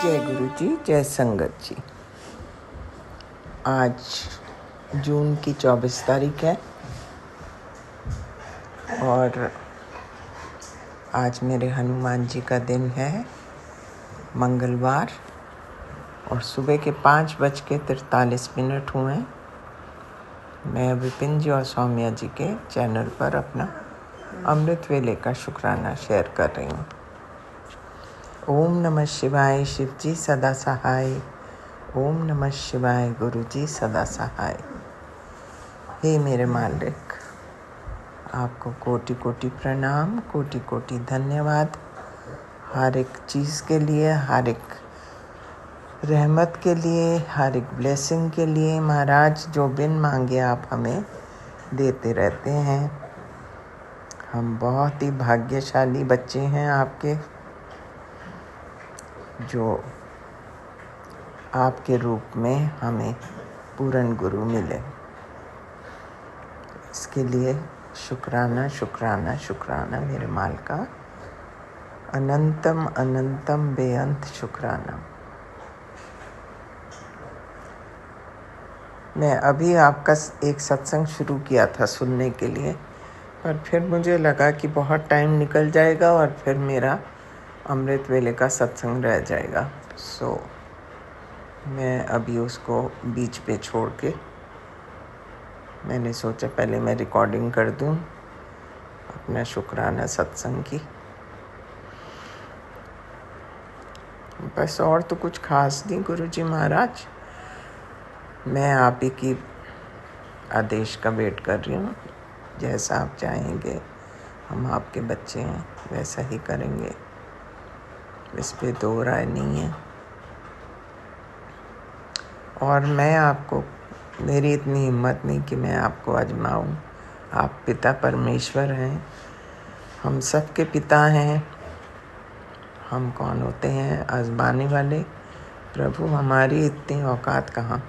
जय गुरु जी, जय संगत जी। आज जून की 24 तारीख है और आज मेरे हनुमान जी का दिन है, मंगलवार, और सुबह के 5:43 हुए। मैं विपिन जी और सौम्या जी के चैनल पर अपना अमृत वेले का शुक्राना शेयर कर रही हूँ। ओम नमः शिवाय, शिव जी सदा सहाय। ओम नमः शिवाय, गुरु जी सदा सहाय। हे मेरे मालिक, आपको कोटि कोटि प्रणाम, कोटि कोटि धन्यवाद हर एक चीज़ के लिए, हर एक रहमत के लिए, हर एक ब्लेसिंग के लिए। महाराज, जो बिन मांगे आप हमें देते रहते हैं। हम बहुत ही भाग्यशाली बच्चे हैं आपके, जो आपके रूप में हमें पूर्ण गुरु मिले। इसके लिए शुक्राना शुक्राना शुक्राना मेरे माल का, अनंतम अनंतम बेअंत शुक्राना। मैं अभी आपका एक सत्संग शुरू किया था सुनने के लिए, पर फिर मुझे लगा कि बहुत टाइम निकल जाएगा और फिर मेरा अमृत वेले का सत्संग रह जाएगा। मैं अभी उसको बीच पे छोड़ के मैंने सोचा पहले मैं रिकॉर्डिंग कर दूं अपना शुक्राना सत्संग की। बस और तो कुछ खास नहीं गुरुजी महाराज, मैं आप ही की आदेश का वेट कर रही हूँ। जैसा आप चाहेंगे, हम आपके बच्चे हैं, वैसा ही करेंगे, इस पे दो राय नहीं है। और मैं आपको, मेरी इतनी हिम्मत नहीं कि मैं आपको आजमाऊं। आप पिता परमेश्वर हैं, हम सबके पिता हैं। हम कौन होते हैं आजमाने वाले? प्रभु, हमारी इतनी औकात कहाँ।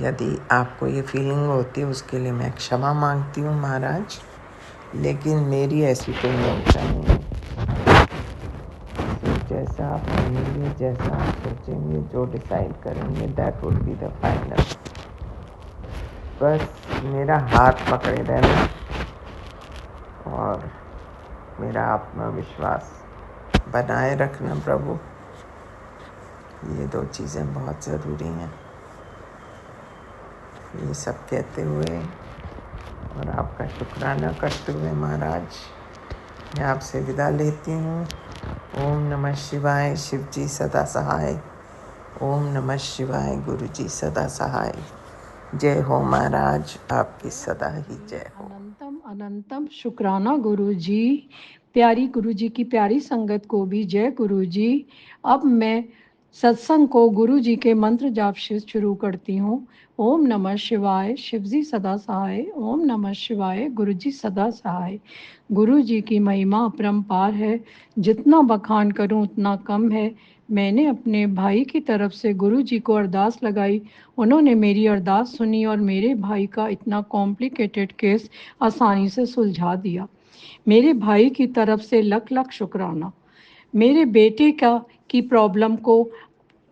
यदि आपको ये फीलिंग होती है उसके लिए मैं क्षमा मांगती हूँ महाराज, लेकिन मेरी ऐसी कोई मंशा नहीं है। जैसा आप कहेंगे, जैसा आप सोचेंगे, जो डिसाइड करेंगे, that would be the final. बस मेरा हाथ पकड़े रहना और मेरा आत्मविश्वास बनाए रखना प्रभु, ये दो चीज़ें बहुत ज़रूरी हैं। ये सब कहते हुए और आपका शुक्राना करते हुए महाराज, मैं आपसे विदा लेती हूँ। ओम नमः शिवाय, शिव जी सदा सहाय। ओम नमः शिवाय, गुरु जी सदा सहाय। जय हो महाराज, आपकी सदा ही जय हो। अनंतम अनंतम शुक्राना गुरु जी। प्यारी गुरु जी की प्यारी संगत को भी जय गुरु जी। अब मैं सत्संग को गुरु जी के मंत्र जाप से शुरू करती हूँ। ओम नमः शिवाय, शिव जी सदा सहाय। ओम नमः शिवाय, गुरु जी सदा सहाय। गुरु जी की महिमा अपरंपार है, जितना बखान करूं उतना कम है। मैंने अपने भाई की तरफ से गुरु जी को अरदास लगाई, उन्होंने मेरी अरदास सुनी और मेरे भाई का इतना कॉम्प्लिकेटेड केस आसानी से सुलझा दिया। मेरे भाई की तरफ से लख लख शुक्राना। मेरे बेटे की प्रॉब्लम को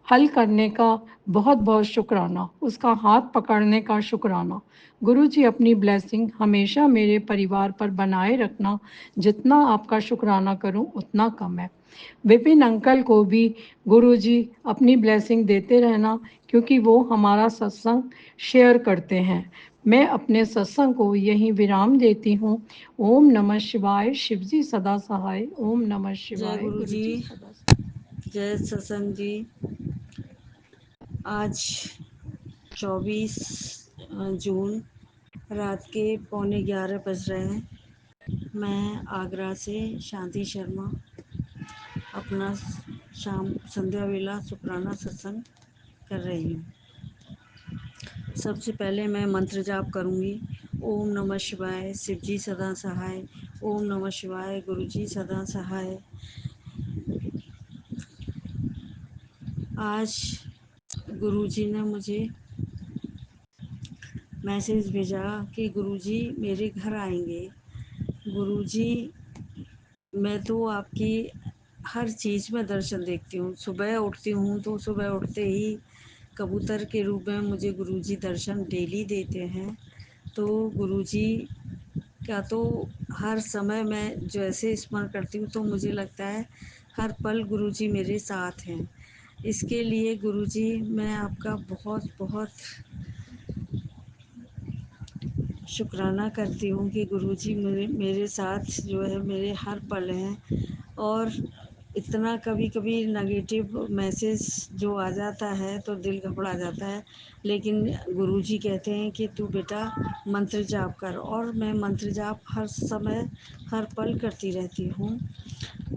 हल करने का बहुत बहुत शुक्राना, उसका हाथ पकड़ने का शुक्राना। गुरु जी, अपनी ब्लेसिंग हमेशा मेरे परिवार पर बनाए रखना, जितना आपका शुक्राना करूं उतना कम है। विपिन अंकल को भी गुरु जी अपनी ब्लेसिंग देते रहना, क्योंकि वो हमारा सत्संग शेयर करते हैं। मैं अपने सत्संग को यहीं विराम देती हूँ। ओम नमः शिवाय, शिव जी सदा सहाय। ओम नमः शिवाय, जय गुरु जी, सदा सहाय। जय सत्संग जी। आज 24 जून रात के 11:15 बज रहे हैं। मैं आगरा से शांति शर्मा अपना शाम संध्या वेला शुक्राना सत्संग कर रही हूँ। सबसे पहले मैं मंत्र जाप करूँगी। ओम नमः शिवाय, शिव जी सदा सहाय। ओम नमः शिवाय, गुरु जी सदा सहाय। आज गुरुजी ने मुझे मैसेज भेजा कि गुरुजी मेरे घर आएंगे। गुरुजी, मैं तो आपकी हर चीज़ में दर्शन देखती हूँ। सुबह उठती हूँ तो सुबह उठते ही कबूतर के रूप में मुझे गुरुजी दर्शन डेली देते हैं। तो गुरुजी का तो हर समय मैं जैसे स्मरण करती हूँ तो मुझे लगता है हर पल गुरुजी मेरे साथ हैं। इसके लिए गुरुजी मैं आपका बहुत बहुत शुक्राना करती हूँ कि गुरुजी मेरे मेरे साथ जो है मेरे हर पल हैं। और इतना कभी कभी नेगेटिव मैसेज जो आ जाता है तो दिल घबरा जाता है, लेकिन गुरुजी कहते हैं कि तू बेटा मंत्र जाप कर, और मैं मंत्र जाप हर समय हर पल करती रहती हूँ।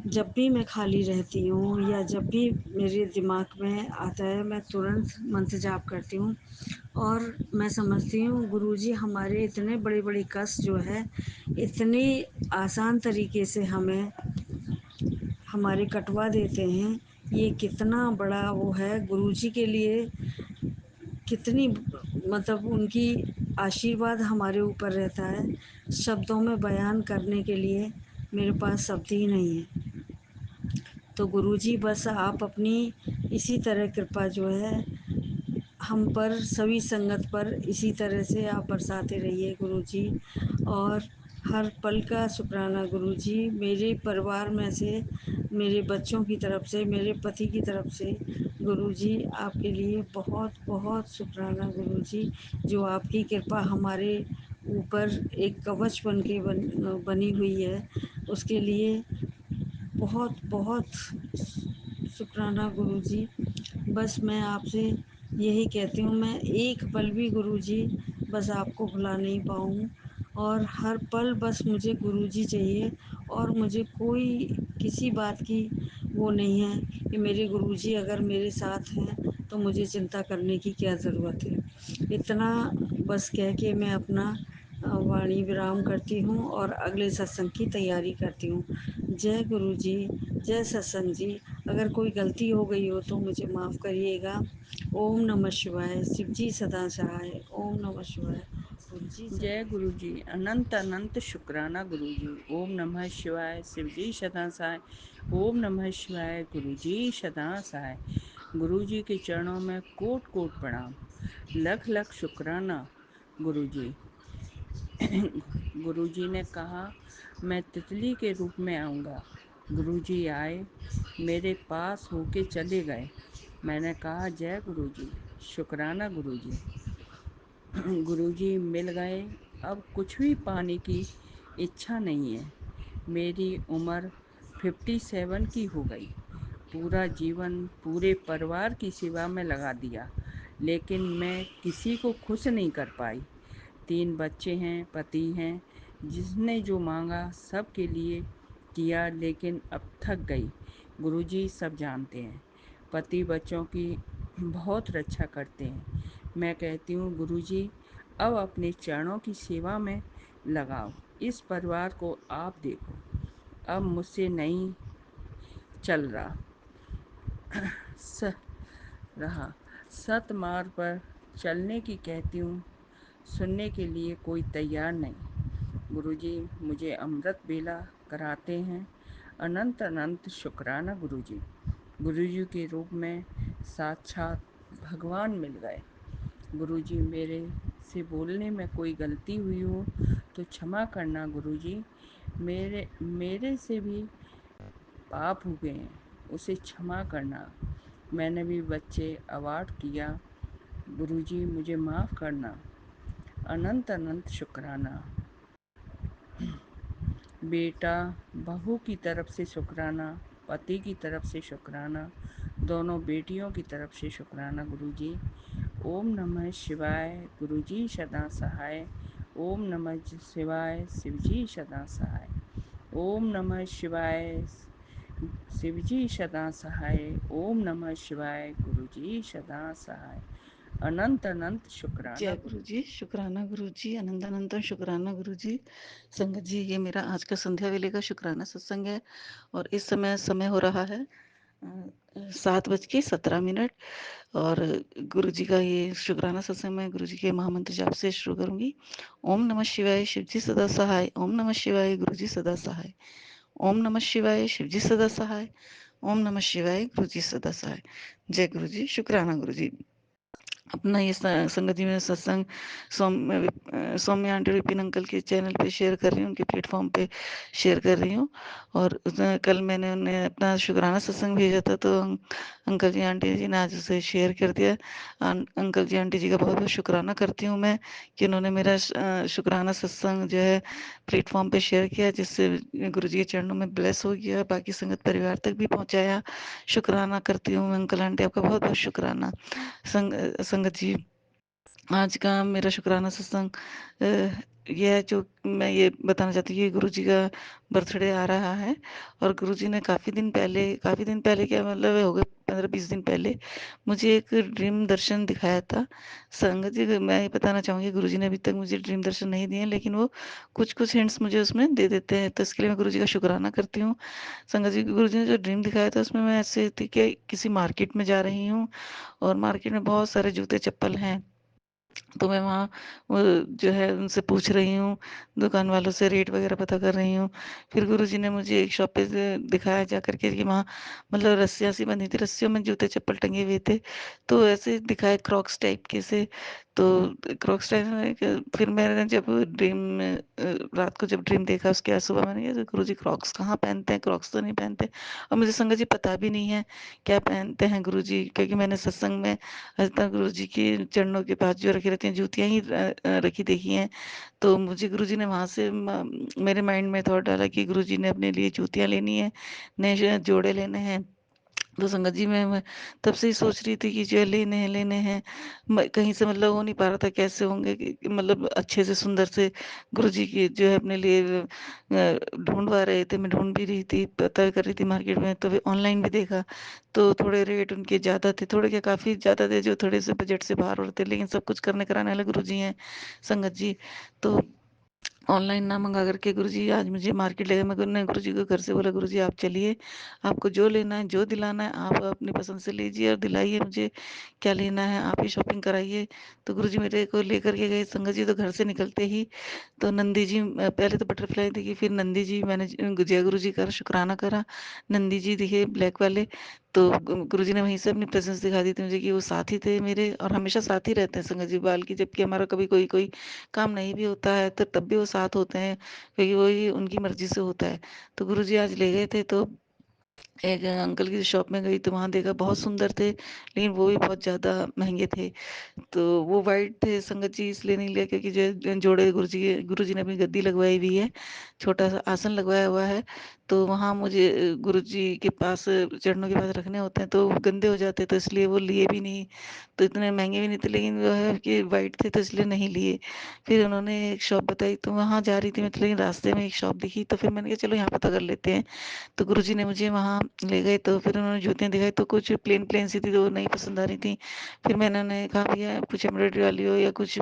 जब भी मैं खाली रहती हूँ या जब भी मेरे दिमाग में आता है मैं तुरंत मंत्र जाप करती हूँ। और मैं समझती हूँ गुरुजी हमारे इतने बड़े बड़े कष्ट जो है इतने आसान तरीके से हमें हमारे कटवा देते हैं। ये कितना बड़ा वो है गुरुजी के लिए, कितनी मतलब उनकी आशीर्वाद हमारे ऊपर रहता है। शब्दों में बयान करने के लिए मेरे पास शब्द ही नहीं है। तो गुरुजी बस आप अपनी इसी तरह कृपा जो है हम पर सभी संगत पर इसी तरह से आप बरसाते रहिए गुरुजी। और हर पल का शुक्राना गुरुजी। मेरे परिवार में से मेरे बच्चों की तरफ से मेरे पति की तरफ से गुरुजी आपके लिए बहुत बहुत शुक्राना गुरुजी। जो आपकी कृपा हमारे ऊपर एक कवच बनी हुई है, उसके लिए बहुत बहुत शुक्राना गुरुजी। बस मैं आपसे यही कहती हूँ, मैं एक पल भी गुरुजी बस आपको भुला नहीं पाऊँ। और हर पल बस मुझे गुरुजी चाहिए, और मुझे कोई किसी बात की वो नहीं है कि मेरे गुरुजी अगर मेरे साथ हैं तो मुझे चिंता करने की क्या ज़रूरत है। इतना बस कह के मैं अपना वाणी विराम करती हूँ और अगले सत्संग की तैयारी करती हूँ। जय गुरु जी, जय सत्संग जी। अगर कोई गलती हो गई हो तो मुझे माफ़ करिएगा। ओम नमः शिवाय। शिव जी सदा सहाय। ओम नमः शिवाय। गुरु जी जय गुरु जी। अनंत अनंत शुक्राना गुरु जी। ओम नमः शिवाय। शिव जी सदा सहाय। ओम नमः शिवाय। गुरु जी सदा सहाय। गुरु जी के चरणों में कोट कोट प्रणाम, लख लख शुक्राना गुरु जी। गुरु जी ने कहा मैं तितली के रूप में आऊँगा। गुरु जी आए, मेरे पास होके चले गए। मैंने कहा जय गुरु जी, शुक्राना गुरु जी। गुरुजी मिल गए, अब कुछ भी पाने की इच्छा नहीं है। मेरी उम्र 57 की हो गई। पूरा जीवन पूरे परिवार की सेवा में लगा दिया, लेकिन मैं किसी को खुश नहीं कर पाई। 3 बच्चे हैं, पति हैं, जिसने जो मांगा सब के लिए किया, लेकिन अब थक गई। गुरुजी सब जानते हैं। पति बच्चों की बहुत रक्षा करते हैं। मैं कहती हूँ गुरुजी अब अपने चरणों की सेवा में लगाओ। इस परिवार को आप देखो, अब मुझसे नहीं चल स, रहा। सत मार्ग पर चलने की कहती हूँ, सुनने के लिए कोई तैयार नहीं। गुरुजी मुझे अमृत बेला कराते हैं। अनंत अनंत शुक्राना गुरुजी। गुरुजी के रूप में साक्षात भगवान मिल गए। गुरुजी मेरे से बोलने में कोई गलती हुई हो तो क्षमा करना गुरुजी। मेरे मेरे से भी पाप हो गए हैं, उसे क्षमा करना। मैंने भी बच्चे अवार्ड किया, गुरुजी मुझे माफ़ करना। अनंत अनंत शुक्राना। बेटा बहू की तरफ से शुक्राना, पति की तरफ से शुक्राना, दोनों बेटियों की तरफ से शुक्राना गुरुजी। ओम नमः शिवाय। गुरुजी सदा सहाय। ओम नमः शिवाय। शिवजी सदा सहाय। ओम नमः शिवाय। शिवजी सदा सहाय। ओम नमः शिवाय। गुरुजी सदा सहाय। अनंत अनंत शुक्राना जय गुरु जी, शुक्राना गुरु जी, अनंत अनंत शुक्राना गुरु जी। संगत जी, ये मेरा आज का संध्या वेले का शुक्राना सत्संग है और इस समय हो रहा है 7:17। और गुरु जी का ये शुक्राना सत्संग मैं गुरु जी के महामंत्र जाप से शुरू करूंगी। ओम नमः शिवाय। शिव जी सदा सहाय। ओम नमः शिवाय। गुरु जी सदा सहाय। ओम नमः शिवाय। शिव जी सदा सहाय। ओम नमः शिवाय। गुरु जी सदा सहाय। जय गुरु जी। शुक्राना गुरु जी। अपना ये संगति में सत्संग सौम्य आंटी और विपिन अंकल के चैनल पे शेयर कर रही हूँ, उनके प्लेटफॉर्म पे शेयर कर रही हूँ। और कल मैंने उन्हें अपना शुक्राना सत्संग भेजा था, तो अंकल जी आंटी जी ने आज उसे शेयर कर दिया। अंकल जी आंटी जी का बहुत बहुत शुक्राना करती हूँ मैं कि उन्होंने मेरा शुक्राना सत्संग जो है प्लेटफॉर्म पे शेयर किया, जिससे गुरु जी के चरणों में ब्लेस हो गया, बाकी संगत परिवार तक भी पहुँचाया। शुक्राना करती हूँ मैं अंकल आंटी, आपका बहुत बहुत शुक्राना। संगत जी, आज का मेरा शुक्राना सत्संग ये है, जो मैं ये बताना चाहती हूँ कि गुरु जी का बर्थडे आ रहा है। और गुरु जी ने काफ़ी दिन पहले क्या मतलब हो गए 15-20 दिन पहले मुझे एक ड्रीम दर्शन दिखाया था। संगत जी, मैं ये बताना चाहूँगी, गुरु जी ने अभी तक मुझे ड्रीम दर्शन नहीं दिए हैं, लेकिन वो कुछ कुछ हिंट्स मुझे उसमें दे देते हैं, तो इसके लिए मैं गुरु जी का शुक्राना करती हूँ। संगत जी, गुरु जी ने जो ड्रीम दिखाया था उसमें मैं ऐसे थी कि किसी मार्केट में जा रही हूँ और मार्केट में बहुत सारे जूते चप्पल हैं। तो मैं वहाँ वो जो है उनसे पूछ रही हूँ, दुकान वालों से रेट वगैरह पता कर रही हूँ। फिर गुरुजी ने मुझे एक शॉप पे दिखाया जा करके कि वहाँ मतलब रस्सियाँ सी बंधी थी, रस्सियों में जूते चप्पल टंगे हुए थे। तो ऐसे दिखाए क्रॉक्स टाइप के से। तो क्रॉक्स टाइप में फिर मैंने जब ड्रीम में रात को जब ड्रीम देखा, उसके बाद सुबह मैंने कहा गुरु जी क्रॉक्स कहाँ पहनते हैं, क्रॉक्स तो नहीं पहनते। और मुझे संगत जी पता भी नहीं है क्या पहनते हैं गुरु जी, क्योंकि मैंने सत्संग में आज गुरु जी के चरणों के पास जो रखी रहती हैं जूतियाँ ही रखी देखी हैं। तो मुझे गुरु जी ने वहाँ से मेरे माइंड में थॉट डाला कि गुरु जी ने अपने लिए जूतियाँ लेनी है, नए जोड़े लेने हैं। तो संगत जी मैं तब से ही सोच रही थी कि जो है लेने हैं। कहीं से मतलब हो नहीं पा रहा था कैसे होंगे, मतलब अच्छे से सुंदर से गुरु जी की जो है अपने लिए ढूंढवा रहे थे। मैं ढूंढ भी रही थी, पता कर रही थी मार्केट में, तो ऑनलाइन भी देखा। तो थोड़े रेट उनके ज़्यादा थे, थोड़े क्या काफ़ी ज़्यादा थे, जो थोड़े से बजट से बाहर होते, लेकिन सब कुछ करने कराने वाले गुरु जी हैं संगत जी। तो ऑनलाइन ना मंगा करके गुरुजी आज मुझे मार्केट ले गए। मैं गुरुजी को घर से बोला, गुरुजी आप चलिए, आपको जो लेना है जो दिलाना है आप अपनी पसंद से लीजिए और दिलाइए, मुझे क्या लेना है आप ही शॉपिंग कराइए। तो गुरुजी मेरे को लेकर के गए संगत जी। तो घर से निकलते ही तो नंदी जी, पहले तो बटरफ्लाई दिखी, फिर नंदी जी, मैंने जय गुरु जी का शुक्राना करा। नंदी जी दिखे ब्लैक वाले। तो गुरु जी ने वहीं से अपनी प्रेजेंस दिखा दी थी मुझे कि वो साथी थे मेरे, और हमेशा साथ ही रहते हैं संगत जी बाल की, जबकि हमारा कभी कोई कोई काम नहीं भी होता है तो तब भी वो साथ होते हैं, क्योंकि वही उनकी मर्जी से होता है। तो गुरु जी आज ले गए थे, तो एक अंकल की शॉप में गई तो वहाँ देखा बहुत सुंदर थे, लेकिन वो भी बहुत ज़्यादा महंगे थे। तो वो वाइट थे संगत जी, इसलिए नहीं लिया क्योंकि जो जोड़े गुरु जी ने अपनी गद्दी लगवाई हुई है, छोटा सा आसन लगवाया हुआ है। तो वहाँ मुझे गुरु जी के पास चरणों के पास रखने होते हैं, तो वो गंदे हो जाते, तो इसलिए वो लिए भी नहीं। तो इतने महंगे भी नहीं थे, लेकिन वो है कि वाइट थे तो इसलिए नहीं लिए। फिर उन्होंने एक शॉप बताई, तो वहाँ जा रही थी मैं, तो लेकिन रास्ते में एक शॉप दिखी, तो फिर मैंने कहा चलो यहाँ पता कर लेते हैं। तो गुरुजी ने मुझे वहाँ ले गए, तो फिर उन्होंने जूतियाँ दिखाई, तो कुछ प्लेन प्लेन सी थी, तो वो नहीं पसंद आ रही थी। फिर मैंने उन्हें कहा भैया कुछ एम्ब्रॉयडरी वाली हो या कुछ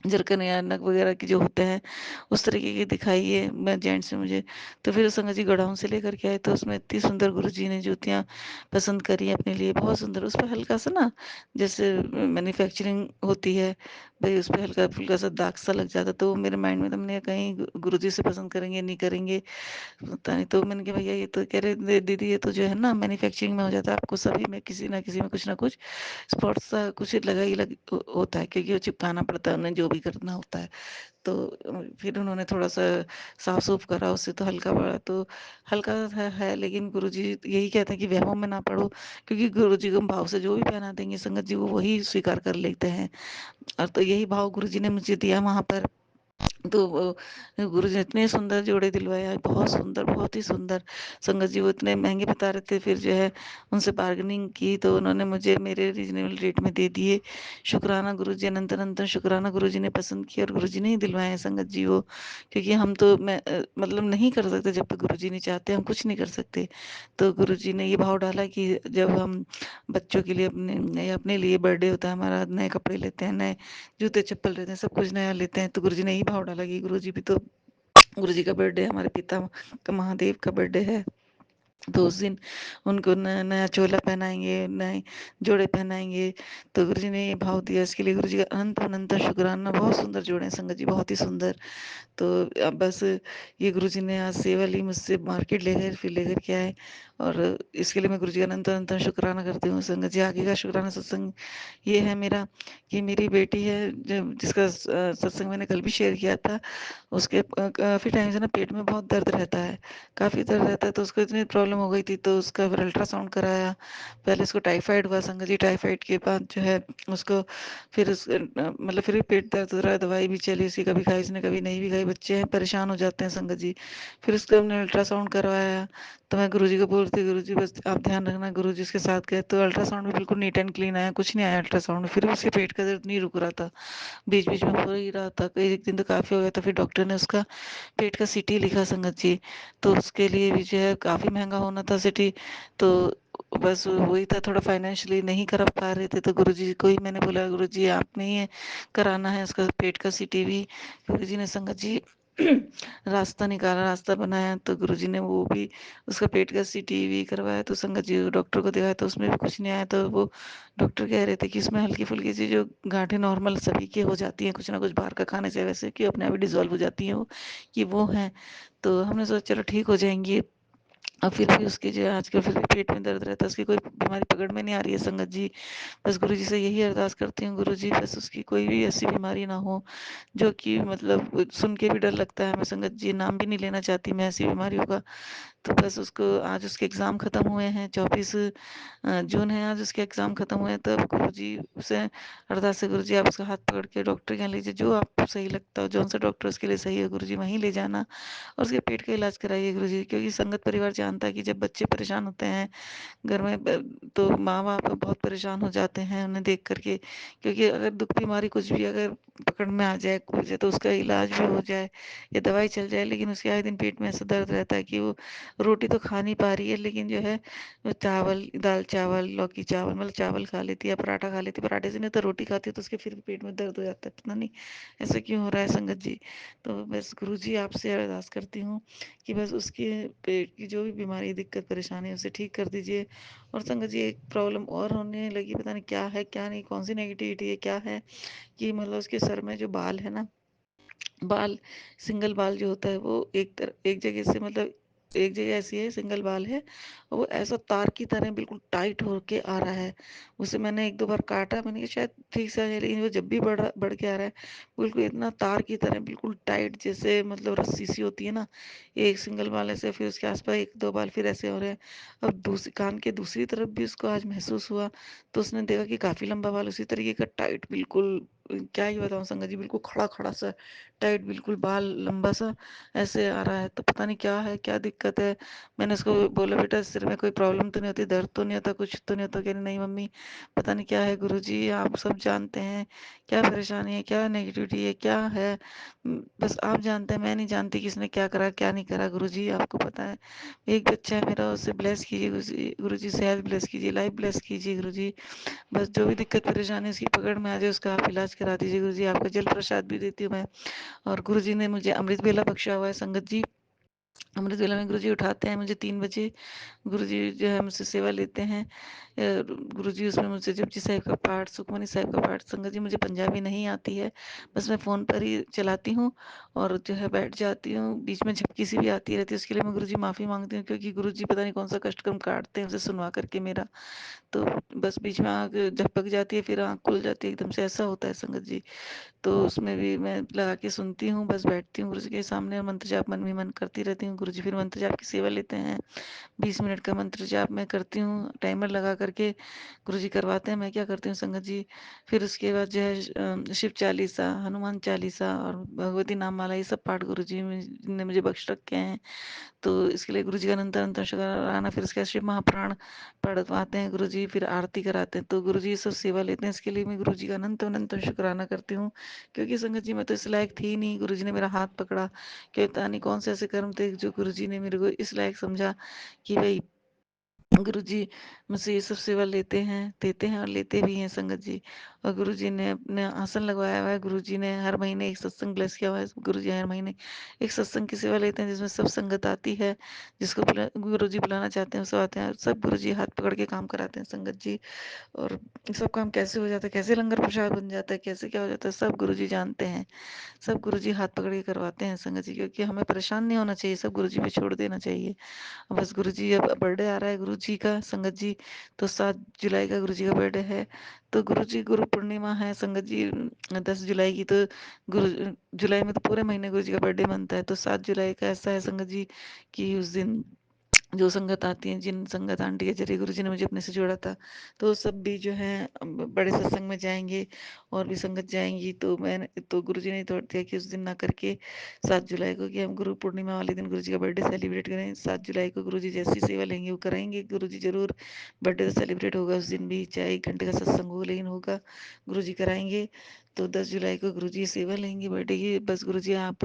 जरकन या नग वगैरह के जो होते हैं उस तरीके की दिखाइए मैं जेंट्स में मुझे। तो फिर संगत जी गड़ाउन से लेकर के आए, तो उसमें इतनी सुंदर गुरु जी ने जूतियाँ पसंद करी अपने लिए, बहुत सुंदर। उस पर हल्का सा ना, जैसे मैन्युफैक्चरिंग होती है भाई, उस पर हल्का फुल्का सा दाग सा लग जाता, तो वो मेरे माइंड में तुमने कहीं गुरु जी से पसंद करेंगे नहीं करेंगे, पता नहीं। तो मैंने कहा भैया ये तो कह रहे दीदी ये तो जो है ना मैन्युफैक्चरिंग में हो जाता है, आपको सभी में किसी ना कुछ ना कुछ स्पॉट सा कुछ लगा ही होता है, क्योंकि वो चिपकाना पड़ता है उन्हें जो भी करना होता है। तो फिर उन्होंने थोड़ा सा साफ सूफ करा उससे, तो हल्का पड़ा, तो हल्का है। लेकिन गुरुजी यही कहते हैं कि वहमों में ना पड़ो, क्योंकि गुरुजी को भाव से जो भी पहना देंगे संगत जी वो वही स्वीकार कर लेते हैं। और तो यही भाव गुरुजी ने मुझे दिया वहां पर। तो गुरु जी ने इतने सुंदर जोड़े दिलवाया, बहुत सुंदर, बहुत ही सुंदर। संगत जी वो इतने महंगे बता रहे थे, फिर जो है उनसे बार्गेनिंग की, तो उन्होंने मुझे मेरे रीजनेबल रेट में दे दिए। शुक्राना गुरु जी, अनंत अनंत शुक्राना। गुरु जी ने पसंद किया और गुरु जी ने ही दिलवाए हैं संगत जी वो, क्योंकि हम तो मैं मतलब नहीं कर सकते, जब तक गुरु जी नहीं चाहते हम कुछ नहीं कर सकते। तो गुरु जी ने ये भाव डाला कि जब हम बच्चों के लिए अपने लिए बर्थडे होता है हमारा, नए कपड़े लेते हैं, नए जूते चप्पल लेते हैं, सब कुछ नया लेते हैं, तो गुरुजी ने यही भाव डाला कि गुरुजी भी तो, गुरुजी का बर्थडे हमारे पिता का महादेव का बर्थडे है, तो उस दिन उनको नया चोला पहनाएंगे, नए जोड़े पहनाएंगे। तो गुरुजी ने ये भाव दिया, इसके लिए गुरुजी का अनंत अनंत शुक्राना। बहुत सुंदर जोड़े हैं संगत जी, बहुत ही सुंदर। तो अब बस ये गुरुजी ने आज सेवा ली मुझसे, मार्केट ले गए, फिर लेकर के आए। और इसके लिए मैं गुरु जी का अनंत अनंत शुक्राना करती हूँ। संगत जी, आगे का शुक्राना सत्संग ये है मेरा कि मेरी बेटी है जिसका सत्संग मैंने कल भी शेयर किया था। उसके काफ़ी टाइम से ना पेट में बहुत दर्द रहता है, काफ़ी दर्द रहता है, तो उसको इतनी प्रॉब्लम हो गई थी, तो उसका फिर अल्ट्रासाउंड कराया। पहले उसको टाइफाइड हुआ संगत जी, टाइफाइड के बाद जो है उसको फिर मतलब फिर भी पेट दर्द हो रहा है, दवाई भी चली उसकी, कभी खाई इसने कभी नहीं भी खाई। बच्चे हैं परेशान हो जाते हैं संगत जी। फिर उसको हमने अल्ट्रासाउंड करवाया, तो मैं गुरुजी को बोलती, गुरुजी बस आप ध्यान रखना। गुरुजी उसके साथ गए तो अल्ट्रासाउंड में बिल्कुल नीट एंड क्लीन आया, कुछ नहीं आया अल्ट्रासाउंड में। फिर भी उसके पेट का दर्द नहीं रुक रहा था, बीच बीच में हो ही रहा था, कई एक दिन तो काफ़ी हो गया था। फिर डॉक्टर ने उसका पेट का सीटी लिखा संगत जी, तो उसके लिए भी जो है काफ़ी महंगा होना था सीटी। तो बस वही था, थोड़ा फाइनेंशियली नहीं करा पा रहे थे, तो गुरुजी को ही मैंने बोला, गुरुजी आपने ही कराना है उसका पेट का सीटी भी। गुरुजी ने संगत जी रास्ता निकाला, रास्ता बनाया, तो गुरुजी ने वो भी उसका पेट का सीटी भी करवाया। तो संगत जी डॉक्टर को दिखाया तो उसमें भी कुछ नहीं आया। तो वो डॉक्टर कह रहे थे कि इसमें हल्की फुल्की सी जो गांठें नॉर्मल सभी की हो जाती हैं, कुछ ना कुछ बाहर का खाने से वैसे कि अपने आप ही डिजोल्व हो जाती हैं वो, कि वो हैं। तो हमने सोचा चलो ठीक हो जाएंगी। अब फिर भी उसके जो है आजकल फिर भी पेट में दर्द रहता है, उसकी कोई बीमारी पकड़ में नहीं आ रही है संगत जी। बस गुरु जी से यही अरदास करती हूँ, गुरु जी बस उसकी कोई भी ऐसी बीमारी ना हो जो कि मतलब सुन के भी डर लगता है। मैं संगत जी नाम भी नहीं लेना चाहती मैं ऐसी बीमारियों का। तो बस उसको आज उसके एग्ज़ाम ख़त्म हुए हैं, 24 जून है आज उसके एग्ज़ाम ख़त्म हुए हैं। तब गुरुजी से अरदास है, गुरुजी आप उसका हाथ पकड़ के डॉक्टर के यहाँ लीजिए, जो आपको सही लगता हो, जौन सा डॉक्टर उसके लिए सही है गुरुजी वहीं ले जाना और उसके पेट का इलाज कराइए गुरुजी। क्योंकि संगत परिवार जानता है कि जब बच्चे परेशान होते हैं घर में तो माँ बाप बहुत परेशान हो जाते हैं उन्हें देख करके। क्योंकि अगर दुख बीमारी कुछ भी अगर पकड़ में आ जाए कुछ है तो उसका इलाज भी हो जाए या दवाई चल जाए, लेकिन उसके आए दिन पेट में ऐसा दर्द रहता है कि वो रोटी तो खा नहीं पा रही है, लेकिन जो है वो चावल, दाल चावल, लौकी चावल, मतलब चावल खा लेती है, पराठा खा लेती है, पराठे से नहीं तो रोटी खाती है, तो उसके फिर भी पेट में दर्द हो जाता है। पता नहीं ऐसा क्यों हो रहा है संगत जी। तो बस गुरु जी आपसे अरदास करती हूँ कि बस उसके पेट की जो भी बीमारी दिक्कत परेशानी है उसे ठीक कर दीजिए। और संगत जी एक प्रॉब्लम और होने लगी, पता नहीं क्या है क्या नहीं, कौन सी नेगेटिविटी है क्या है, कि मतलब उसके सर में जो बाल है ना, बाल सिंगल बाल जो होता है वो एक जगह से मतलब एक जगह ऐसी है सिंगल बाल है, और वो ऐसा तार की तरह बिल्कुल टाइट होके आ रहा है। उसे मैंने एक दो बार काटा, मैंने कहा शायद ठीक से आ जाए, लेकिन वो जब भी बढ़ के आ रहा है बिल्कुल इतना तार की तरह बिल्कुल टाइट, जैसे मतलब रस्सी सी होती है ना, एक सिंगल बाल ऐसे, फिर उसके आसपास एक दो बाल फिर ऐसे हो रहे हैं। अब दूसरी कान के दूसरी तरफ भी उसको आज महसूस हुआ, तो उसने देखा कि काफी लंबा बाल उसी तरीके का टाइट बिल्कुल, क्या ही बताऊं संगत जी, बिल्कुल खड़ा खड़ा सा टाइट बिल्कुल बाल लंबा सा ऐसे आ रहा है। तो पता नहीं क्या है क्या दिक्कत है। मैंने उसको बोला बेटा सिर में कोई प्रॉब्लम तो नहीं होती, दर्द तो नहीं होता, कुछ तो नहीं होता। कह रही नहीं मम्मी पता नहीं क्या है, गुरुजी आप सब जानते हैं क्या परेशानी है, क्या नेगेटिविटी है, क्या है। बस आप जानते हैं, मैं नहीं जानती किसने क्या करा क्या नहीं करा। गुरुजी आपको पता है एक बच्चा है मेरा, उसे ब्लेस कीजिए गुरुजी, गुरुजी से हेल्थ ब्लेस कीजिए, लाइफ ब्लेस कीजिए गुरुजी। बस जो भी दिक्कत परेशानी उसकी पकड़ में आ जाए उसका आप इलाज करा दीजिए गुरुजी। आपका जल प्रसाद भी देती हूँ मैं। और गुरुजी ने मुझे अमृत वेला बख्शा हुआ है संगत जी। अमृत वेला में गुरुजी उठाते हैं मुझे 3 बजे, गुरुजी जो है मुझसे सेवा लेते हैं। गुरुजी उसमें मुझसे जपजी साहिब का पाठ, सुखमनी साहिब का पाठ, संगत जी मुझे पंजाबी नहीं आती है, बस मैं फ़ोन पर ही चलाती हूँ और जो है बैठ जाती हूँ, बीच में झपकी सी भी आती रहती है, उसके लिए मैं गुरुजी माफ़ी मांगती हूँ। क्योंकि गुरुजी पता नहीं कौन सा कष्ट कम काटते हैं उसे सुनवा करके मेरा। तो बस बीच में आँख झपक जाती है, फिर आँख खुल जाती है एकदम से, ऐसा होता है संगत जी। तो उसमें भी मैं लगा के सुनती हूँ, बस बैठती हूँ गुरुजी के सामने और मंत्र जाप मन ही मन करती रहती हूँ। गुरुजी फिर मंत्र जाप की सेवा लेते हैं, 20 मिनट का मंत्र जाप मैं करती हूँ टाइमर लगा करके, गुरुजी करवाते हैं, मैं क्या करती हूँ संगत जी। फिर उसके बाद जो है शिव चालीसा, हनुमान चालीसा और भगवती नाम माला, ये सब पाठ गुरुजी ने मुझे बख्श रखे हैं। तो इसके लिए गुरुजी का अनंत अनंत शुक्राना। फिर इसके बाद शिव महापुराण पढ़वाते हैं गुरुजी, फिर आरती कराते हैं, तो गुरुजी ये सब सेवा लेते हैं। इसके लिए मैं गुरुजी का अनंत अनंत शुक्राना करती हूँ। क्योंकि संगत जी मैं तो इस लायक थी नहीं, गुरुजी ने मेरा हाथ पकड़ा, कि पता नहीं कौन से ऐसे कर्म थे जो गुरुजी ने मेरे को इस लायक समझा कि भाई गुरुजी मुझसे ये सब सेवा लेते हैं और लेते भी हैं संगत जी। और गुरुजी ने अपने आसन लगवाया हुआ है, गुरुजी ने हर महीने एक सत्संग ब्लेस किया हुआ है। गुरुजी हर महीने एक सत्संग की सेवा लेते हैं जिसमें सब संगत आती है, जिसको गुरुजी बुलाना चाहते हैं सब आते हैं। सब गुरुजी हाथ पकड़ के काम कराते हैं संगत जी। और सब काम कैसे हो जाता है, कैसे लंगर प्रसाद बन जाता है, कैसे क्या हो जाता है, सब गुरुजी जानते हैं। सब गुरुजी हाथ पकड़ के करवाते हैं संगत जी, क्योंकि हमें परेशान नहीं होना चाहिए, सब गुरुजी पे छोड़ देना चाहिए। बस गुरुजी अब बर्थडे आ रहा है गुरुजी का संगत जी, तो 7 जुलाई का गुरुजी का बर्थडे है। तो गुरुजी गुरु पूर्णिमा है संगत जी 10 जुलाई की। तो गुरु जुलाई में तो पूरे महीने गुरुजी का बर्थडे मनता है। तो 7 जुलाई का ऐसा है संगत जी कि उस दिन जो संगत आती हैं, जिन संगत आंटी के जरिए गुरुजी ने मुझे अपने से जोड़ा था, तो सब भी जो है बड़े सत्संग में जाएंगे और भी संगत जाएंगी। तो गुरुजी ने थोड़ा दिया कि उस दिन ना करके 7 जुलाई को, कि हम गुरु पूर्णिमा वाले दिन गुरुजी का बर्थडे सेलिब्रेट करें। 7 जुलाई को गुरुजी जैसी सेवा लेंगे वो कराएंगे गुरुजी जरूर। बर्थडे तो सेलिब्रेट होगा उस दिन भी, चाहे 1 घंटे का सत्संग हो, लेकिन होगा, गुरुजी कराएंगे। तो 10 जुलाई को गुरुजी सेवा लेंगे बर्थडे की। बस गुरुजी आप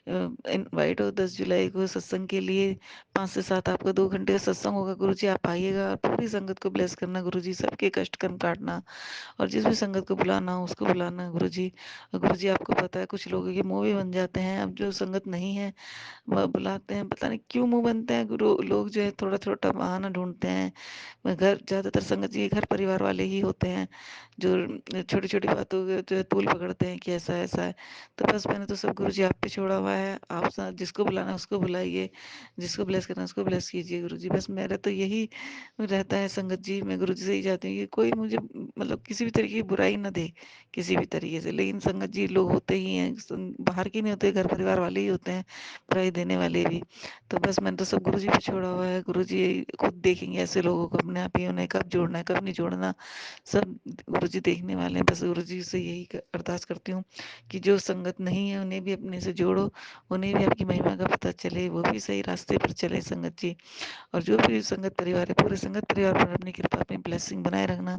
इनवाइट हो 10 जुलाई को सत्संग के लिए। 5 से 7 आपका 2 घंटे का सत्संग होगा। गुरुजी आप आइएगा और पूरी संगत को ब्लेस करना गुरुजी, सबके कष्ट कर्म काटना, और जिस भी संगत को बुलाना हो उसको बुलाना गुरुजी। गुरुजी आपको पता है कुछ लोगों के मुंह भी बन जाते हैं, अब जो संगत नहीं है वह बुलाते हैं, पता नहीं क्यों मुंह बनते हैं। गुरु लोग जो है थोड़ा थोड़ा बहाना ढूंढते हैं। घर ज़्यादातर संगत जी घर परिवार वाले ही होते हैं जो छोटी छोटी बातों के जो है तूल पकड़ते हैं कि ऐसा ऐसा है। तो बस मैंने तो सब गुरुजी आप पे छोड़ा हुआ है। आप जिसको बुलाना है उसको बुलाइए, जिसको ब्लेस करना है उसको ब्लेस कीजिए गुरुजी। बस मेरा तो यही रहता है संगत जी। मैं गुरुजी से ही चाहती हूँ कि कोई मुझे मतलब किसी भी तरीके की बुराई ना दे किसी भी तरीके से। लेकिन संगत जी लोग होते ही हैं, बाहर के नहीं होते, घर परिवार वाले ही होते हैं, बुराई देने वाले भी। तो बस मैंने तो सब गुरुजी पे छोड़ा हुआ है। गुरुजी खुद देखेंगे ऐसे लोगों को अपने आप ही, उन्हें कब जोड़ना है कब नहीं जोड़ना, सब गुरुजी देखने वाले हैं। बस गुरुजी से यही अरदास करती हूँ कि जो संगत नहीं है उन्हें भी अपने से जोड़ो, उन्हें भी आपकी महिमा का पता चले, वो भी सही रास्ते पर चले संगत जी। और जो भी संगत परिवार है, पूरे संगत परिवार पर अपनी कृपा, अपनी ब्लेसिंग बनाए रखना।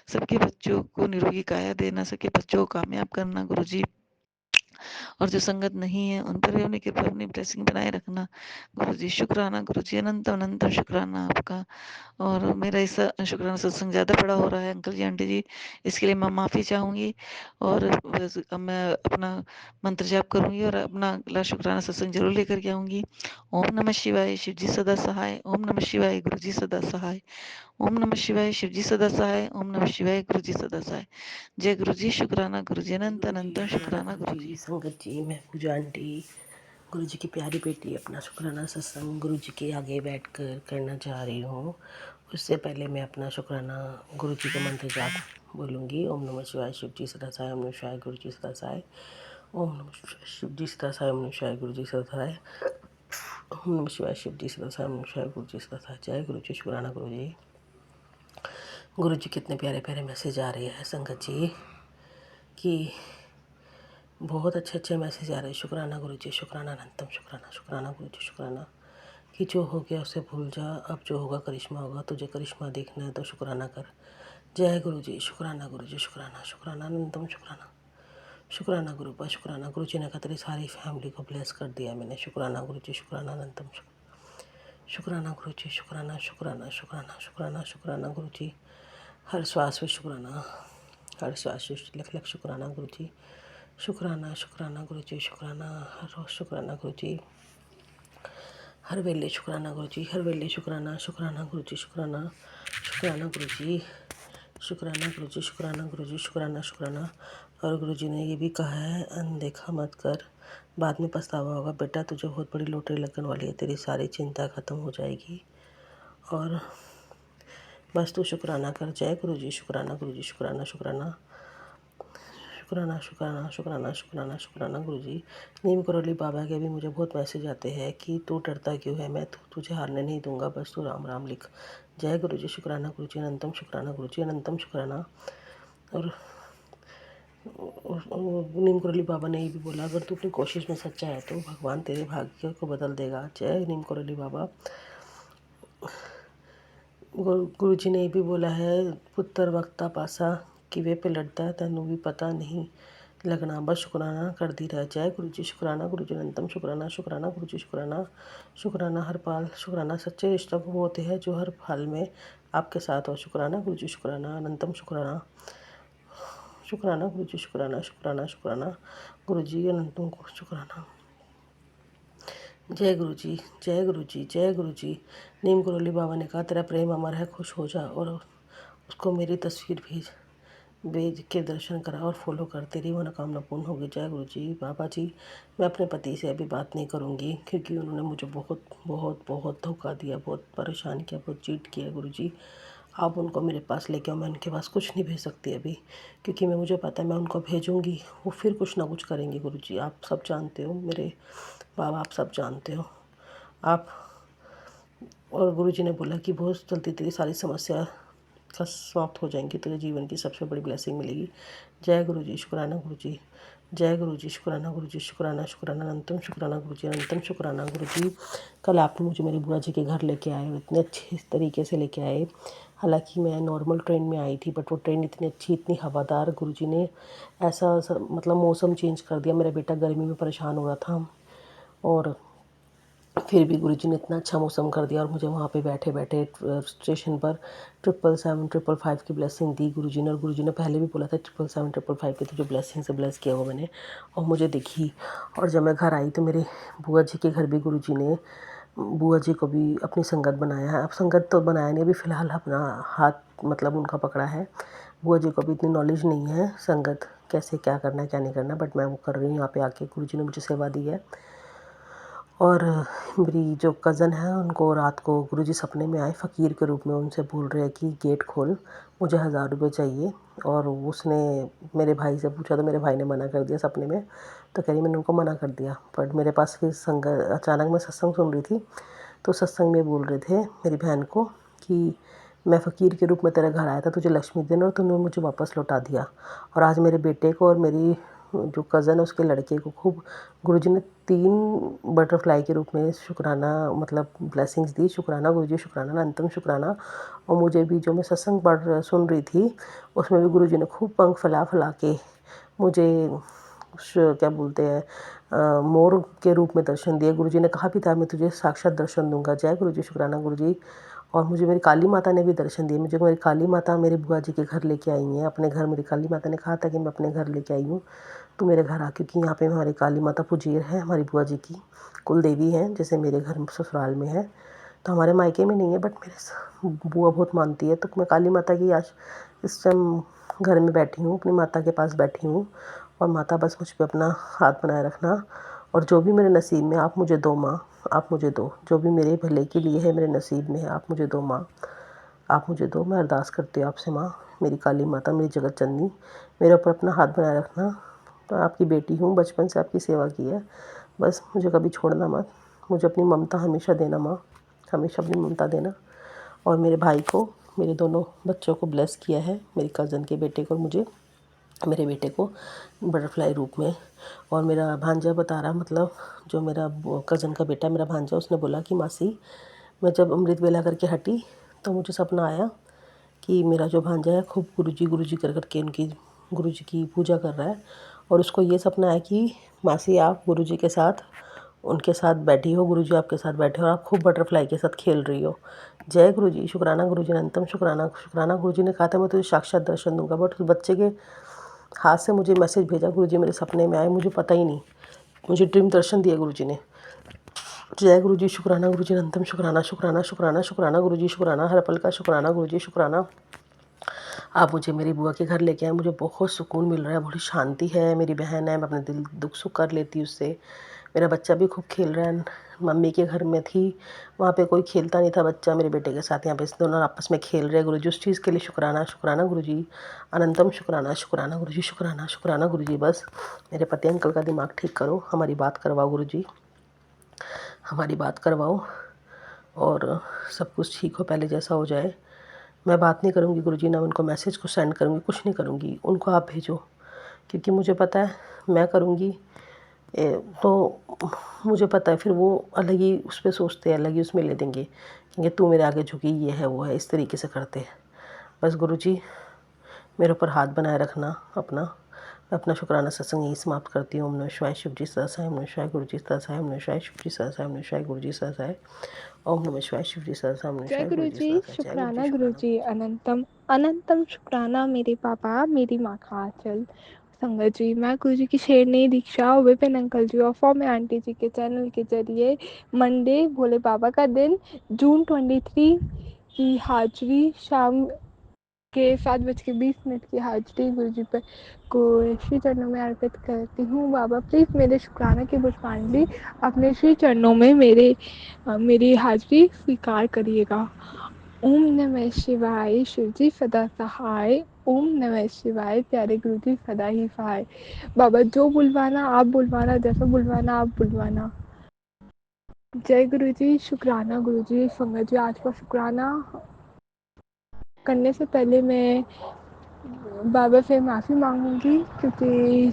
सबके बच्चों को निरोगी काया देना, सबके बच्चों को कामयाब करना गुरुजी। और जो संगत नहीं है उन पर भी अपनी कृपा, अपनी ब्लेसिंग बनाए रखना गुरुजी। शुक्राना गुरुजी, अनंत अनंत शुक्राना आपका। और मेरा इस शुक्राना सत्संग ज़्यादा बड़ा हो रहा है अंकल जी आंटी जी, इसके लिए मैं माफ़ी चाहूँगी। और बस अब मैं अपना मंत्र जाप करूँगी और अपना अगला शुक्राना सत्संग जरूर लेकर के आऊँगी। ओम नमः शिवाय, शिव जी सदा सहाय। ओम नमः शिवाय, गुरु जी सदा सहाय। ओम नमः शिवाय, शिव जी सदा सहाय। ओम नमः शिवाय, गुरु जी सदा सहाय। जय गुरु जी। शुक्राना गुरु जी, अनंत गुरु जी अनंत शुक्राना शुक्राना गुरु गुरु जी। जी। संगत जी, मैं पूजा आंटी गुरु जी की प्यारी बेटी अपना शुक्राना सत्संग गुरु जी के आगे बैठकर करना चाह रही हूँ। उससे पहले मैं अपना शुक्राना गुरु जी का मंत्र जाप बोलूँगी। ओम नमः शिवाय, शिव जी सदा सहाय। ओम नमः शिवाय, गुरु जी सदा सहाय। ओम नमः शिवाय, शिव जी सदा सहाय। ओम नमः शिवाय, गुरु जी सदा सहाय। ओम नमः शिवाय, शिव जी सदा सहाय। ओम नमः शिवाय, गुरु जी सदा सहाय। जय गुरु जी। शुक्राना गुरु जी। गुरु जी कितने प्यारे प्यारे मैसेज आ रहे हैं संगत जी कि बहुत अच्छे अच्छे मैसेज आ रहे हैं। शुक्राना गुरु जी, शुक्राना अनंतम शुक्राना। शुक्राना गुरु जी, शुक्राना कि जो हो गया उसे भूल जा, अब जो होगा करिश्मा होगा, तुझे करिश्मा देखना है तो शुक्राना कर। जय गुरु जी। शुक्राना गुरु जी, शुक्राना शुक्राना अनंतम शुक्राना। शुक्राना गुरु पर शुक्राना। गुरु जी ने कहा तेरी सारी फैमिली को ब्लेस कर दिया मैंने। शुक्राना गुरु जी, शुक्राना अनंतम शुक्राना गुरु जी। शुक्राना शुक्राना शुक्राना शुक्राना शुक्राना गुरु जी। हर श्वास में शुक्राना, हर श्वास में लख लख शुक्राना गुरु जी। शुक्राना शुक्राना गुरु जी, शुक्राना हर रोज शुक्राना गुरु जी। हर वेले शुक्राना गुरु जी, हर वेले शुक्राना। शुक्राना गुरु जी, शुक्राना शुक्राना गुरु जी। शुक्राना गुरु जी, शुक्राना गुरु जी, शुक्राना शुक्राना। और गुरु जी ने ये भी कहा है अनदेखा मत कर, बाद में पछतावा होगा। बेटा तुझे बहुत बड़ी लॉटरी लगने वाली है, तेरी सारी चिंता ख़त्म हो जाएगी और बस तू शुक्राना कर। जय गुरु जी। शुक्राना गुरु जी, शुक्राना शुक्राना शुक्राना शुक्राना शुक्राना शुक्राना शुक्राना गुरु जी। नीम करोली बाबा के भी मुझे बहुत मैसेज आते हैं कि तू डरता क्यों है, मैं तुझे हारने नहीं दूंगा, बस तू राम राम लिख। जय गुरु जी। शुक्राना गुरु जी, अनंतम शुक्राना गुरु जी, अनंतम शुक्राना। और नीम करोली बाबा ने ये भी बोला अगर तू अपनी कोशिश में सच्चा है तो भगवान तेरे भाग्य को बदल देगा। जय नीम करोली बाबा। गुरु जी ने ये भी बोला है पुत्र वक्ता पासा किवे पे लड़ता है तेनू भी पता नहीं लगना बस शुक्राना करती रह। जय गुरु जी। शुक्राना गुरु जी अनंतम शुक्राना। शुक्राना गुरु जी। शुक्राना। शुक्राना हर पाल। शुक्राना सच्चे रिश्तों को वो होते हैं जो हर हाल में आपके साथ हो। शुक्राना गुरु जी। शुक्राना अनंतम शुक्राना। शुक्राना गुरु जी। शुक्राना। शुक्राना शुक्राना गुरु जी अनंतम शुक्राना। जय गुरु जी। जय गुरु जी। जय गुरु जी। नीम करोली बाबा ने कहा तेरा प्रेम अमर है, खुश हो जा और उसको मेरी तस्वीर भेज भेज के दर्शन करा और फॉलो कर, तेरी मनोकामना पूर्ण होगी। जय गुरु जी। बाबा जी, मैं अपने पति से अभी बात नहीं करूँगी क्योंकि उन्होंने मुझे बहुत बहुत बहुत धोखा दिया, बहुत परेशान किया, बहुत चीट किया। गुरु जी आप उनको मेरे पास लेके आओ। मैं उनके पास कुछ नहीं भेज सकती अभी क्योंकि मुझे पता है मैं उनको भेजूँगी वो फिर कुछ ना कुछ करेंगे। गुरु जी आप सब जानते हो, मेरे बाबा आप सब जानते हो आप। और गुरु जी ने बोला कि बहुत जल्दी तेरी सारी समस्या का समाप्त हो जाएंगी, तेरे जीवन की सबसे बड़ी ब्लेसिंग मिलेगी। जय गुरु जी। शुक्राना गुरु जी। जय गुरु जी। शुक्राना गुरु जी। शुक्राना शुक्राना अनंतम शुक्राना गुरु जी। अनंतम शुक्राना गुरु जी। कल आपने मुझे मेरी बुआ जी के घर लेके आए, इतने अच्छे तरीके से लेके आए। हालांकि मैं नॉर्मल ट्रेन में आई थी बट वो ट्रेन इतनी अच्छी, इतनी हवादार। गुरु जी ने ऐसा मतलब मौसम चेंज कर दिया। मेरा बेटा गर्मी में परेशान हो रहा था और फिर भी गुरुजी ने इतना अच्छा मौसम कर दिया और मुझे वहाँ पे बैठे बैठे स्टेशन पर 777 555 की ब्लेसिंग दी गुरुजी ने। और गुरुजी ने पहले भी बोला था 777 555 की तो जो ब्लेसिंग से ब्लेस किया वो मैंने और मुझे दिखी। और जब मैं घर आई तो मेरे बुआ जी के घर भी गुरुजी ने बुआ जी को भी अपनी संगत बनाया है। अब संगत तो बनाया नहीं, अभी फ़िलहाल अपना हाथ मतलब उनका पकड़ा है। बुआ जी को भी इतनी नॉलेज नहीं है संगत कैसे क्या करना है क्या नहीं करना, बट मैं वो कर रही हूँ यहाँ पे आके। गुरुजी ने मुझे सेवा दी है। और मेरी जो कज़न है उनको रात को गुरुजी सपने में आए फ़कीर के रूप में, उनसे बोल रहे हैं कि गेट खोल, मुझे 1000 रुपये चाहिए। और उसने मेरे भाई से पूछा तो मेरे भाई ने मना कर दिया सपने में। तो कह रही मैंने उनको मना कर दिया। बट मेरे पास फिर अचानक मैं सत्संग सुन रही थी तो सत्संग में बोल रहे थे मेरी बहन को कि मैं फ़कीर के रूप में तेरे घर आया था, तुझे लक्ष्मी देना और तूने मुझे वापस लौटा दिया। और आज मेरे बेटे को और मेरी जो कज़न है उसके लड़के को खूब गुरुजी ने 3 बटरफ्लाई के रूप में शुक्राना मतलब ब्लेसिंग्स दी। शुक्राना गुरुजी। शुक्राना अनंतम शुक्राना। और मुझे भी जो मैं सत्संग सुन रही थी उसमें भी गुरुजी ने खूब पंख फैला फैला के मुझे क्या बोलते हैं मोर के रूप में दर्शन दिए। गुरुजी ने कहा भी था मैं तुझे साक्षात दर्शन दूंगा। जय गुरुजी। शुक्राना गुरुजी। और मुझे मेरी काली माता ने भी दर्शन दिए। मुझे मेरी काली माता मेरी बुआ जी के घर लेके आई हैं अपने घर। मेरी काली माता ने कहा था कि मैं अपने घर लेके आई हूँ, तू मेरे घर आ, क्योंकि यहाँ पे हमारी काली माता पुजीर है, हमारी बुआ जी की कुल देवी हैं, जैसे मेरे घर ससुराल में है। तो हमारे मायके में नहीं है बट मेरे बुआ बहुत मानती है। तो मैं काली माता की आज इस टाइम घर में बैठी हूँ, अपनी माता के पास बैठी हूँ। और माता बस मुझ पर अपना हाथ बनाए रखना और जो भी मेरे नसीब में आप मुझे दो माँ, आप मुझे दो, जो भी मेरे भले के लिए है मेरे नसीब में है आप मुझे दो माँ, आप मुझे दो। मैं अरदास करती हूँ आपसे माँ, मेरी काली माता, मेरी जगत जननी, मेरे ऊपर अपना हाथ बनाए रखना। तो आपकी बेटी हूँ, बचपन से आपकी सेवा की है, बस मुझे कभी छोड़ना मत। मुझे अपनी ममता हमेशा देना माँ, हमेशा अपनी ममता देना। और मेरे भाई को, मेरे दोनों बच्चों को ब्लेस किया है, मेरी कज़न के बेटे को और मुझे, मेरे बेटे को बटरफ्लाई रूप में। और मेरा भांजा बता रहा, मतलब जो मेरा कज़न का बेटा मेरा भांजा, उसने बोला कि मासी मैं जब अमृत वेला करके हटी तो मुझे सपना आया कि मेरा जो भांजा है खूब गुरुजी कर करके उनकी गुरुजी की पूजा कर रहा है। और उसको ये सपना है कि मासी आप गुरुजी के साथ उनके साथ बैठी हो, गुरुजी आपके साथ बैठे हो और आप खूब बटरफ्लाई के साथ खेल रही हो। जय गुरुजी। शुक्राना गुरुजी अनंतम शुक्राना। शुक्राना गुरुजी ने कहा था मैं तुझे साक्षात दर्शन दूंगा, बट उस बच्चे के हाथ से मुझे मैसेज भेजा, गुरुजी मेरे सपने में आए, मुझे पता ही नहीं, मुझे ड्रीम दर्शन दिया गुरुजी ने। जय गुरुजी। शुक्राना गुरुजी अनंतम शुक्राना। शुक्राना शुक्राना शुक्राना गुरुजी। शुक्राना हर पल का शुक्राना गुरुजी। शुक्राना आप मुझे मेरी बुआ के घर लेके आए, मुझे बहुत सुकून मिल रहा है, बड़ी शांति है। मेरी बहन है, मैं अपने दिल दुख सुख कर लेती हूँ उससे। मेरा बच्चा भी खूब खेल रहा है। मम्मी के घर में थी, वहाँ पे कोई खेलता नहीं था बच्चा मेरे बेटे के साथ, यहाँ पे दोनों आपस में खेल रहे हैं। गुरुजी उस चीज़ के लिए शुक्राना। शुक्राना गुरुजी अनंतम शुक्राना। शुक्राना गुरुजी। शुक्राना शुक्राना गुरुजी। बस मेरे पति अंकल का दिमाग ठीक करो, हमारी बात करवाओ गुरुजी, हमारी बात करवाओ और सब कुछ ठीक हो, पहले जैसा हो जाए। मैं बात नहीं करूँगी गुरुजी, ना उनको मैसेज को सेंड करूँगी, कुछ नहीं करूँगी, उनको आप भेजो, क्योंकि मुझे पता है मैं करूँगी तो मुझे पता है फिर वो अलग ही उस पर सोचते हैं, अलग ही उसमें ले देंगे, क्योंकि तू मेरे आगे झुकी, ये है वो है, इस तरीके से करते हैं। बस गुरुजी मेरे ऊपर हाथ बनाए रखना अपना, मैं अपना शुक्राना सत्संग यही समाप्त करती हूँ। ओम नमः शिवाय, शिव जी सदा सहाय। ओम नमः शिवाय, गुरु जी सदा सहाय। ओम नमः शिवाय, शिव जी सदा सहाय। ओम नमः शिवाय, गुरु जी सदा सहाय। ओम नमः शिवाय, शिव जी सदा सहाय। ओम नमः जय शिवाय, गुरु जी गुरुजी, सदा सहाय। जय गुरु जी, शुक्राना शुक्राना गुरुजी, गुरु जी। अनंतम अनंतम शुक्राना मेरे पापा, मेरी माँ का आंचल। संगत जी, मैं गुरुजी की शेरनी दीक्षा विपिन अंकल जी और फॉर्म आंटी जी के चैनल के जरिए मंडे भोले बाबा का दिन जून 23 की हाजिरी शाम के 7:20 की हाजिरी गुरुजी पर को श्री चरणों में अर्पित करती हूँ। बाबा प्लीज़ मेरे शुक्राना की पुष्पांजलि अपने श्री चरणों में मेरी हाजिरी स्वीकार करिएगा। ओम नमः शिवाय, शिव जी सदा सहाय। ओम नमः शिवाय, प्यारे गुरु जी सदा ही सहाय। बाबा जो बुलवाना आप बुलवाना, जैसा बुलवाना आप बुलवाना। जय गुरु जी, शुक्राना गुरु जी। संगत जी, आज का शुक्राना करने से पहले मैं बाबा से माफ़ी मांगूंगी क्योंकि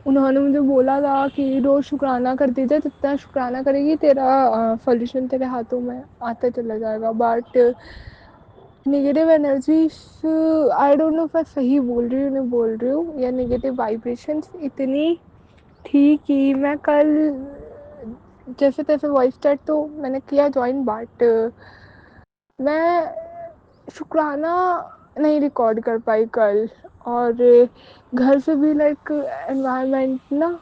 उन्होंने मुझे बोला था कि रोज़ शुक्राना करती जा, जितना शुक्राना करेगी तेरा सॉल्यूशन तेरे हाथों में आता चला जाएगा। But negative energy, I don't know मैं सही बोल रही हूँ नहीं बोल रही हूँ, या नेगेटिव वाइब्रेशंस इतनी थी कि मैं कल जैसे तैसे वॉइस चैट तो मैंने किया ज्वाइन, बट मैं शुक्राना नहीं रिकॉर्ड कर पाई कल। और घर से भी लाइक एनवायरनमेंट ना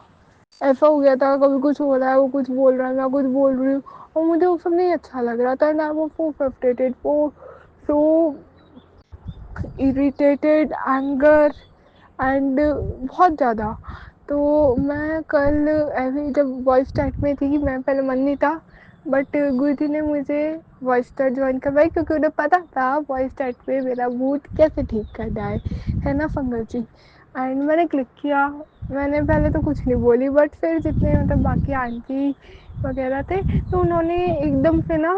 ऐसा हो गया था, कभी कुछ हो रहा है वो कुछ बोल रहा है मैं कुछ बोल रही हूँ, और मुझे वो सब नहीं अच्छा लग रहा था। And I was so frustrated, so irritated, anger and बहुत ज़्यादा। तो मैं कल ऐसे जब वॉइस चैट में थी, मैं पहले मन नहीं था, बट गुरुजी ने मुझे वॉइस चैट ज्वाइन करवाई क्योंकि उन्हें पता था वॉइस चैट पे मेरा मूड कैसे ठीक करना है ना संगत जी। एंड मैंने क्लिक किया। मैंने पहले तो कुछ नहीं बोली, बट फिर जितने मतलब बाकी आंटी वगैरह थे तो उन्होंने एकदम से ना,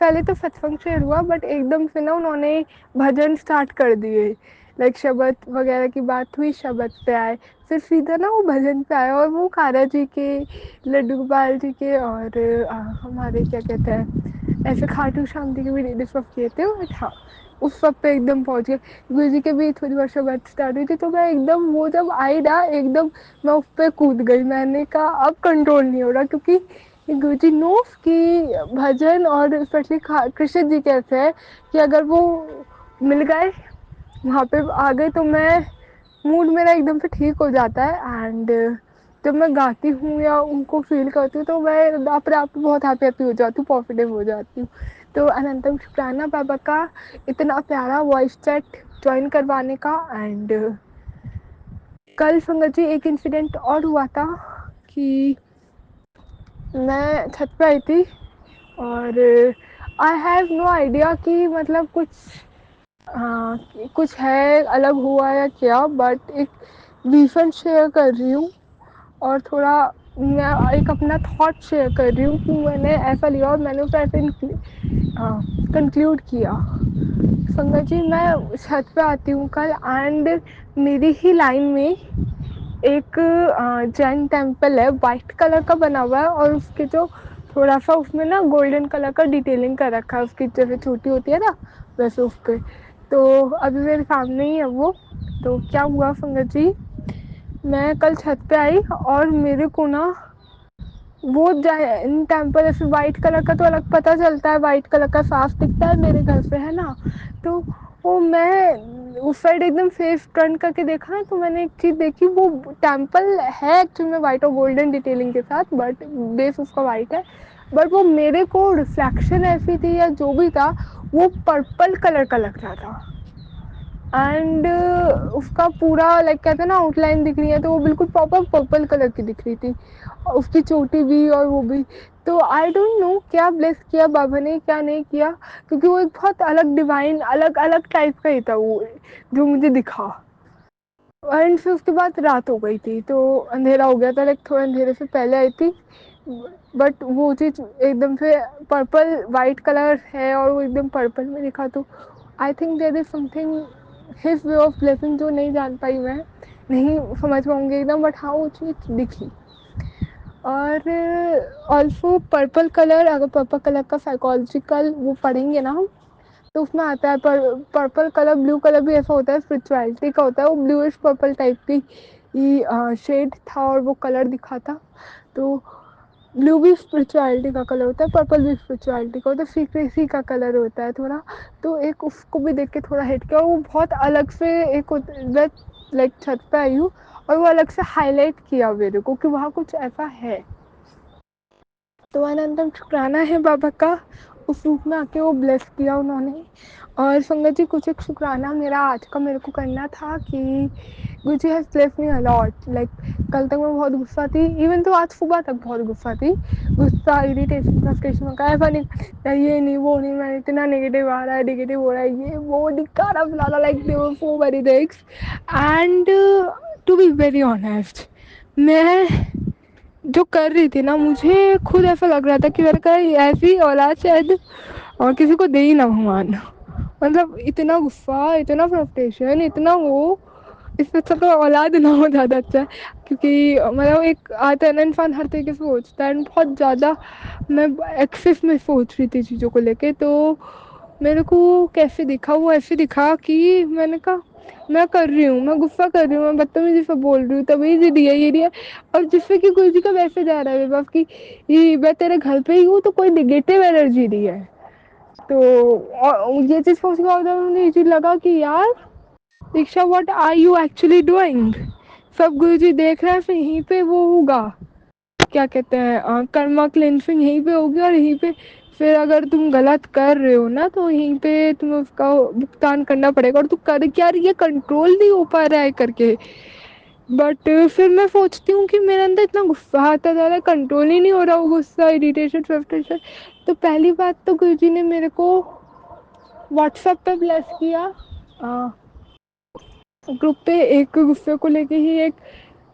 पहले तो सत्संग शेयर हुआ बट एकदम से ना उन्होंने भजन स्टार्ट कर दिए। लाइक शब्द वगैरह की बात हुई, शब्द पे आए, फिर सीधा ना वो भजन पे आए, और वो कारा जी के, लड्डू गोपाल जी के, और हमारे क्या कहते हैं ऐसे खाटू श्याम जी के भी डिस्कस किए थे। बट हाँ, उस सब पे एकदम पहुंच गए। गुरु जी के भी थोड़ी बार शब्द स्टार्ट हुई थी तो मैं एकदम, वो जब आई ना एकदम मैं उस पर कूद गई। मैंने कहा अब कंट्रोल नहीं हो रहा, क्योंकि गुरुजी नोस कि भजन और स्पेशली कृष्ण जी कैसे है कि अगर वो मिल गए वहाँ पे आ गए तो मैं, मूड मेरा एकदम से ठीक हो जाता है। एंड जब मैं गाती हूँ या उनको फील करती हूँ तो मैं अपने आप को बहुत हैप्पी हो जाती हूँ, पॉजिटिव हो जाती हूँ। तो अनंतम शुक्राना बाबा का इतना प्यारा वॉइस चैट ज्वाइन करवाने का। एंड कल संगत जी एक इंसिडेंट और हुआ था कि मैं छत पे आई थी और आई हैव नो आइडिया कि मतलब कुछ है अलग हुआ या क्या, बट एक विजन शेयर कर रही हूँ और थोड़ा मैं एक अपना थॉट शेयर कर रही हूँ कि मैंने ऐसा लिया और मैंने उसे ऐसे कंक्लूड किया। संगत जी, मैं छत पे आती हूँ कल, एंड मेरी ही लाइन में एक जैन टेम्पल है, वाइट कलर का बना हुआ है, और उसके जो थोड़ा सा उसमें ना गोल्डन कलर का डिटेलिंग कर रखा है, उसकी जैसे छोटी होती है ना वैसे उस पर। तो अभी मेरे सामने ही है वो। तो क्या हुआ संगत जी, मैं कल छत पे आई और मेरे को ना वो जैन टेम्पल ऐसे वाइट कलर का तो अलग पता चलता है, वाइट कलर का साफ दिखता है मेरे घर से, है ना। तो वो मैं उस साइड एकदम फेस टर्न करके देखा ना, तो मैंने एक चीज़ देखी, वो टेम्पल है एक्चुअली में वाइट और गोल्डन डिटेलिंग के साथ, बट बेस उसका वाइट है। बट वो मेरे को रिफ्लेक्शन ऐसी थी या जो भी था, वो पर्पल कलर का लग रहा था। एंड उसका पूरा लाइक कहते हैं ना आउटलाइन दिख रही है, तो वो बिल्कुल प्रॉपर पर्पल कलर की दिख रही थी, उसकी चोटी भी और वो भी। तो आई डोंट नो क्या ब्लेस किया बाबा ने क्या नहीं किया, क्योंकि वो एक बहुत अलग डिवाइन अलग अलग टाइप का ही था वो जो मुझे दिखा। एंड फिर उसके बाद रात हो गई थी तो अंधेरा हो गया था, लाइक थोड़ा अंधेरे से पहले आई थी, बट वो चीज़ एकदम से पर्पल वाइट कलर है और वो एकदम पर्पल में दिखा। तो I think there is something his way of blessing जो नहीं जान पाई, मैं नहीं समझ पाऊँगी एकदम, बट हाँ वो चीज़ दिखी। और ऑल्सो पर्पल कलर, अगर पर्पल कलर का साइकोलॉजिकल वो पढ़ेंगे ना हम, तो उसमें आता है पर्पल कलर, ब्लू कलर भी ऐसा होता है, स्पिरिचुअलिटी का होता है, वो ब्लूइश पर्पल टाइप की शेड था और वो कलर दिखा था। तो ब्लू भी स्पिरिचुअलिटी का कलर होता है, पर्पल भी स्पिरिचुअलिटी का होता है, सीक्रेसी का कलर होता है थोड़ा। तो एक उसको भी देख के थोड़ा हिट किया, और वो बहुत अलग से एक लाइक छत पे आई हूँ और वो अलग से हाईलाइट किया मेरे को कि वहाँ कुछ ऐसा है। तो अनंतम शुक्राना है बाबा का, उस रूप में आके वो ब्लेस किया उन्होंने। और संगत जी, कुछ एक शुक्राना मेरा आज का मेरे को करना था कि Guruji has blessed me a lot. Like कल तक मैं बहुत गुस्सा थी, इवन तो आज सुबह तक बहुत गुस्सा थी, गुस्सा, इरिटेशन, फ्रस्ट्रेशन का ऐसा नहीं, ये नहीं वो नहीं, मैंने इतना नेगेटिव आ रहा है, नेगेटिव हो रहा है, ये वो दिखाना फलाना, like they were so many things. And to be very honest, मैं जो कर रही थी ना, मुझे खुद ऐसा लग रहा था कि मेरे का ऐसी औलाद शायद और किसी को दे ही ना भगवान। मतलब इतना गुस्सा, इतना फ्रस्ट्रेशन, इतना वो, इससे अच्छा तो औलाद ना हो ज़्यादा अच्छा है। क्योंकि मतलब एक आता है ना, इंसान हर तरीके से सोचता है, बहुत ज़्यादा मैं एक्सेस में सोच रही थी चीज़ों को लेके। तो मेरे को कैसे दिखा, वो ऐसे दिखा कि मैंने कहा मैं कर रही हूँ, मैं गुस्सा कर रही हूँ, मैं बदतमीजी से बोल रही हूँ, तभी ये दिया। और जिससे कि कोई जी का वैसे जा रहा है मेरे पास कि ये मैं तेरे घर पे ही हूँ, तो कोई निगेटिव एनर्जी नहीं है। तो ये चीज़ सोच के मुझे ये चीज़ लगा कि यार Diksha, what are you actually doing. सब गुरुजी देख रहे हैं, फिर यहीं पे वो होगा, क्या कहते हैं, कर्मा क्लेंसिंग यहीं पे होगी, और यहीं पे फिर अगर तुम गलत कर रहे हो ना, तो यहीं पे तुम्हें उसका भुगतान करना पड़ेगा। और तू कर क्या रही है, कंट्रोल नहीं हो पा रहा है करके। बट फिर मैं सोचती हूँ कि मेरे अंदर इतना गुस्सा आता जा रहा है, कंट्रोल ही नहीं हो रहा वो गुस्सा, इरिटेशन, फ्रस्ट्रेशन। तो पहली बात तो गुरुजी ने मेरे को व्हाट्सएप पे ब्लेस किया, ग्रुप पे एक गुस्से को लेके ही एक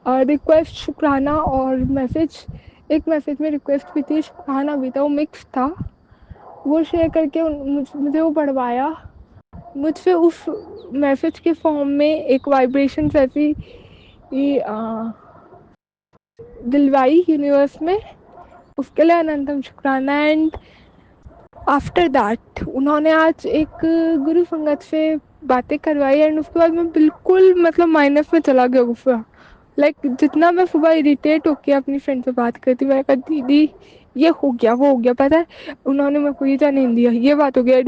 रिक्वेस्ट, शुक्राना और मैसेज, एक मैसेज में रिक्वेस्ट भी थी, शुक्राना भी था, वो मिक्स था। वो शेयर करके मुझे वो बढ़वाया, मुझसे उस मैसेज के फॉर्म में एक वाइब्रेशन ऐसी दिलवाई यूनिवर्स में, उसके लिए अनंतम शुक्राना। एंड आफ्टर दैट उन्होंने आज एक गुरु संगत से बातें करवाई, एंड उसके बाद मैं बिल्कुल मतलब माइनस में चला गया गुस्सा। लाइक जितना मैं सुबह इरिटेट होके अपनी फ्रेंड से बात करती, मैंने कहा दीदी ये हो गया, वो हो गया, पता है उन्होंने मेरे को ये जाने नहीं दिया, ये बात हो गया।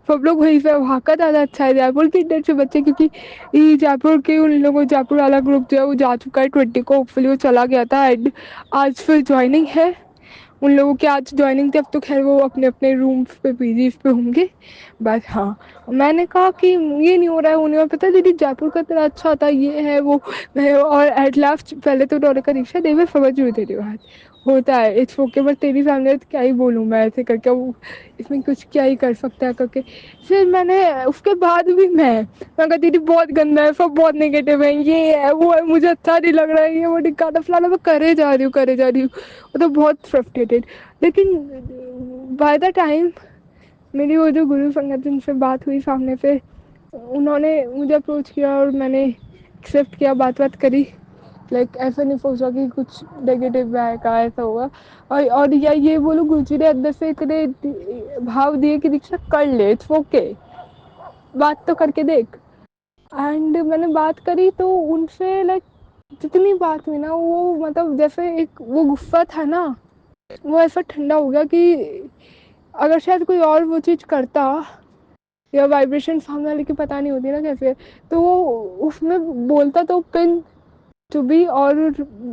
सब लोग वहीं से, वहाँ का ज़्यादा अच्छा है जयपुर के इधर से बच्चे, क्योंकि ये जयपुर के उन लोगों, जयपुर वाला ग्रुप जो है वो जा चुका है 20 को, होपफुली वो चला गया था। एंड आज फिर ज्वाइनिंग है उन लोगों की, आज ज्वाइनिंग थी, अब तो खैर वो अपने अपने रूम्स पे, पीजीज पे होंगे। बस हाँ, मैंने कहा कि ये नहीं हो रहा है, उन्हें पता है दीदी जयपुर का तेरा अच्छा था, ये है वो है। और एट लास्ट पहले तो डॉलर का रिक्शा दे, मैं समझ रही तेरी बात, होता है, इट्स ओके, बट तेरी फैमिली तो क्या ही बोलूँ मैं ऐसे करके, वो इसमें कुछ क्या ही कर सकता है करके। फिर मैंने उसके बाद भी मैं कहा दीदी बहुत गंदा है, सब बहुत नेगेटिव है, ये है वो है, मुझे अच्छा नहीं लग रहा है, ये वो दिखाना फलाना, मैं करे जा रही हूँ, वो तो बहुत फ्रस्ट्रेटेड। लेकिन बाय द टाइम मेरी वो जो गुरु संगत जिनसे बात हुई सामने से, उन्होंने मुझे अप्रोच किया और मैंने एक्सेप्ट किया, बात करी। लाइक ऐसा नहीं सोचा कि कुछ नेगेटिव आएगा, ऐसा होगा। और या ये बोलो, गुरुजी ने अंदर से इतने भाव दिए कि दीक्षा कर ले, इट्स ओके, बात तो करके देख। एंड मैंने बात करी तो उनसे लाइक जितनी बात हुई ना, वो मतलब जैसे एक वो गुस्सा था ना, वो ऐसा ठंडा हो गया कि अगर शायद कोई और वो चीज़ करता, या वाइब्रेशन सामने वाले की पता नहीं होती ना कैसे, तो वो उसमें बोलता तो पिन चुभी और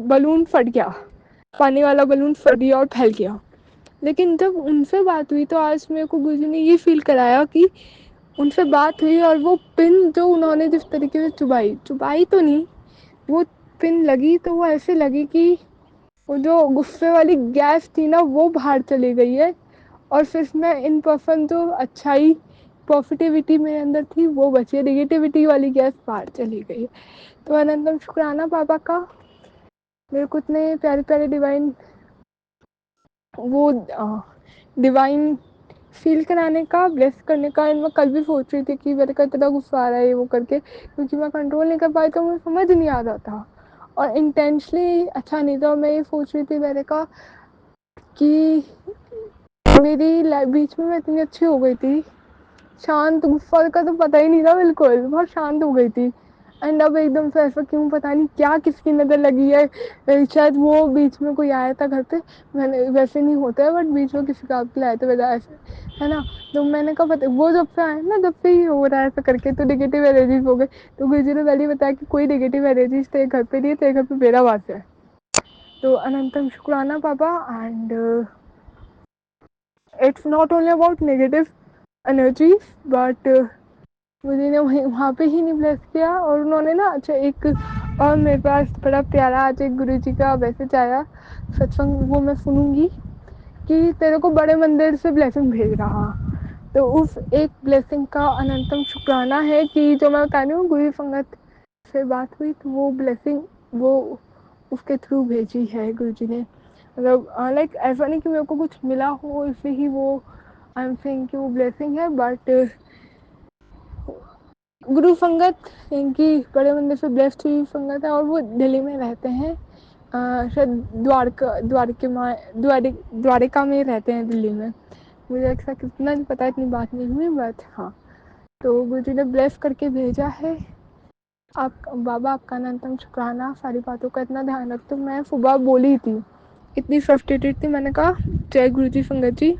बलून फट गया, पानी वाला बलून फट गया और फैल गया। लेकिन जब उनसे बात हुई तो आज मेरे को गुरु ने ये फील कराया कि उनसे बात हुई और वो पिन जो उन्होंने जिस तरीके से चुबाई तो नहीं, वो पिन लगी तो वो ऐसे लगी कि वो जो गुस्से वाली गैस थी ना, वो बाहर चली गई है। और फिर मैं इन पर्सन जो अच्छाई, पॉजिटिविटी मेरे अंदर थी वो बची है, नेगेटिविटी वाली गैस बाहर चली गई है। तो अनंतम शुक्राना बाबा का, मेरे को इतने प्यारे प्यारे डिवाइन वो डिवाइन फील कराने का, ब्लेस करने का। एंड मैं कल भी सोच रही थी कि मेरे को इतना गुस्सा आ रहा है वो करके, क्योंकि मैं कंट्रोल नहीं कर पाई, तो मुझे समझ नहीं आ रहा था और इंटेंशली अच्छा नहीं था। मैं ये सोच रही थी मेरे का कि मेरी लाइफ बीच में मैं इतनी अच्छी हो गई थी शांत, गुफ्फा का तो पता ही नहीं था बिल्कुल, बहुत शांत हो गई थी। एंड अब एकदम से ऐसा क्यों, पता नहीं क्या किसकी नज़र लगी है, शायद वो बीच में कोई आया था घर पे, मैंने, वैसे नहीं होता है बट बीच में किसी का आपके लाए थे वजह ऐसे, है ना। तो मैंने कहा पता, वो जब से आए ना जब से ही हो रहा है ऐसा करके, तो नेगेटिव एनर्जीज हो गए। तो गुरुजी ने पहले बताया कि कोई नेगेटिव एनर्जीज तेरे घर पे नहीं है, तेरे घर पे मेरा वास है। तो अनंतम शुक्राना पापा। And it's not only about negative energies but मुझे ने वहाँ पे ही नहीं ब्लेस किया। और उन्होंने ना, अच्छा एक और मेरे पास बड़ा प्यारा आज एक गुरुजी का मैसेज आया सत्संग, वो मैं सुनूंगी, कि तेरे को बड़े मंदिर से ब्लेसिंग भेज रहा। तो उस एक ब्लेसिंग का अनंतम शुक्राना है कि जो मैं बता रही हूँ, गुरु संगत से बात हुई तो वो ब्लेसिंग वो उसके थ्रू भेजी है गुरुजी ने। मतलब लाइक ऐसा नहीं कि मेरे को कुछ मिला हो इसलिए ही वो आई एम सेइंग कि वो ब्लेसिंग है, बट गुरु संगत इनकी बड़े मंदिर से ब्लेस्ड हुई संगत है और वो दिल्ली में रहते हैं। शायद द्वारिका में रहते हैं दिल्ली में। मुझे ऐसा कितना नहीं पता, इतनी बात नहीं हुई, बट हाँ। तो गुरुजी ने ब्लेस करके भेजा है। आप बाबा, आपका अनंतम शुक्राना, सारी बातों का इतना ध्यान रखते। मैं सुबह बोली थी, इतनी फ्रस्ट्रेटेड थी, मैंने कहा जय गुरुजी संगत जी,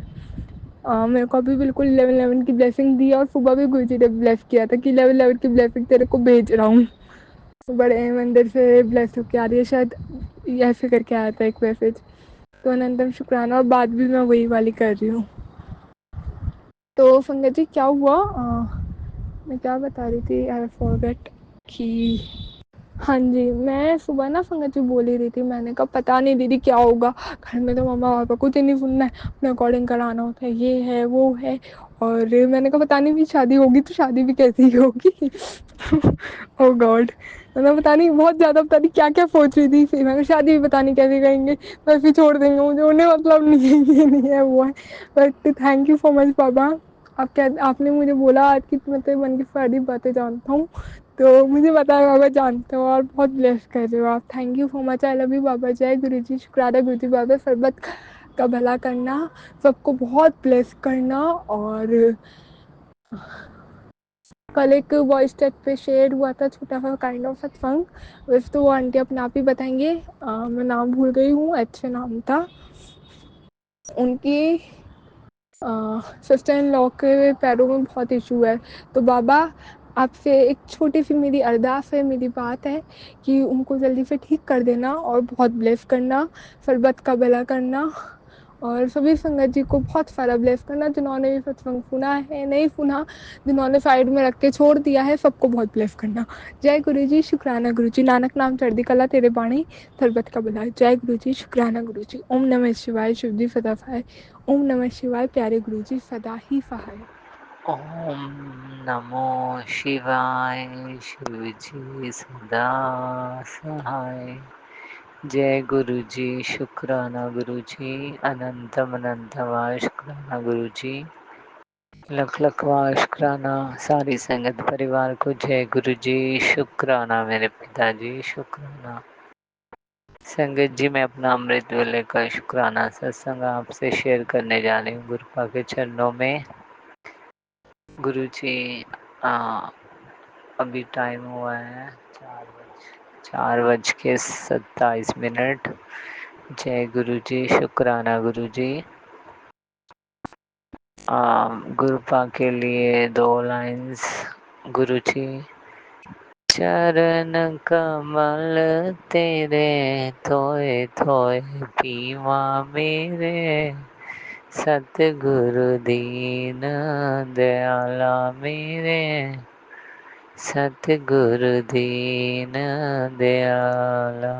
मेरे को अभी बिल्कुल 11-11 की ब्लेसिंग दी और सुबह भी गुरुजी ने ब्लेस किया था कि 11-11 की ब्लेसिंग तेरे को भेज रहा हूँ, बड़े मंदिर से ब्लेस होके आ रही है, शायद ऐसे करके आया था एक मैसेज। तो अनंतम शुक्राना, और बात भी मैं वही वाली कर रही हूँ। तो संगत जी क्या हुआ, मैं क्या बता रही थी, आई फॉरगेट कि हाँ जी, मैं सुबह ना संगत जी बोल ही रही थी, मैंने कहा पता नहीं दीदी क्या होगा, घर में तो मम्मा पापा कुछ नहीं सुनना है, अपने अकॉर्डिंग कराना होता है, ये है वो है। और मैंने कहा पता नहीं भी शादी होगी तो शादी भी कैसी ही होगी। ओ गॉड, मतलब पता नहीं बहुत ज़्यादा, पता नहीं क्या क्या सोच रही थी। फिर मैं शादी भी पता नहीं कैसे करेंगे, बस फिर छोड़ देंगे मुझे, उन्हें मतलब नहीं है, ये नहीं है वो है। But thank you so much बाबा, आपने मुझे बोला आज की मैं तो मन की सारी बातें जानता हूँ, तो मुझे पता है बाबा जानते हो और बहुत ब्लेस कर रहे हो आप। Thank you so much, I love you बाबा। जय गुरु जी, शुक्राना गुरु जी बाबा, सरबत का भला करना, सबको बहुत ब्लेस करना। और कल एक वॉइस चैट पे शेयर हुआ था छोटा सा काइंड ऑफ सत्संग, वैसे तो वो आंटी अपने आप ही बताएंगे, मैं नाम भूल गई हूँ, अच्छे नाम था उनकी। सिस्टर इन लॉ के पैरों में बहुत इशू है, तो बाबा आपसे एक छोटी सी मेरी अरदास है, मेरी बात है कि उनको जल्दी से ठीक कर देना और बहुत ब्लेस करना, सरबत का भला करना। और सभी संगत जी को बहुत सारा ब्लेस करना, जिन्होंने भी सत्संग सुना है, नहीं सुना, जिन्होंने साइड में रख के छोड़ दिया है, सबको बहुत ब्लेस करना। जय गुरु जी, शुक्राना गुरु जी, नानक नाम चढ़दी कला तेरे बाणी, सरबत का भला। जय गुरु जी, शुक्राना गुरु जी। ओम नमः शिवाय, शिव जी सदा सहाय। ओम नमः शिवाय, प्यारे गुरु जी सदा ही सहाय। ओम नमो शिवाय, शिव जी सदा सहाय। जय गुरु जी, शुक्राना गुरु जी, अनंतम अनंतवार शुक्राना गुरु जी, लख लखवार शुक्राना सारी संगत परिवार को। जय गुरु जी, शुक्राना मेरे पिताजी, शुक्राना संगत जी। मैं अपना अमृत वेले का शुक्राना सत्संग आपसे शेयर करने जा रही हूँ गुरुपा के चरणों में। गुरु जी, अभी टाइम हुआ है 4:27। जय गुरु जी, शुक्राना गुरु जी। गुरुपा के लिए 2 लाइन्स। गुरु जी, चरण कमल तेरे थोए थोए पीवा मेरे, सतगुरु दीन दयाला मेरे, सतगुरु दीन दयाला।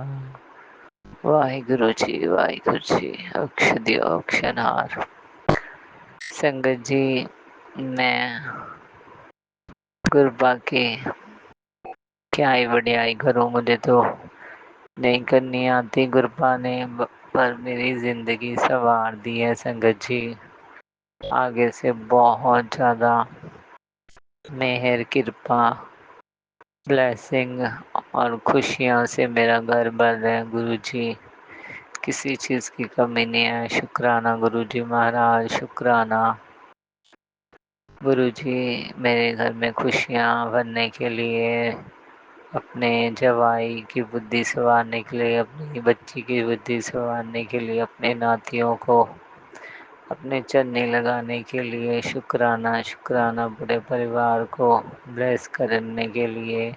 वाहिगुरु जी, वाहिगुरु जी। अक्षदियो अक्षरहार। संगत जी, मैं गुरुपा की क्या ही बढ़ियाई करूँ, मुझे तो नहीं करनी आती। गुरुपा ने पर मेरी ज़िंदगी संवार दी है संगत जी। आगे से बहुत ज़्यादा मेहर, कृपा, ब्लेसिंग और खुशियों से मेरा घर भर रहा है गुरु जी। किसी चीज़ की कमी नहीं है। शुक्राना गुरु जी महाराज, शुक्राना। गुरुजी मेरे घर में खुशियाँ भरने के लिए, अपने जवाई की बुद्धि संवारने के लिए, अपनी बच्ची की बुद्धि संवारने के लिए, अपने नातियों को अपने चन्नी लगाने के लिए, शुक्राना शुक्राना, पूरे परिवार को ब्लेस करने के लिए,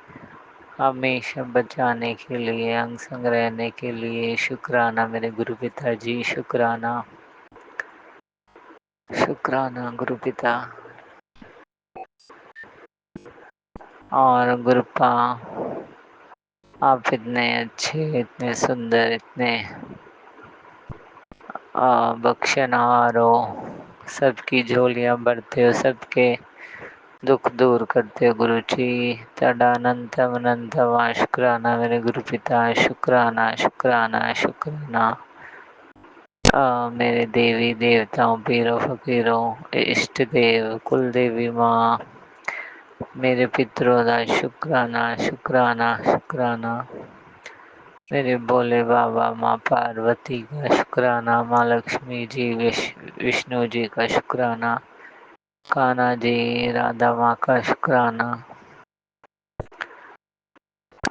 हमेशा बचाने के लिए, अंग संग रहने के लिए शुक्राना मेरे गुरु पिताजी, शुक्राना शुक्राना गुरु पिता और गुरुपा। आप इतने अच्छे, इतने सुंदर, इतने बख्शनहार हो, सबकी झोलियाँ भरते हो, सबके दुख दूर करते हो गुरु जी। तडानंतम अनंतम शुक्राना मेरे गुरु पिता, शुक्राना शुक्राना शुक्राना। मेरे देवी देवताओं, पीरों फकीरों, इष्ट देव, कुल देवी माँ, मेरे पितरों का शुक्राना शुक्राना शुक्राना। मेरे भोले बाबा, माँ पार्वती का शुक्राना, माँ लक्ष्मी जी, विष्णु जी का शुक्राना, कान्हा जी, राधा माँ का शुक्राना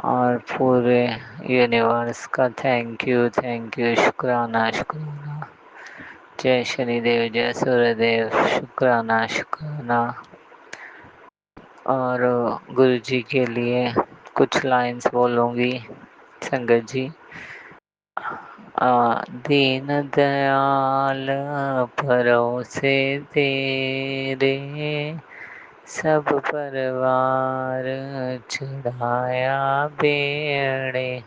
और पूरे यूनिवर्स का थैंक यू शुक्राना शुक्राना। जय शनिदेव, जय सूर्यदेव, शुक्राना शुक्राना। और गुरु जी के लिए कुछ लाइंस बोलूँगी संगत जी। दीन दयाल भरोसे तेरे, सब परवार चढ़ाया बेड़े,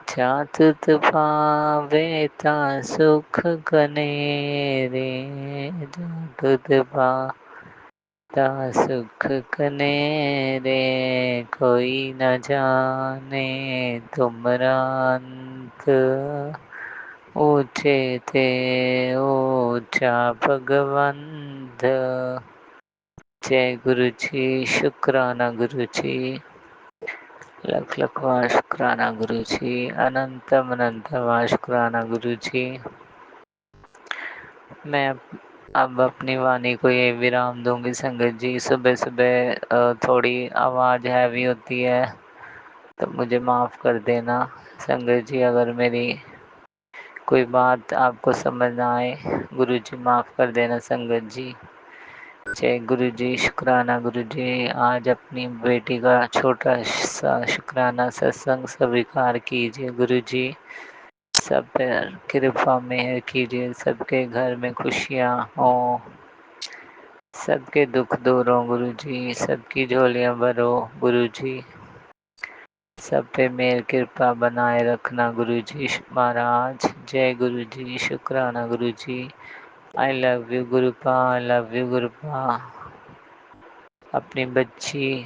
जातुत पावे ता सुख कनेरे, जातुत पाता सुख कनेरे, कोई न जाने तुमरा अंत, ऊंचे ते ऊंचा भगवंत। जय गुरु जी, शुक्राना गुरु जी, लख लखवार शुक्राना गुरु जी, अनंतम अनंतवार शुक्राना गुरु जी। मैं अब अपनी वाणी को ये विराम दूंगी संगत जी। सुबह सुबह थोड़ी आवाज़ हैवी होती है तो मुझे माफ़ कर देना संगत जी। अगर मेरी कोई बात आपको समझ ना आए, गुरु जी माफ़ कर देना संगत जी। जय गुरु जी, शुक्राना गुरु जी। आज अपनी बेटी का छोटा सा शुक्राना सत्संग स्वीकार कीजिए गुरु जी। सब पर कृपा मेहर कीजिए, सबके घर में खुशियाँ हो, सबके दुख दूर हो गुरु जी, सबकी झोलियाँ भरो गुरु जी, सब पे मेहर कृपा बनाए रखना गुरु जी महाराज। जय गुरु जी, शुक्राना Guru ji. I love you Gurupa, I love you Gurupa. अपनी बच्ची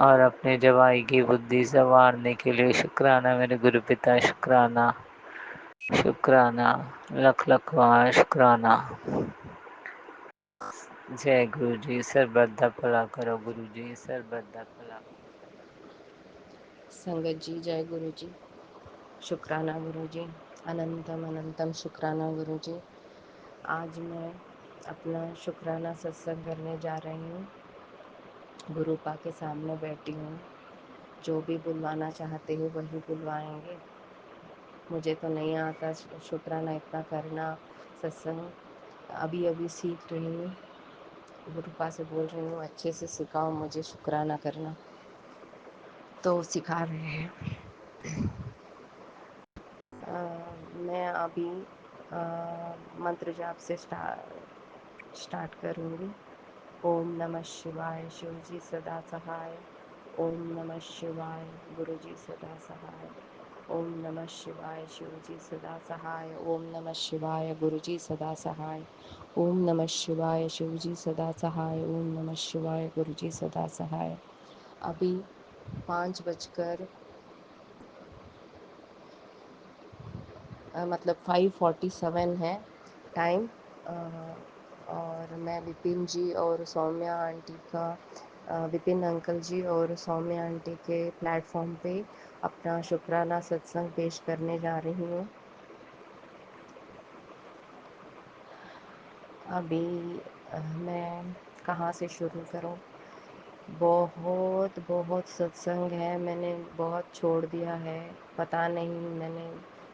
और अपने जवाई की बुद्धि संवारने के लिए शुक्राना मेरे गुरु पिता, शुक्राना शुक्राना, लख लखवार शुक्राना। जय गुरु जी, सर्बत दा भला करो गुरु जी, सर्बत दा भला। संगत जी जय गुरु जी, शुक्राना गुरु जी, अनंतम अनंतम शुक्राना गुरु जी। आज मैं अपना शुक्राना सत्संग करने जा रही हूँ। गुरुपा के सामने बैठी हूँ, जो भी बुलवाना चाहते हो वही बुलवाएंगे। मुझे तो नहीं आता शुक्राना इतना करना, सत्संग अभी अभी सीख रही हूँ। गुरुपा से बोल रही हूँ अच्छे से सिखाओ मुझे शुक्राना करना, तो सिखा रहे हैं। मैं अभी मंत्र जाप से स्टार्ट करूँगी। ओम नमः शिवाय, शिव जी सदा सहाय। ओम नमः शिवाय, गुरु जी सदा सहाय। ओम नमः शिवाय, शिव जी सदा सहाय। ओम नमः शिवाय, गुरु जी सदा सहाय। ओम नमः शिवाय, शिव जी सदा सहाय। ओम नमः शिवाय, गुरु जी सदा सहाय। अभी 5:47 है टाइम। और मैं विपिन जी और सौम्या आंटी का विपिन अंकल जी और सौम्या आंटी के प्लेटफॉर्म पे अपना शुक्राना सत्संग पेश करने जा रही हूँ। अभी मैं कहाँ से शुरू करूँ। बहुत बहुत सत्संग है, मैंने बहुत छोड़ दिया है, पता नहीं मैंने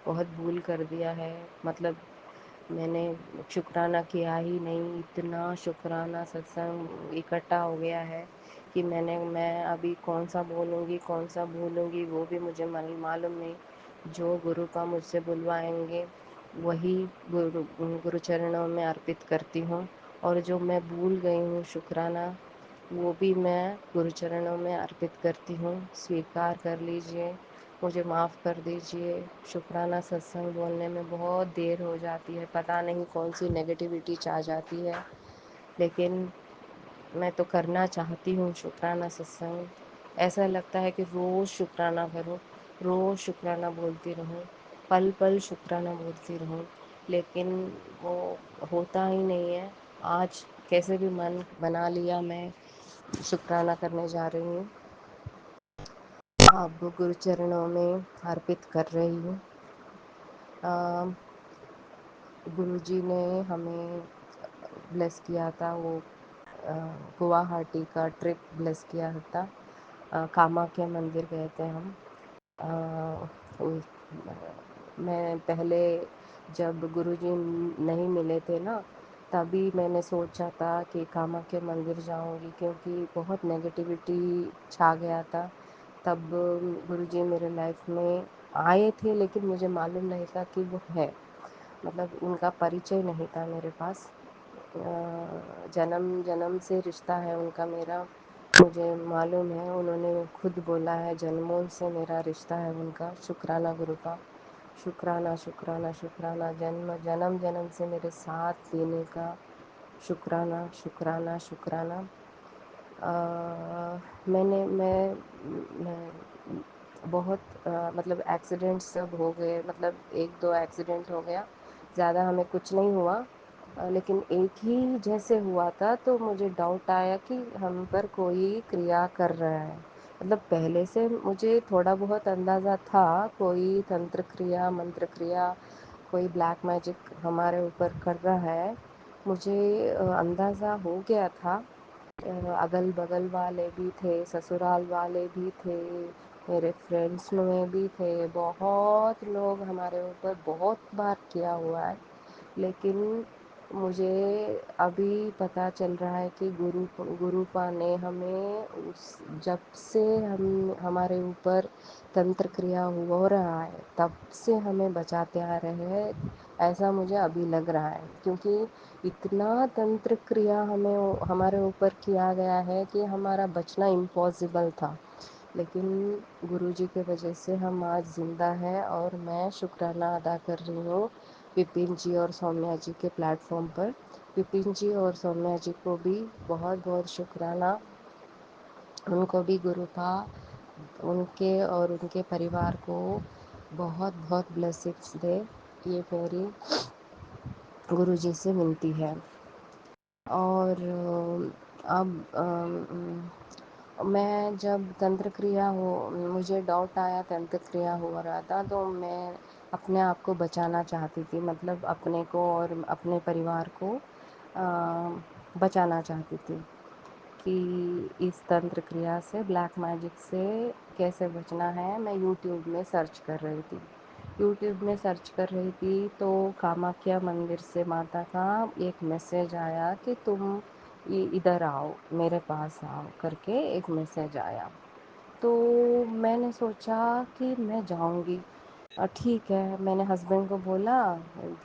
बहुत भूल कर दिया है। मतलब मैंने शुक्राना किया ही नहीं, इतना शुक्राना सत्संग इकट्ठा हो गया है कि मैं अभी कौन सा बोलूँगी कौन सा भूलूँगी वो भी मुझे मालूम नहीं। जो गुरु का मुझसे बुलवाएंगे वही गुरु चरणों में अर्पित करती हूँ, और जो मैं भूल गई हूँ शुक्राना वो भी मैं गुरु चरणों में अर्पित करती हूँ। स्वीकार कर लीजिए, मुझे माफ़ कर दीजिए। शुक्राना सत्संग बोलने में बहुत देर हो जाती है, पता नहीं कौन सी नेगेटिविटी आ जाती है, लेकिन मैं तो करना चाहती हूँ शुक्राना सत्संग। ऐसा लगता है कि रोज़ शुक्राना करूँ, रोज़ शुक्राना बोलती रहूँ, पल पल शुक्राना बोलती रहूँ, लेकिन वो होता ही नहीं है। आज कैसे भी मन बना लिया, मैं शुक्राना करने जा रही हूँ। अब गुरु चरणों में अर्पित कर रही हूँ। गुरुजी ने हमें ब्लेस किया था, वो गुवाहाटी का ट्रिप ब्लेस किया था। कामाख्या मंदिर गए थे हम। मैं पहले जब गुरुजी नहीं मिले थे ना, तभी मैंने सोचा था कि कामाख्या मंदिर जाऊंगी, क्योंकि बहुत नेगेटिविटी छा गया था। तब गुरुजी मेरे लाइफ में आए थे, लेकिन मुझे मालूम नहीं था कि वो है, मतलब उनका परिचय नहीं था मेरे पास। जन्म जन्म से रिश्ता है उनका मेरा, मुझे मालूम है। उन्होंने खुद बोला है, जन्मों से मेरा रिश्ता है उनका। शुक्राना गुरु का, शुक्राना शुक्राना शुक्राना, जन्म जन्म जन्म से मेरे साथ देने का शुक्राना शुक्राना शुक्राना। मैं बहुत मतलब एक्सीडेंट सब हो गए, मतलब एक दो एक्सीडेंट हो गया, ज़्यादा हमें कुछ नहीं हुआ, लेकिन एक ही जैसे हुआ था तो मुझे डाउट आया कि हम पर कोई क्रिया कर रहा है। मतलब पहले से मुझे थोड़ा बहुत अंदाज़ा था, कोई तंत्र क्रिया मंत्र क्रिया, कोई ब्लैक मैजिक हमारे ऊपर कर रहा है, मुझे अंदाज़ा हो गया था। अगल बगल वाले भी थे, ससुराल वाले भी थे, मेरे फ्रेंड्स में भी थे, बहुत लोग हमारे ऊपर बहुत बार किया हुआ है। लेकिन मुझे अभी पता चल रहा है कि गुरुपा ने हमें उस जब से हम हमारे ऊपर तंत्र क्रिया हो रहा है तब से हमें बचाते आ रहे हैं, ऐसा मुझे अभी लग रहा है। क्योंकि इतना तंत्र क्रिया हमें हमारे ऊपर किया गया है कि हमारा बचना इम्पॉसिबल था, लेकिन गुरुजी के वजह से हम आज ज़िंदा हैं। और मैं शुक्राना अदा कर रही हूँ विपिन जी और सौम्या जी के प्लेटफॉर्म पर। विपिन जी और सौम्या जी को भी बहुत बहुत शुक्राना, उनको भी गुरुपा उनके और उनके परिवार को बहुत बहुत ब्लेसिंग्स दे, ये मेरी गुरुजी से विनती है। और अब मैं जब तंत्र क्रिया हो मुझे डाउट आया, तंत्र क्रिया हो रहा था, तो मैं अपने आप को बचाना चाहती थी, मतलब अपने को और अपने परिवार को बचाना चाहती थी कि इस तंत्र क्रिया से, ब्लैक मैजिक से कैसे बचना है। मैं यूट्यूब में सर्च कर रही थी, यूट्यूब में सर्च कर रही थी तो कामाख्या मंदिर से माता का एक मैसेज आया कि तुम इधर आओ, मेरे पास आओ करके एक मैसेज आया। तो मैंने सोचा कि मैं जाऊंगी। ठीक है, मैंने हस्बैंड को बोला,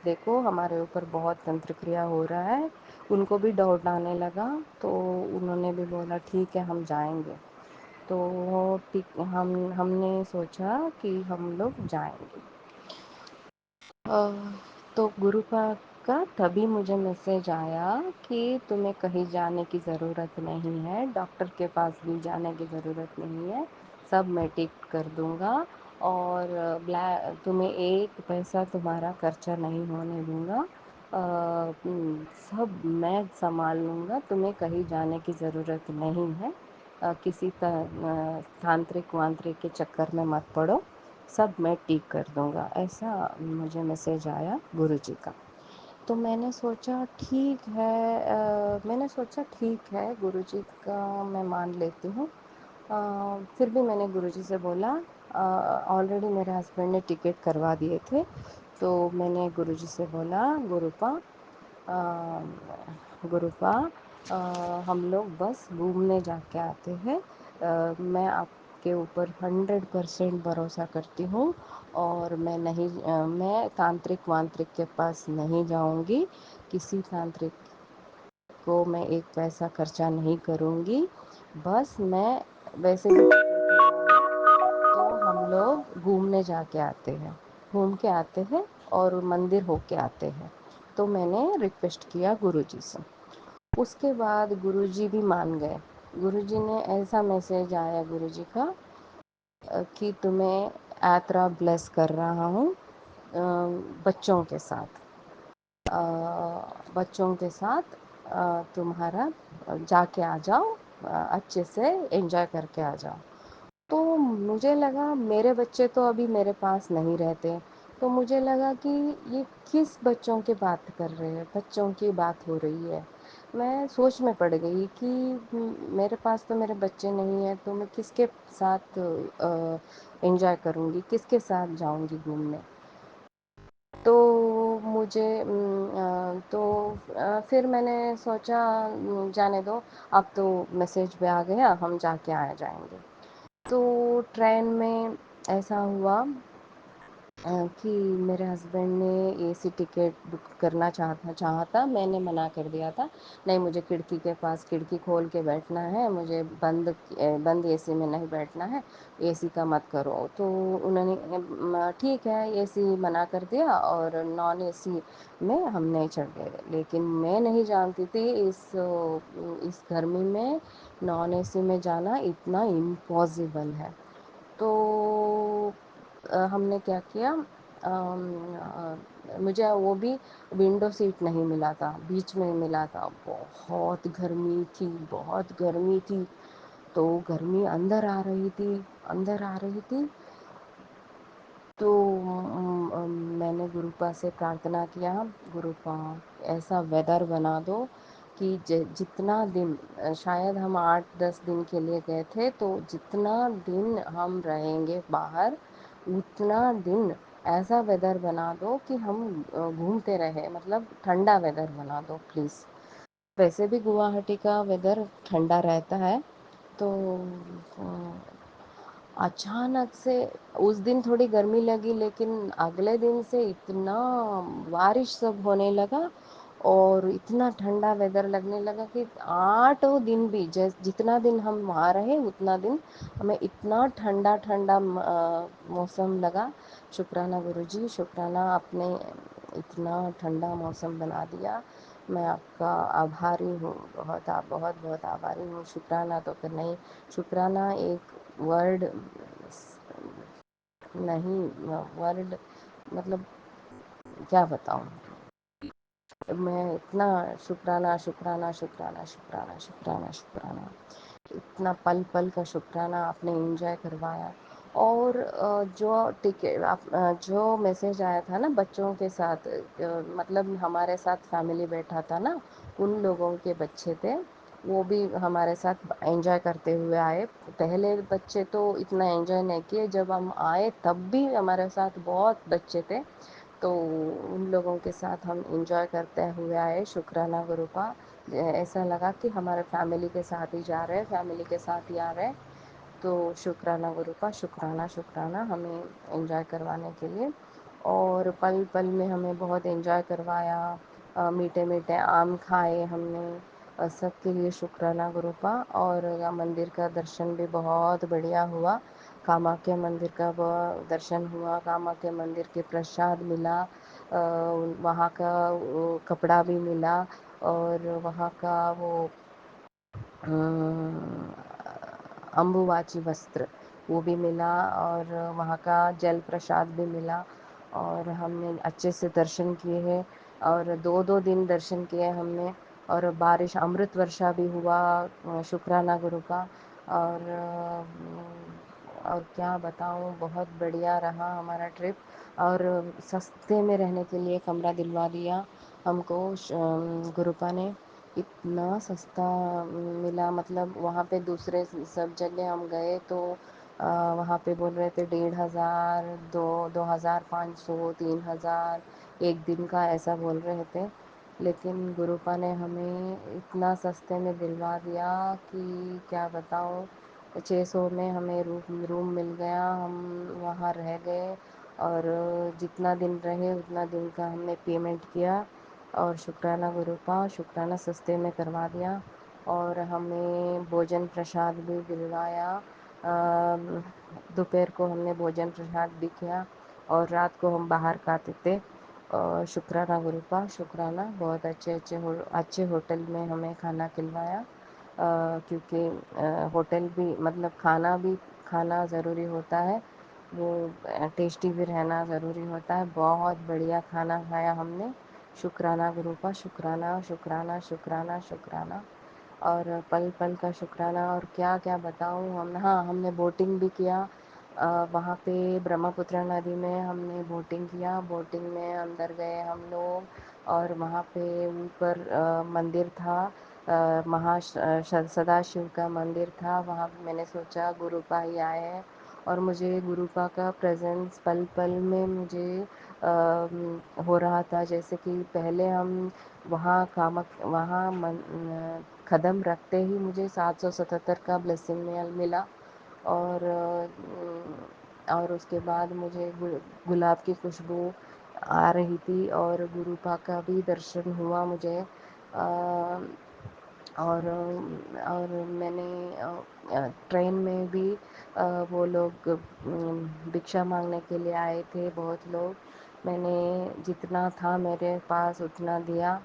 देखो हमारे ऊपर बहुत तंत्र क्रिया हो रहा है, उनको भी डाउट आने लगा, तो उन्होंने भी बोला ठीक है हम जाएंगे। तो ठीक हमने सोचा कि हम लोग जाएंगे। तो गुरुपा का तभी मुझे मैसेज आया कि तुम्हें कहीं जाने की ज़रूरत नहीं है, डॉक्टर के पास भी जाने की ज़रूरत नहीं है, सब मैं ठीक कर दूंगा, और तुम्हें एक पैसा तुम्हारा खर्चा नहीं होने दूंगा, सब मैं संभाल लूँगा, तुम्हें कहीं जाने की ज़रूरत नहीं है, किसी तांत्रिक वांत्रिक के चक्कर में मत पड़ो, सब मैं ठीक कर दूंगा। ऐसा मुझे मैसेज आया गुरुजी का। तो मैंने सोचा ठीक है, मैंने सोचा ठीक है गुरुजी का मैं मान लेती हूँ। फिर भी मैंने गुरुजी से बोला, ऑलरेडी मेरे हस्बैंड ने टिकट करवा दिए थे, तो मैंने गुरुजी से बोला, गुरुपा गुरुपा हम लोग बस घूमने जाके आते हैं। मैं आपके ऊपर 100% भरोसा करती हूँ और मैं तांत्रिक वांत्रिक के पास नहीं जाऊँगी। किसी तांत्रिक को मैं एक पैसा खर्चा नहीं करूँगी। बस मैं वैसे भी तो हम लोग घूमने जाके आते हैं, घूम के आते हैं और मंदिर होके आते हैं। तो मैंने रिक्वेस्ट किया गुरुजी से। उसके बाद गुरुजी भी मान गए। गुरुजी ने ऐसा मैसेज आया गुरुजी का कि तुम्हें यात्रा ब्लेस कर रहा हूँ बच्चों के साथ। बच्चों के साथ तुम्हारा जाके आ जाओ, अच्छे से एंजॉय करके आ जाओ। तो मुझे लगा मेरे बच्चे तो अभी मेरे पास नहीं रहते, तो मुझे लगा कि ये किस बच्चों की बात कर रहे हैं, बच्चों की बात हो रही है। मैं सोच में पड़ गई कि मेरे पास तो मेरे बच्चे नहीं हैं, तो मैं किसके साथ एंजॉय करूँगी, किसके साथ जाऊँगी घूमने। तो फिर मैंने सोचा जाने दो, अब तो मैसेज भी आ गया, हम जाके आ जाएंगे। तो ट्रेन में ऐसा हुआ कि मेरे हस्बैंड ने एसी टिकट बुक करना चाहा था, मैंने मना कर दिया था। नहीं, मुझे खिड़की के पास खिड़की खोल के बैठना है, मुझे बंद एसी में नहीं बैठना है, एसी का मत करो। तो उन्होंने ठीक है एसी मना कर दिया और नॉन एसी में हम नहीं चढ़ गए। लेकिन मैं नहीं जानती थी इस गर्मी में नॉन एसी में जाना इतना इम्पॉसिबल है। तो हमने क्या किया, मुझे वो भी विंडो सीट नहीं मिला था, बीच में मिला था। बहुत गर्मी थी, बहुत गर्मी थी। तो गर्मी अंदर आ रही थी, अंदर आ रही थी। तो मैंने गुरुपा से प्रार्थना किया, गुरुपा ऐसा वेदर बना दो कि जितना दिन, शायद हम 8-10 दिन के लिए गए थे, तो जितना दिन हम रहेंगे बाहर उतना दिन ऐसा वेदर बना दो कि हम घूमते रहे, मतलब ठंडा वेदर बना दो प्लीज़। वैसे भी गुवाहाटी का वेदर ठंडा रहता है। तो अचानक से उस दिन थोड़ी गर्मी लगी, लेकिन अगले दिन से इतना बारिश सब होने लगा और इतना ठंडा वेदर लगने लगा कि 8 दिन भी जितना दिन हम वहाँ रहे उतना दिन हमें इतना ठंडा ठंडा मौसम लगा। शुक्राना गुरुजी, शुक्राना आपने इतना ठंडा मौसम बना दिया। मैं आपका आभारी हूँ, बहुत बहुत आभारी हूँ। शुक्राना तो फिर नहीं, शुक्राना एक वर्ड नहीं, वर्ड मतलब क्या बताऊँ। मैं इतना शुक्राना शुक्राना शुक्राना शुक्राना शुक्राना शुक्राना, इतना पल पल का शुक्राना आपने एंजॉय करवाया। और जो मैसेज आया था ना बच्चों के साथ, मतलब हमारे साथ फैमिली बैठा था ना, उन लोगों के बच्चे थे, वो भी हमारे साथ एंजॉय करते हुए आए। पहले बच्चे तो इतना एंजॉय नहीं किए, जब हम आए तब भी हमारे साथ बहुत बच्चे थे, तो उन लोगों के साथ हम एंजॉय करते हुए आए। शुक्राना गुरुपा, ऐसा लगा कि हमारे फैमिली के साथ ही जा रहे हैं, फैमिली के साथ ही आ रहे हैं। तो शुक्राना गुरुपा, शुक्राना शुक्राना हमें एंजॉय करवाने के लिए। और पल पल में हमें बहुत एंजॉय करवाया, मीठे मीठे आम खाए हमने, सबके लिए शुक्राना गुरुपा। और मंदिर का दर्शन भी बहुत बढ़िया हुआ, कामाख्या मंदिर का दर्शन हुआ, कामाख्या मंदिर के प्रसाद मिला, वहाँ का वो कपड़ा भी मिला, और वहाँ का वो अम्बुवाची वस्त्र वो भी मिला, और वहाँ का जल प्रसाद भी मिला। और हमने अच्छे से दर्शन किए हैं, और 2-2 दिन दर्शन किए हमने। और बारिश अमृत वर्षा भी हुआ, शुक्राना गुरु का। और और क्या बताऊँ, बहुत बढ़िया रहा हमारा ट्रिप। और सस्ते में रहने के लिए कमरा दिलवा दिया हमको गुरुपा ने। इतना सस्ता मिला, मतलब वहाँ पे दूसरे सब जगह हम गए तो वहाँ पे बोल रहे थे 1500, 2500, 3000 एक दिन का ऐसा बोल रहे थे। लेकिन गुरुपा ने हमें इतना सस्ते में दिलवा दिया कि क्या बताऊँ। 600 में हमें रूम मिल गया, हम वहाँ रह गए और जितना दिन रहे उतना दिन का हमने पेमेंट किया। और शुक्राना गुरुपा, शुक्राना सस्ते में करवा दिया। और हमें भोजन प्रसाद भी दिलवाया। दोपहर को हमने भोजन प्रसाद भी किया और रात को हम बाहर खाते थे। और शुक्राना गुरुपा, शुक्राना। बहुत अच्छे होटल में हमें खाना खिलवाया, क्योंकि होटल भी मतलब खाना ज़रूरी होता है, वो टेस्टी भी रहना ज़रूरी होता है। बहुत बढ़िया खाना खाया हमने। शुक्राना गुरुपा, शुक्राना, शुक्राना, शुक्राना, शुक्राना। और पल पल का शुक्राना। और क्या क्या बताऊँ हम। हाँ, हमने बोटिंग भी किया वहाँ पे ब्रह्मपुत्र नदी में हमने बोटिंग किया। बोटिंग में अंदर गए हम लोग और वहाँ पे ऊपर मंदिर था, सदाशिव का मंदिर था। वहाँ पे मैंने सोचा गुरुपा ही आए हैं और मुझे गुरुपा का प्रेजेंस पल पल में मुझे हो रहा था। जैसे कि पहले हम कदम रखते ही मुझे 777 का ब्लेसिंग मिला। और और उसके बाद मुझे गुलाब की खुशबू आ रही थी और गुरुपा का भी दर्शन हुआ मुझे। और मैंने ट्रेन में भी वो लोग भिक्षा मांगने के लिए आए थे बहुत लोग। मैंने जितना था मेरे पास उतना दिया।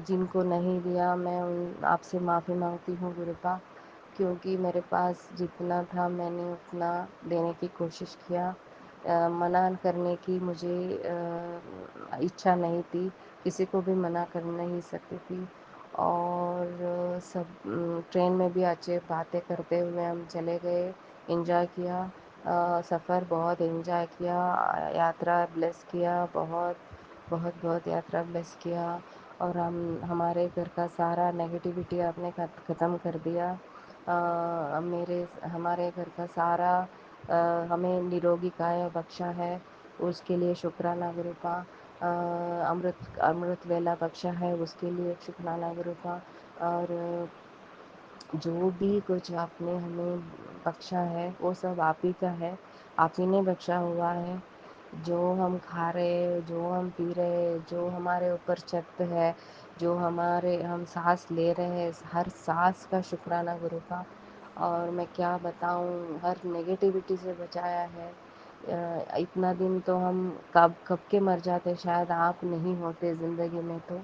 जिनको नहीं दिया मैं आपसे माफ़ी मांगती हूँ गुरुपा, क्योंकि मेरे पास जितना था मैंने उतना देने की कोशिश किया। मना करने की मुझे इच्छा नहीं थी, किसी को भी मना कर नहीं सकती थी। और सब ट्रेन में भी अच्छे बातें करते हुए हम चले गए, एंजॉय किया। सफ़र बहुत एंजॉय किया, यात्रा ब्लेस किया, बहुत बहुत बहुत यात्रा ब्लेस किया। और हमारे घर का सारा नेगेटिविटी आपने ख़त्म कर दिया। हमारे घर का सारा हमें निरोगी काया बख्शा है, उसके लिए शुक्राना गुरुपा। अमृत वेला बख्शा है, उसके लिए शुक्राना गुरुपा। और जो भी कुछ आपने हमें बख्शा है वो सब आप ही का है, आप ही ने बख्शा हुआ है। जो हम खा रहे, जो हम पी रहे, जो हमारे ऊपर छत है, जो हम सांस ले रहे हैं, हर सांस का शुक्राना गुरु का। और मैं क्या बताऊं, हर नेगेटिविटी से बचाया है। इतना दिन तो हम कब कब के मर जाते, शायद आप नहीं होते ज़िंदगी में तो।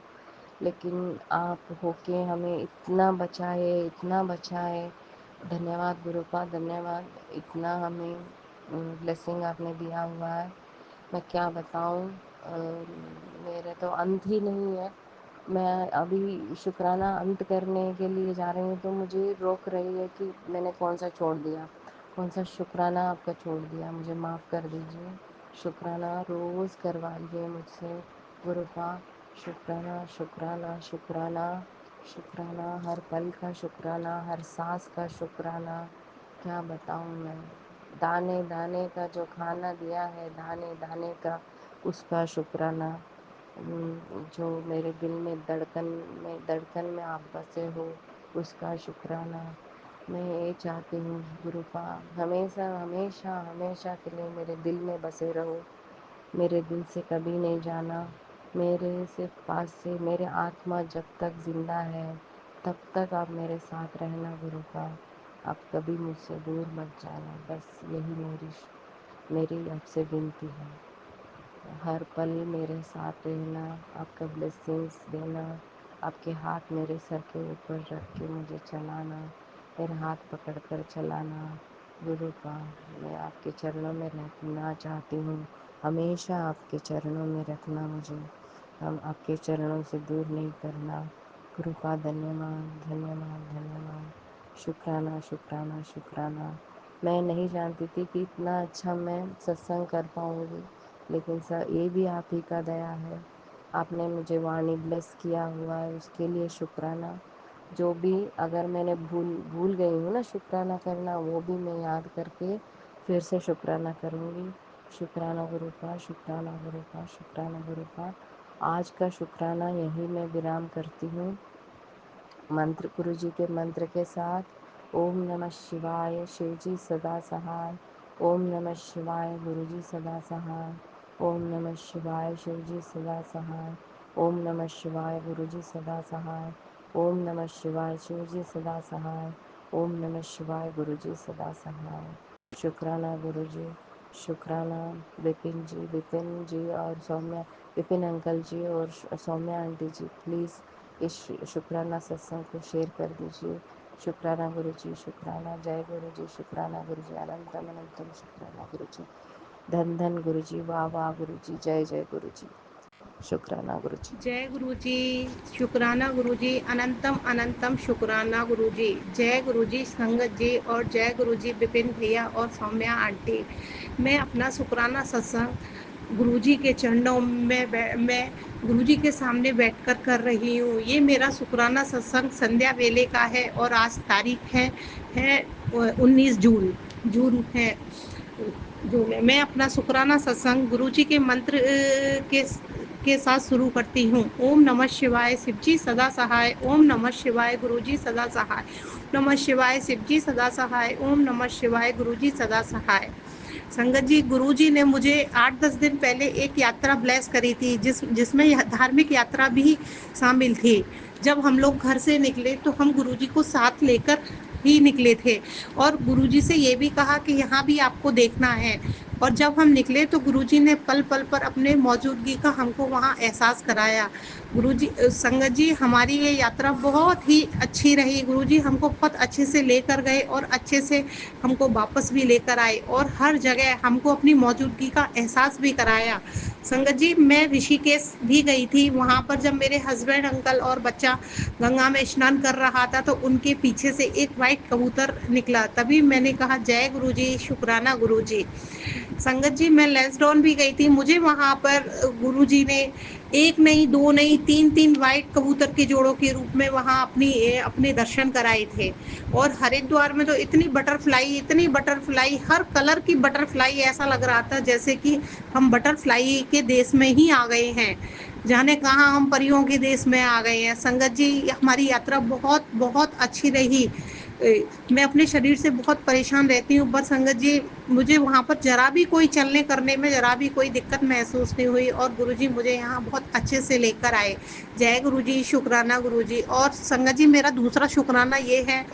लेकिन आप होके हमें इतना बचाए, इतना बचाए। धन्यवाद गुरुपा, धन्यवाद। इतना हमें ब्लेसिंग आपने दिया हुआ है, मैं क्या बताऊँ। मेरे तो अंत ही नहीं है। मैं अभी शुक्राना अंत करने के लिए जा रही हूँ तो मुझे रोक रही है कि मैंने कौन सा छोड़ दिया, कौन सा शुक्राना आपका छोड़ दिया, मुझे माफ़ कर दीजिए। शुक्राना रोज़ करवाइए मुझसे गुरुपा। शुक्राना, शुक्राना, शुक्राना, शुक्राना, हर पल का शुक्राना, हर सांस का शुक्राना। क्या बताऊँ मैं। दाने दाने का जो खाना दिया है, दाने दाने का, उसका शुक्राना। जो मेरे दिल में धड़कन में आप बसे हो, उसका शुक्राना। मैं ये चाहती हूँ गुरुपा, हमेशा हमेशा हमेशा के लिए मेरे दिल में बसे रहो, मेरे दिल से कभी नहीं जाना। मेरे से पास से मेरे आत्मा जब तक ज़िंदा है तब तक आप मेरे साथ रहना गुरुपा। आप कभी मुझसे दूर मत जाना, बस यही मेरी आपसे विनती है। हर पल मेरे साथ रहना, आपका ब्लेसिंग्स देना, आपके हाथ मेरे सर के ऊपर रख के मुझे चलाना, मेरे हाथ पकड़ कर चलाना गुरुपा। मैं आपके चरणों में रहना चाहती हूँ, हमेशा आपके चरणों में रखना मुझे, हम आपके चरणों से दूर नहीं करना गुरुपा। धन्यवाद, धन्यवाद, धन्यवाद। शुक्राना, शुक्राना, शुक्राना। मैं नहीं जानती थी कि इतना अच्छा मैं सत्संग कर पाऊँगी, लेकिन सर ये भी आप ही का दया है। आपने मुझे वाणी ब्लेस किया हुआ है उसके लिए शुक्राना। जो भी अगर मैंने भूल गई हूँ ना शुक्राना करना, वो भी मैं याद करके फिर से शुक्राना करूँगी। शुक्राना गुरु का, शुक्राना गुरु का, शुक्राना गुरु का। आज का शुक्राना यही मैं विराम करती हूँ मंत्र, गुरु जी के मंत्र के साथ। ओम नमः शिवाय, शिव जी सदा सहाय। ओम नमः शिवाय, गुरु जी सदा सहाय। ओम नमः शिवाय, शिव जी सदा सहाय। ओम नमः शिवाय, गुरु जी सदा सहाय। ओम नमः शिवाय, शिव जी सदा सहाय। ओम नमः शिवाय, गुरु जी सदा सहाय। शुक्राना गुरु जी, शुक्राना विपिन जी और सौम्या, विपिन अंकल जी और सौम्या आंटी जी, प्लीज़ इस शुक्राना सत्संग को शेयर कर दीजिए। शुक्राना गुरु जी, शुक्राना। जय गुरु जी, शुक्राना गुरु जी, अनंतम अनंतम शुक्राना गुरु जी। धन धन गुरु जी, वाह वाह गुरु जी, जय जय गुरु जी, शुक्राना गुरु जी। जय गुरु जी, शुक्राना गुरु जी, अनंतम अनंतम शुक्राना गुरु जी। जय गुरु जी संगत जी और जय गुरु जी विपिन भैया और सौम्या आंटी। मैं अपना शुक्राना सत्संग गुरु जी के चरणों में मैं गुरु जी के सामने बैठकर कर रही हूँ। ये मेरा शुक्राना सत्संग संध्या वेले का है और आज तारीख है 19 जून है। मैं अपना शुक्राना सत्संग गुरु जी के मंत्र के साथ शुरू करती हूँ। ओम नमः शिवाय, शिव जी सदा सहाय। ओम नमः शिवाय, गुरु जी सदा सहाय। नमः शिवाय, शिव जी सदा सहाय। ओम नमः शिवाय, गुरु जी सदा सहाय। संगत जी, गुरु जी ने मुझे 8-10 दिन पहले एक यात्रा ब्लेस करी थी जिसमें धार्मिक यात्रा भी शामिल थी। जब हम लोग घर से निकले तो हम गुरु जी को साथ लेकर ही निकले थे और गुरु जी से ये भी कहा कि यहाँ भी आपको देखना है। और जब हम निकले तो गुरुजी ने पल पल पर अपने मौजूदगी का हमको वहाँ एहसास कराया। गुरुजी, संगत जी, हमारी ये यात्रा बहुत ही अच्छी रही। गुरुजी हमको बहुत अच्छे से लेकर गए और अच्छे से हमको वापस भी लेकर आए और हर जगह हमको अपनी मौजूदगी का एहसास भी कराया। संगत जी, मैं ऋषिकेश भी गई थी। वहाँ पर जब मेरे हस्बैंड, अंकल और बच्चा गंगा में स्नान कर रहा था तो उनके पीछे से एक वाइट कबूतर निकला। तभी मैंने कहा, जय गुरुजी, शुक्राना गुरुजी। संगत जी, मैं लेंसडाउन भी गई थी। मुझे वहाँ पर गुरुजी ने एक नहीं, दो नहीं, तीन वाइट कबूतर के जोड़ों के रूप में वहाँ अपने दर्शन कराए थे। और हरिद्वार में तो इतनी बटरफ्लाई, हर कलर की बटरफ्लाई, ऐसा लग रहा था जैसे कि हम बटरफ्लाई के देश में ही आ गए हैं। जाने कहाँ हम परियों के देश में आ गए हैं। संगत जी, हमारी यात्रा बहुत बहुत अच्छी रही। मैं अपने शरीर से बहुत परेशान रहती हूँ, पर संगत जी, मुझे वहाँ पर जरा भी कोई चलने करने में जरा भी कोई दिक्कत महसूस नहीं हुई और गुरुजी मुझे यहाँ बहुत अच्छे से लेकर आए। जय गुरुजी, शुक्राना गुरुजी। और संगत जी, मेरा दूसरा शुक्राना ये है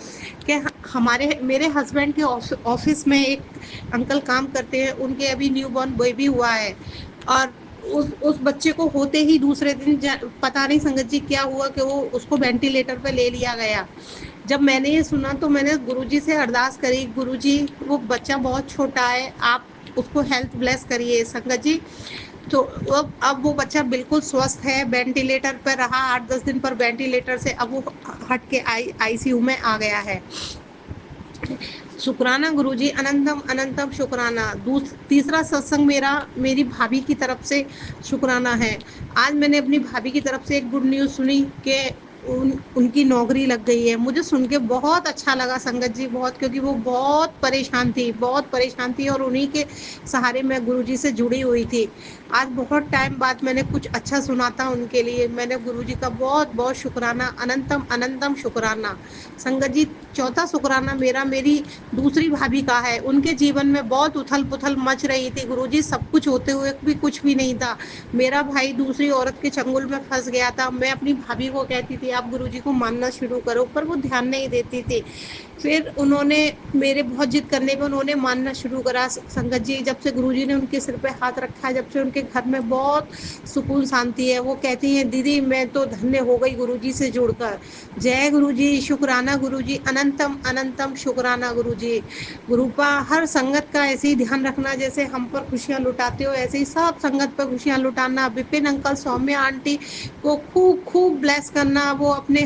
कि मेरे हस्बैंड के ऑफिस में एक अंकल काम करते हैं। उनके अभी न्यू बॉर्न बेबी हुआ है और उस बच्चे को होते ही दूसरे दिन पता नहीं संगत जी क्या हुआ कि वो उसको वेंटिलेटर पे ले लिया गया। जब मैंने ये सुना तो मैंने गुरुजी से अरदास करी, गुरुजी वो बच्चा बहुत छोटा है, आप उसको हेल्थ ब्लेस करिए। संगत जी, तो अब वो बच्चा बिल्कुल स्वस्थ है। वेंटिलेटर पर रहा 8-10 दिन पर वेंटिलेटर से, अब वो हट के आईसीयू में आ गया है। शुक्राना गुरुजी, अनंतम अनंतम शुक्राना। तीसरा सत्संग मेरी भाभी की तरफ से शुक्राना है। आज मैंने अपनी भाभी की तरफ से एक गुड न्यूज़ सुनी कि उनकी नौकरी लग गई है। मुझे सुन के बहुत अच्छा लगा संगत जी, बहुत, क्योंकि वो बहुत परेशान थी और उन्हीं के सहारे मैं गुरुजी से जुड़ी हुई थी। आज बहुत टाइम बाद मैंने कुछ अच्छा सुना था उनके लिए। मैंने गुरुजी का बहुत बहुत शुक्राना, अनंतम अनंतम शुक्राना। संगत जी, चौथा शुक्राना मेरी दूसरी भाभी का है। उनके जीवन में बहुत उथल पुथल मच रही थी गुरुजी, सब कुछ होते हुए भी कुछ भी नहीं था। मेरा भाई दूसरी औरत के चंगुल में फंस गया था। मैं अपनी भाभी को कहती थी आप गुरुजी को मानना शुरू करो, पर वो ध्यान नहीं देती थी। फिर उन्होंने मेरे बहुत जिद करने पे उन्होंने मानना शुरू करा। संगत जी, जब से गुरुजी ने उनके सिर पे हाथ रखा है, जब से उनके घर में बहुत सुकून शांति है। वो कहती हैं, दीदी मैं तो धन्य हो गई गुरुजी से जुड़कर। जय गुरुजी, शुक्राना गुरुजी, अनंतम अनंतम शुक्राना गुरुजी। गुरुपा, हर संगत का ऐसे ही ध्यान रखना, जैसे हम पर खुशियाँ लुटाते हो ऐसे ही सब संगत पर खुशियाँ लुटाना। विपिन अंकल, सौम्या आंटी को खूब खूब ब्लेस करना। वो अपने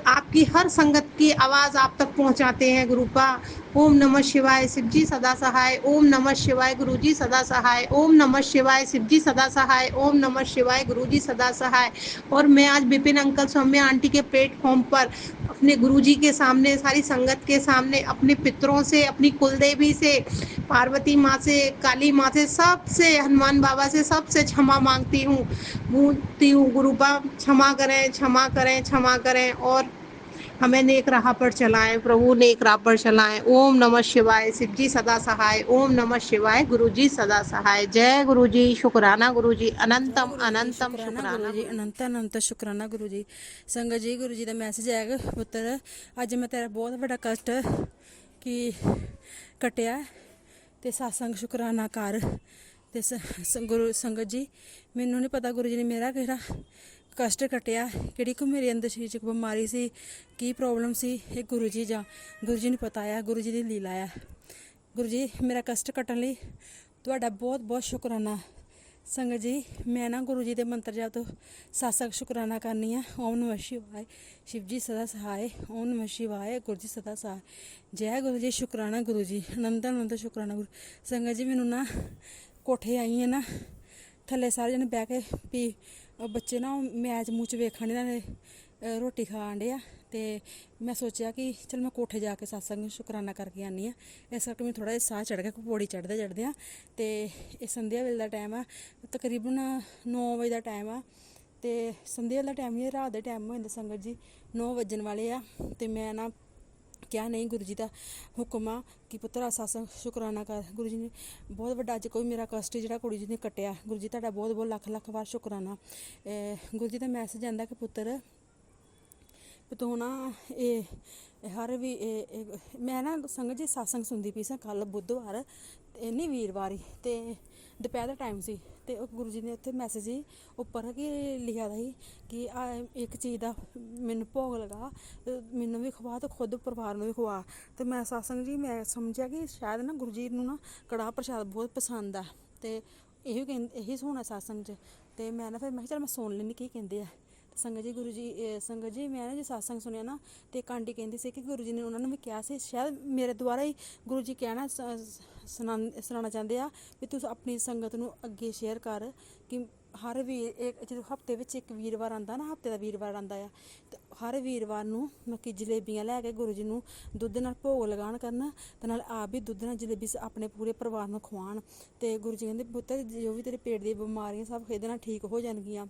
आपकी हर संगत की आवाज़ आप तक पहुँचाते हैं गुरुपा। ओम नमः शिवाय शिव जी सदा सहाय। ओम नमः शिवाय गुरु जी सदा सहाय। ओम नमः शिवाय शिव जी सदा सहाय। ओम नमः शिवाय गुरु जी सदा सहाय। और मैं आज विपिन अंकल सौम्या आंटी के प्लेटफॉर्म पर अपने गुरुजी के सामने, सारी संगत के सामने, अपने पितरों से, अपनी कुलदेवी से, पार्वती माँ से, काली माँ से, सबसे, हनुमान बाबा से, सबसे क्षमा मांगती हूँ गुरुपा क्षमा करें, क्षमा करें, क्षमा करें और हमें नेक राह पर चलाएं प्रभु, नेक राह पर चलाएं। ओम नमः शिवाय शिव जी सदा सहाय। ओम नमः शिवाय गुरु जी सदा सहाय। जय गुरु जी, शुक्राना गुरु जी, जय अनंतम गुरु जी, अनंतम शुकराना गुरु शुक्राना जी, गुरु। अनंत अनंत शुकराना गुरु जी। संगत जी, गुरु जी का मैसेज है पुत्र, अज मैं तेरा बहुत बड़ा कष्ट कि कटिया ते सत्संग शुकराना कर ते गुरु संगत जी, मैनू नहीं पता गुरु जी ने मेरा केड़ा कष्ट कटिया, केड़ी को मेरे अंदर शरीर च बमारी सी, की प्रॉब्लम सी, ये गुरु जी जा गुरु जी ने पता है, गुरु जी की लीला है। गुरु जी मेरा कष्ट कट्टन लई तुहाडा बहुत बहुत शुकराना। संगत जी, मैं ना गुरु जी के मंत्र जाप तो सत्संग शुकराना करनी है। ओम नमः शिवाय शिव जी सदा सहाय। ओम नमः शिवाय गुरु जी सदा सहाय। जय गुरु जी, शुकराना गुरु जी, अनंत अनंत शुकराना गुरु। संगत जी, मैनू ना कोठे आई है ना, थल्ले सारे जने बह के भी बच्चे ना मैच मूच वेखन ने, रोटी खान डे आ, ते मैं सोचा कि चल मैं कोठे जाके सत्संग शुकराना करके आनी आं। इस करके मैं थोड़ा जिहा साह चढ़ गया, पौड़ी चढ़दे चढ़दे ते एह् संध्या वेले दा टाइम आ, तकरीबन 9 बजे दा टाइम आ, ते संध्या वेले दा टाइम ही रात दे टाइम हो जंदा संगत जी, 9 बजन वाले आ। ते मैं ना क्या नहीं, गुरु जी का हुक्म आ कि पुत्तर सत्संग शुकराना कर। गुरु जी ने बहुत बड़ा अज कोई मेरा कष्ट जो गुरु जी ने कट्टिया, गुरु जी तुहाडा बहुत बहुत लख लख बार शुकराना। गुरु जी का मैसेज आंदा कि पुत्तर तू ना हर भी मैं ना संगत जी सत्संग सुनती पई सां कल बुधवार नहीं वीरवार ही, ते दोपहर दा टाइम सी, ते गुरु जी ने उत्थे मैसेज ही उप्पर कि लिखा दा ही कि एक चीज़ दा मैनू भोग लगा, मैनू भी खवा ते खुद परिवार नूं भी खवा। ते मैं सत्संग जी मैं समझिया कि शायद ना गुरु जी नूं ना कड़ाह प्रशाद बहुत पसंद है, ते यही सुना सत्संग च। ते मैं ना फिर मैं चल मैं सुन लैनी केह् कहंदे आ। संगत जी, गुरु जी संगत जी, मैं ना जो सत्संग सुनिया ना, तो एक आंटी कहती सी कि गुरु जी ने उन्होंने भी कहा से, शायद मेरे द्वारा ही गुरु जी कहना सुनाना चाहते आ भी तुस अपनी संगत नूं अगे शेयर कर कि हर वीर जो हफ्ते विच एक वीरवार आंदा ना, हफ्ते दा वीरवार आंदा आ, ते हर वीरवार नूं मक्की जलेबियां लै के गुरु जी नूं दुद्ध नाल भोग लगान करन, ते नाल आप भी दुद्ध नाल जलेबी अपने पूरे परिवार नूं खवान। ते गुरु जी कहंदे पुत्तर जो भी तेरे पेट दी बमारियां सब एहदे नाल ठीक हो जाणगियां।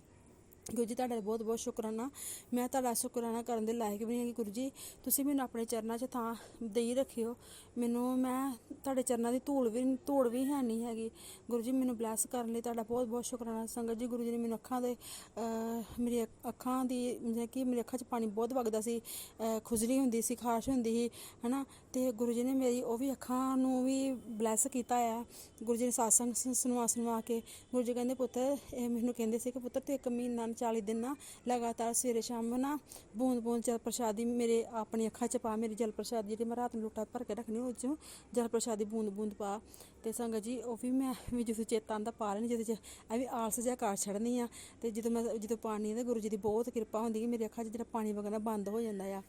गुरु जी तुहाडा बहुत बहुत शुकराना। मैं तुहाडा शुकराना करन दे लायक भी नहीं है। गुरु जी तुसीं मैनूं अपने चरनां च थां देई रखिओ, मैनूं मैं तुहाडे चरनां दी धूड़ भी है नहीं हैगी। गुरु जी मैनूं ब्लैस करन लई तुहाडा बहुत बहुत शुकराना। संगत जी, गुरु जी ने मैनूं अखां दे मेरी अखां दी मतलब कि मेरी अखां च पानी बहुत वगदा सी, खुजली हुंदी सी, खारश हुंदी ही, है ना, ते गुरु जी ने मेरी ओह भी अखां नूं भी ब्लैस कीता है। गुरु जी ने सत्संग सुनवा के गुरु जी कहंदे पुत्तर मैनूं कहंदे सी कि पुत्तर तू 1 महीना 40 दिन ना लगातार सवेरे शाम ना बूंद बूंद जल प्रसादी मेरे अपनी अखां च पा, मेरी जल प्रसादी जी मैं रात नूं लुट्टा भर के रखनी उस च जल प्रसादी बूंद बूंद पा। ते संगत जी ओह भी मैं जिस चेता आंदा पा लैनी, जेह्दे च अभी आलस जिहा कर छड़नी आ, ते जदों पानी ते गुरु जी दी बहुत कृपा होंदी कि मेरी अखां च जेह्ड़ा पानी वगना बंद हो जांदा आ।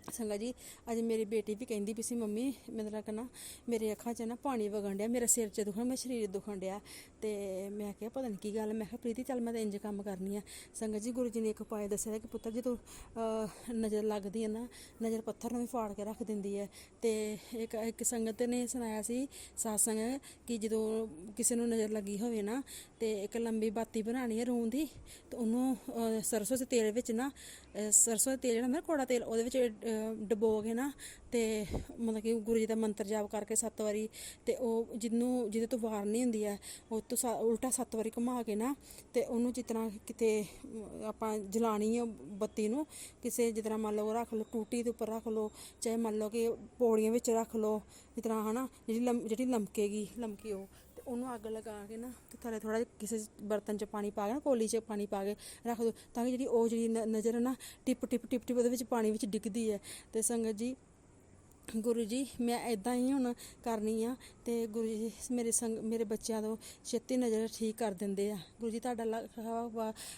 संगत जी, अज मेरी बेटी भी कहंदी पई सी मम्मी मेरे कन्नै मेरी अखां च ना पानी वगन डिया, मेरा सिर च दुखन, मेरा शरीर दुखन डिया। ते मैं आखेआ पता नहीं की गल्ल, मैं आखेआ प्रीति चल मैं ते इंज कम्म करनी आ। संगत जी, गुरु जी ने एक उपाय दस्सेआ कि पुत्तर जदों नज़र लगदी है ना, नज़र पत्थर नूं भी फाड़ के रख दिंदी है। ते एक संगत ने सनाया सी सत्संग कि जदों किसे नूं नज़र लगी होवे ना, ते एक लंबी बाती बनानी है रूं दी, ते उन्होंने सरसों दे तेल विच ना, सरसों दा तेल जेह्ड़ा होंदा ना कौड़ा तेल, ओहदे विच डबो के ना, ते मतलब कि गुरु जी दा मंत्र जाप करके 7 वारी, ते ओह जिदे तो वार नहीं हुंदी ऐ ओह तो उल्टा 7 वारी घुमा के ना, ते ओनू जितना किते आपां जलानी है बत्ती नूं, किसे जितना मान लो रख लो टूटी दे उपर रख लो, चाहे मान लो कि पौड़ियां विच रख लो, जितना है ना जेह्ड़ी लमकी ओह, ते ओनू अग्ग लगा के ना, ते थल्ले थोड़ा किसे बर्तन च पानी पा के ना, कोली च पानी पा के रख दो, ताकि जेह्ड़ी नज़र है ना टिप टिप टिप टिप ओहदे विच पानी विच डिगदी है। ते संगत जी, ਗੁਰੂ ਜੀ ਮੈਂ ਇੱਦਾਂ ਹੀ ਹੁਣ ਕਰਨੀ ਆ ਤੇ ਗੁਰੂ ਜੀ ਮੇਰੇ ਬੱਚਿਆਂ ਤੋਂ ਛੇਤੀ ਨਜ਼ਰ ਠੀਕ ਕਰ ਦਿੰਦੇ ਆ। ਗੁਰੂ ਜੀ ਤੁਹਾਡਾ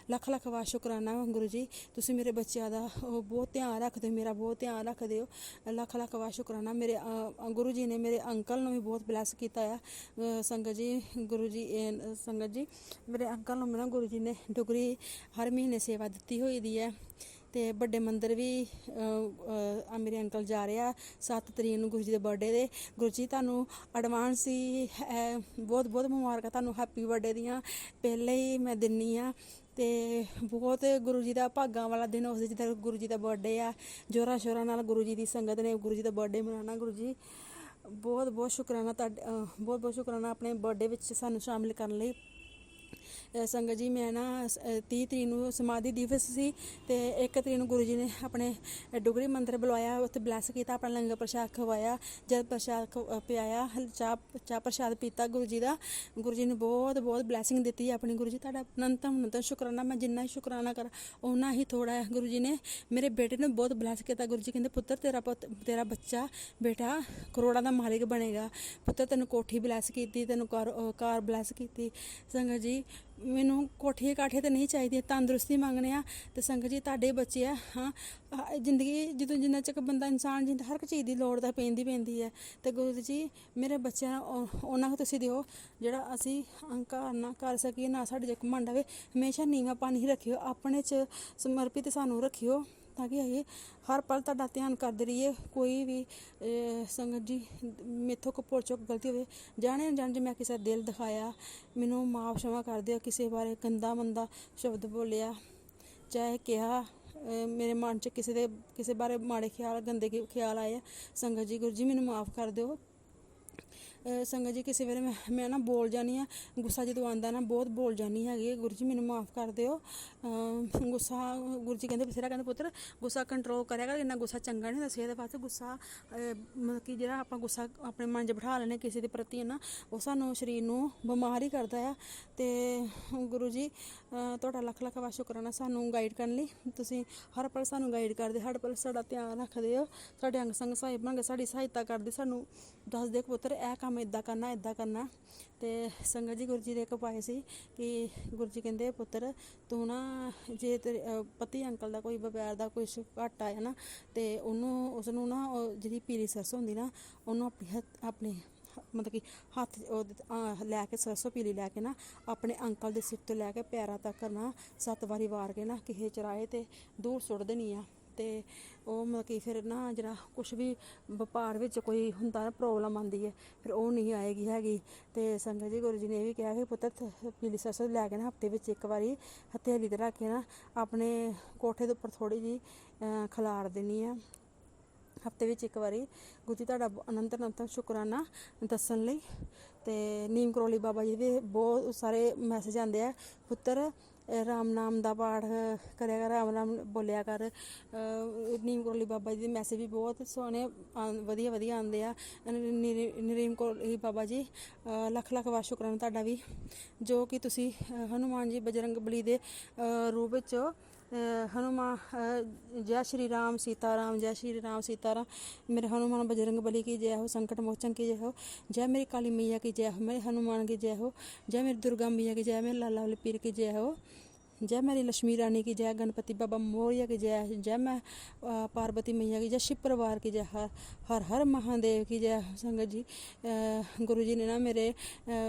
ਲੱਖ ਲੱਖ ਵਾਰ ਸ਼ੁਕਰਾਨਾ ਗੁਰੂ ਜੀ, ਤੁਸੀਂ ਮੇਰੇ ਬੱਚਿਆਂ ਦਾ ਬਹੁਤ ਧਿਆਨ ਰੱਖਦੇ ਹੋ, ਮੇਰਾ ਬਹੁਤ ਧਿਆਨ ਰੱਖਦੇ ਹੋ। ਲੱਖ ਲੱਖ ਵਾਰ ਸ਼ੁਕਰਾਨਾ। ਮੇਰੇ ਗੁਰੂ ਜੀ ਨੇ ਮੇਰੇ ਅੰਕਲ ਨੂੰ ਵੀ ਬਹੁਤ ਬਲੈਸ ਕੀਤਾ ਆ। ਸੰਗਤ ਜੀ ਸੰਗਤ ਜੀ ਮੇਰੇ ਅੰਕਲ ਨੂੰ ਨਾ ਗੁਰੂ ਜੀ ਨੇ ਡੁਗਰੀ ਹਰ ਮਹੀਨੇ ਸੇਵਾ ਦਿੱਤੀ ਹੋਈ ਦੀ ਹੈ। ਤੇ ਵੱਡੇ ਮੰਦਿਰ ਵੀ ਮੇਰੇ ਅੰਕਲ ਜਾ ਰਹੇ ਆ 7 ਤਰੀਕ ਨੂੰ ਗੁਰੂ ਜੀ ਦੇ ਬਰਥਡੇ ਦੇ। ਗੁਰੂ ਜੀ ਤੁਹਾਨੂੰ ਐਡਵਾਂਸ ਹੀ ਬਹੁਤ ਬਹੁਤ ਮੁਬਾਰਕਾਂ ਤੁਹਾਨੂੰ ਹੈਪੀ ਬਰਥਡੇ ਦੀਆਂ ਪਹਿਲੇ ਹੀ ਮੈਂ ਦਿੰਨੀ ਆ। ਤੇ ਬਹੁਤ ਗੁਰੂ ਜੀ ਦਾ ਭਾਗਾਂ ਵਾਲਾ ਦਿਨ ਉਸ ਜਿੱਦਾਂ ਗੁਰੂ ਜੀ ਦਾ ਬਰਥਡੇ ਆ, ਜੋਰਾਂ ਸ਼ੋਰਾਂ ਨਾਲ ਗੁਰੂ ਜੀ ਦੀ ਸੰਗਤ ਨੇ ਗੁਰੂ ਜੀ ਦਾ ਬਰਥਡੇ ਮਨਾਉਣਾ। ਗੁਰੂ ਜੀ ਬਹੁਤ ਬਹੁਤ ਸ਼ੁਕਰਾਨਾ ਤੁਹਾਡਾ, ਬਹੁਤ ਬਹੁਤ ਸ਼ੁਕਰਾਨਾ ਆਪਣੇ ਬਰਥਡੇ ਵਿੱਚ ਸਾਨੂੰ ਸ਼ਾਮਿਲ ਕਰਨ ਲਈ। ਸੰਗਤ ਜੀ ਮੈਂ ਨਾ 30 ਤਰੀਕ ਨੂੰ ਸਮਾਧੀ ਦਿਵਸ ਸੀ ਤੇ 1 ਤਰੀਕ ਨੂੰ ਗੁਰੂ ਜੀ ਨੇ ਆਪਣੇ ਡੁਗਰੀ ਮੰਦਿਰ ਬੁਲਾਇਆ, ਉੱਥੇ ਬਲੈਸ ਕੀਤਾ, ਆਪਣਾ ਲੰਗਰ ਪ੍ਰਸ਼ਾਦ ਖਵਾਇਆ। ਜਦ ਪ੍ਰਸ਼ਾਦ ਪਿਆਇਆ, ਚਾਹ ਪ੍ਰਸ਼ਾਦ ਪੀਤਾ ਗੁਰੂ ਜੀ ਦਾ, ਗੁਰੂ ਜੀ ਨੇ ਬਹੁਤ ਬਹੁਤ ਬਲੈਸਿੰਗ ਦਿੱਤੀ ਆਪਣੀ। ਗੁਰੂ ਜੀ ਤੁਹਾਡਾ ਅਨੰਤ ਸ਼ੁਕਰਾਨਾ। ਮੈਂ ਜਿੰਨਾ ਹੀ ਸ਼ੁਕਰਾਨਾ ਕਰਾਂ ਓਨਾ ਹੀ ਥੋੜਾ ਹੈ। ਗੁਰੂ ਜੀ ਨੇ ਮੇਰੇ ਬੇਟੇ ਨੂੰ ਬਹੁਤ ਬਲੈਸ ਕੀਤਾ। ਗੁਰੂ ਜੀ ਕਹਿੰਦੇ ਪੁੱਤਰ ਤੇਰਾ ਬੱਚਾ ਬੇਟਾ ਕਰੋੜਾਂ ਦਾ ਮਾਲਿਕ ਬਣੇਗਾ। ਪੁੱਤਰ ਤੈਨੂੰ ਕੋਠੀ ਬਲੈਸ ਕੀਤੀ, ਤੈਨੂੰ ਕਾਰ ਬਲੈਸ ਕੀਤੀ। ਸੰਗਤ ਜੀ ਮੈਨੂੰ ਕੋਠੀਆਂ ਕਾਠੀਆਂ ਤਾਂ ਨਹੀਂ ਚਾਹੀਦੀਆਂ, ਤੰਦਰੁਸਤੀ ਮੰਗਣੇ ਆ। ਤੇ ਸੰਗਤ ਜੀ ਤੁਹਾਡੇ ਬੱਚੇ ਆ। ਹਾਂ ਜ਼ਿੰਦਗੀ ਜਦੋਂ ਜਿੰਨਾ ਚਿਰ ਬੰਦਾ ਇਨਸਾਨ ਜਿੰਦਾ ਹਰ ਇੱਕ ਚੀਜ਼ ਦੀ ਲੋੜ ਤਾਂ ਪੈਂਦੀ ਹੈ। ਤੇ ਗੁਰੂ ਜੀ ਮੇਰੇ ਬੱਚਿਆਂ ਉਹਨਾਂ ਨੂੰ ਤੁਸੀਂ ਦਿਓ ਜਿਹੜਾ ਅਸੀਂ ਅਹੰਕਾਰ ਨਾ ਕਰ ਸਕੀਏ, ਨਾ ਸਾਡੇ 'ਚ ਘਮੰਡ ਆਵੇ। ਹਮੇਸ਼ਾ ਨੀਵਾਂ ਪਾਣੀ ਰੱਖਿਓ, ਆਪਣੇ 'ਚ ਸਮਰਪਿਤ ਸਾਨੂੰ ਰੱਖਿਓ ਤਾਂ ਕਿ ਅਸੀਂ ਹਰ ਪਲ ਤੁਹਾਡਾ ਧਿਆਨ ਕਰਦੇ ਰਹੀਏ। ਕੋਈ ਵੀ ਸੰਗਤ ਜੀ ਮੇਥੋਂ ਕੋਈ ਭੁੱਲ ਚੁੱਕ ਗਲਤੀ ਹੋਵੇ, ਜਾਣੇ ਅਣਜਾਣੇ ਜੇ ਮੈਂ ਕਿਸੇ ਦਾ ਦਿਲ ਦਿਖਾਇਆ, ਮੈਨੂੰ ਮਾਫ क्षमा ਕਰ ਦਿਓ। ਕਿਸੇ ਬਾਰੇ ਗੰਦਾ ਮੰਦਾ ਸ਼ਬਦ ਬੋਲਿਆ, ਚਾਹੇ ਕਿਹਾ, ਮੇਰੇ ਮਨ 'ਚ ਕਿਸੇ ਬਾਰੇ ਮਾੜੇ ਖਿਆਲ ਗੰਦੇ ਖਿਆਲ ਆਏ। ਸੰਗਤ ਜੀ ਗੁਰੂ ਜੀ ਮੈਨੂੰ ਮਾਫ ਕਰ ਦਿਓ। ਸੰਗਤ ਜੀ ਕਿਸੇ ਵੇਲੇ ਮੈਂ ਨਾ ਬੋਲ ਜਾਂਦੀ ਹਾਂ, ਗੁੱਸਾ ਜਦੋਂ ਆਉਂਦਾ ਨਾ ਬਹੁਤ ਬੋਲ ਜਾਂਦੀ ਹੈਗੀ। ਗੁਰੂ ਜੀ ਮੈਨੂੰ ਮਾਫ ਕਰ ਦਿਓ। ਗੁੱਸਾ ਗੁਰੂ ਜੀ ਕਹਿੰਦੇ ਬਥੇਰਾ ਕਹਿੰਦੇ ਪੁੱਤਰ ਗੁੱਸਾ ਕੰਟਰੋਲ ਕਰਿਆ ਕਰ, ਇੰਨਾ ਗੁੱਸਾ ਚੰਗਾ ਨਹੀਂ ਹੁੰਦਾ ਸਿਹਤ ਵਾਸਤੇ। ਗੁੱਸਾ ਮਤਲਬ ਕਿ ਜਿਹੜਾ ਆਪਾਂ ਗੁੱਸਾ ਆਪਣੇ ਮਨ 'ਚ ਬਿਠਾ ਲੈਂਦੇ ਕਿਸੇ ਦੇ ਪ੍ਰਤੀ ਨਾ, ਉਹ ਸਾਨੂੰ ਸਰੀਰ ਨੂੰ ਬਿਮਾਰ ਹੀ ਕਰਦਾ ਆ। ਤੇ ਗੁਰੂ ਜੀ ਤੁਹਾਡਾ ਲੱਖ ਲੱਖ ਵਾਰ ਸ਼ੁਕਰਾਨਾ ਸਾਨੂੰ ਗਾਈਡ ਕਰਨ ਲਈ। ਤੁਸੀਂ ਹਰ ਪਲ ਸਾਨੂੰ ਗਾਈਡ ਕਰਦੇ, ਹਰ ਪਲ ਸਾਡਾ ਧਿਆਨ ਰੱਖਦੇ ਹੋ, ਸਾਡੇ ਅੰਗ ਸੰਗ ਸਾਹਿਬ ਬਣ ਕੇ ਸਾਡੀ ਸਹਾਇਤਾ ਕਰਦੇ, ਸਾਨੂੰ ਦੱਸਦੇ ਪੁੱਤਰ ਇਹ ਕੰਮ ਇੱਦਾਂ ਕਰਨਾ। ਤੇ ਸੰਗਤ ਜੀ ਗੁਰੂ ਜੀ ਦੇ ਇੱਕ ਪਾਏ ਸੀ ਕਿ ਗੁਰੂ ਜੀ ਕਹਿੰਦੇ ਪੁੱਤਰ ਤੂੰ ਨਾ ਜੇ ਤੇਰੇ ਪਤੀ ਅੰਕਲ ਦਾ ਕੋਈ ਵਪਾਰ ਦਾ ਕੁਛ ਘਾਟਾ ਆਇਆ ਨਾ, ਤੇ ਉਸਨੂੰ ਨਾ ਜਿਹੜੀ ਪੀਲੀ ਸਰਸੋਂ ਹੁੰਦੀ ਨਾ, ਉਹਨੂੰ ਆਪਣੇ ਮਤਲਬ ਕਿ ਹੱਥ ਲੈ ਕੇ ਸਰਸੋਂ ਪੀਲੀ ਲੈ ਕੇ ਨਾ ਆਪਣੇ ਅੰਕਲ ਦੇ ਸਿਰ ਤੋਂ ਲੈ ਕੇ ਪੈਰਾਂ ਤੱਕ ਨਾ 7 ਵਾਰੀ ਵਾਰ ਕੇ ਨਾ ਕਿਸੇ ਚਰਾਏ ਤੇ ਦੂਰ ਸੁੱਟ ਦੇਣੀ ਆ। ਤੇ ਉਹ ਮਤਲਬ ਕਿ ਫਿਰ ਨਾ ਜਿਹੜਾ ਕੁਛ ਵੀ ਵਪਾਰ ਵਿੱਚ ਕੋਈ ਹੁੰਦਾ ਨਾ ਪ੍ਰੋਬਲਮ ਆਉਂਦੀ ਹੈ, ਫਿਰ ਉਹ ਨਹੀਂ ਆਏਗੀ ਹੈਗੀ। ਤੇ ਸੰਗਤ ਜੀ ਗੁਰੂ ਜੀ ਨੇ ਇਹ ਵੀ ਕਿਹਾ ਕਿ ਪੁੱਤਰ ਪੀਲੀ ਸਰਸੋਂ ਲੈ ਕੇ ਨਾ ਹਫ਼ਤੇ ਵਿੱਚ 1 ਵਾਰੀ ਹਥੇਲੀ ਤੇ ਰੱਖ ਕੇ ਨਾ ਆਪਣੇ ਕੋਠੇ ਦੇ ਉੱਪਰ ਥੋੜ੍ਹੀ ਜਿਹੀ ਖਿਲਾਰ ਦੇਣੀ ਆ ਹਫ਼ਤੇ ਵਿੱਚ 1 ਵਾਰੀ। ਗੁਰੂ ਜੀ ਤੁਹਾਡਾ ਅਨੰਤ ਸ਼ੁਕਰਾਨਾ ਦੱਸਣ ਲਈ। ਤੇ ਨੀਮ ਕਰੋਲੀ ਬਾਬਾ ਜੀ ਦੇ ਬਹੁਤ ਸਾਰੇ ਮੈਸੇਜ ਆਉਂਦੇ ਆ, ਪੁੱਤਰ ਰਾਮ ਨਾਮ ਦਾ ਪਾਠ ਕਰਿਆ ਕਰ, ਰਾਮ ਬੋਲਿਆ ਕਰ। ਨੀਮ ਕਰੋਲੀ ਬਾਬਾ ਜੀ ਦੇ ਮੈਸੇਜ ਵੀ ਬਹੁਤ ਸੋਹਣੇ ਵਧੀਆ ਆਉਂਦੇ ਆ। ਨੀਮ ਕਰੋਲੀ ਬਾਬਾ ਜੀ ਲੱਖ ਲੱਖ ਵਾਰ ਸ਼ੁਕਰਾਨਾ ਤੁਹਾਡਾ ਵੀ, ਜੋ ਕਿ ਤੁਸੀਂ ਹਨੂੰਮਾਨ ਜੀ ਬਜਰੰਗ ਬਲੀ ਦੇ ਰੂਪ ਵਿੱਚ हनुमान जय श्री राम सीताराम, जय श्री राम सीताराम। मेरे हनुमान बजरंग बली की जय हो, संकट मोचन की जय हो, जय मेरी काली मैया की जय हो, मेरे हनुमान की जय हो, जय मेरी दुर्गा मैया की जय, मेरे लाला वाले पीर की जय हो, जय मेरी लक्ष्मी रानी की जय, गणपति बाबा मौर्य की जय, जय मैं पार्वती मैया की जय, शिव परिवार की जय, हर हर महादेव की जय। संगत जी गुरु जी ने ना मेरे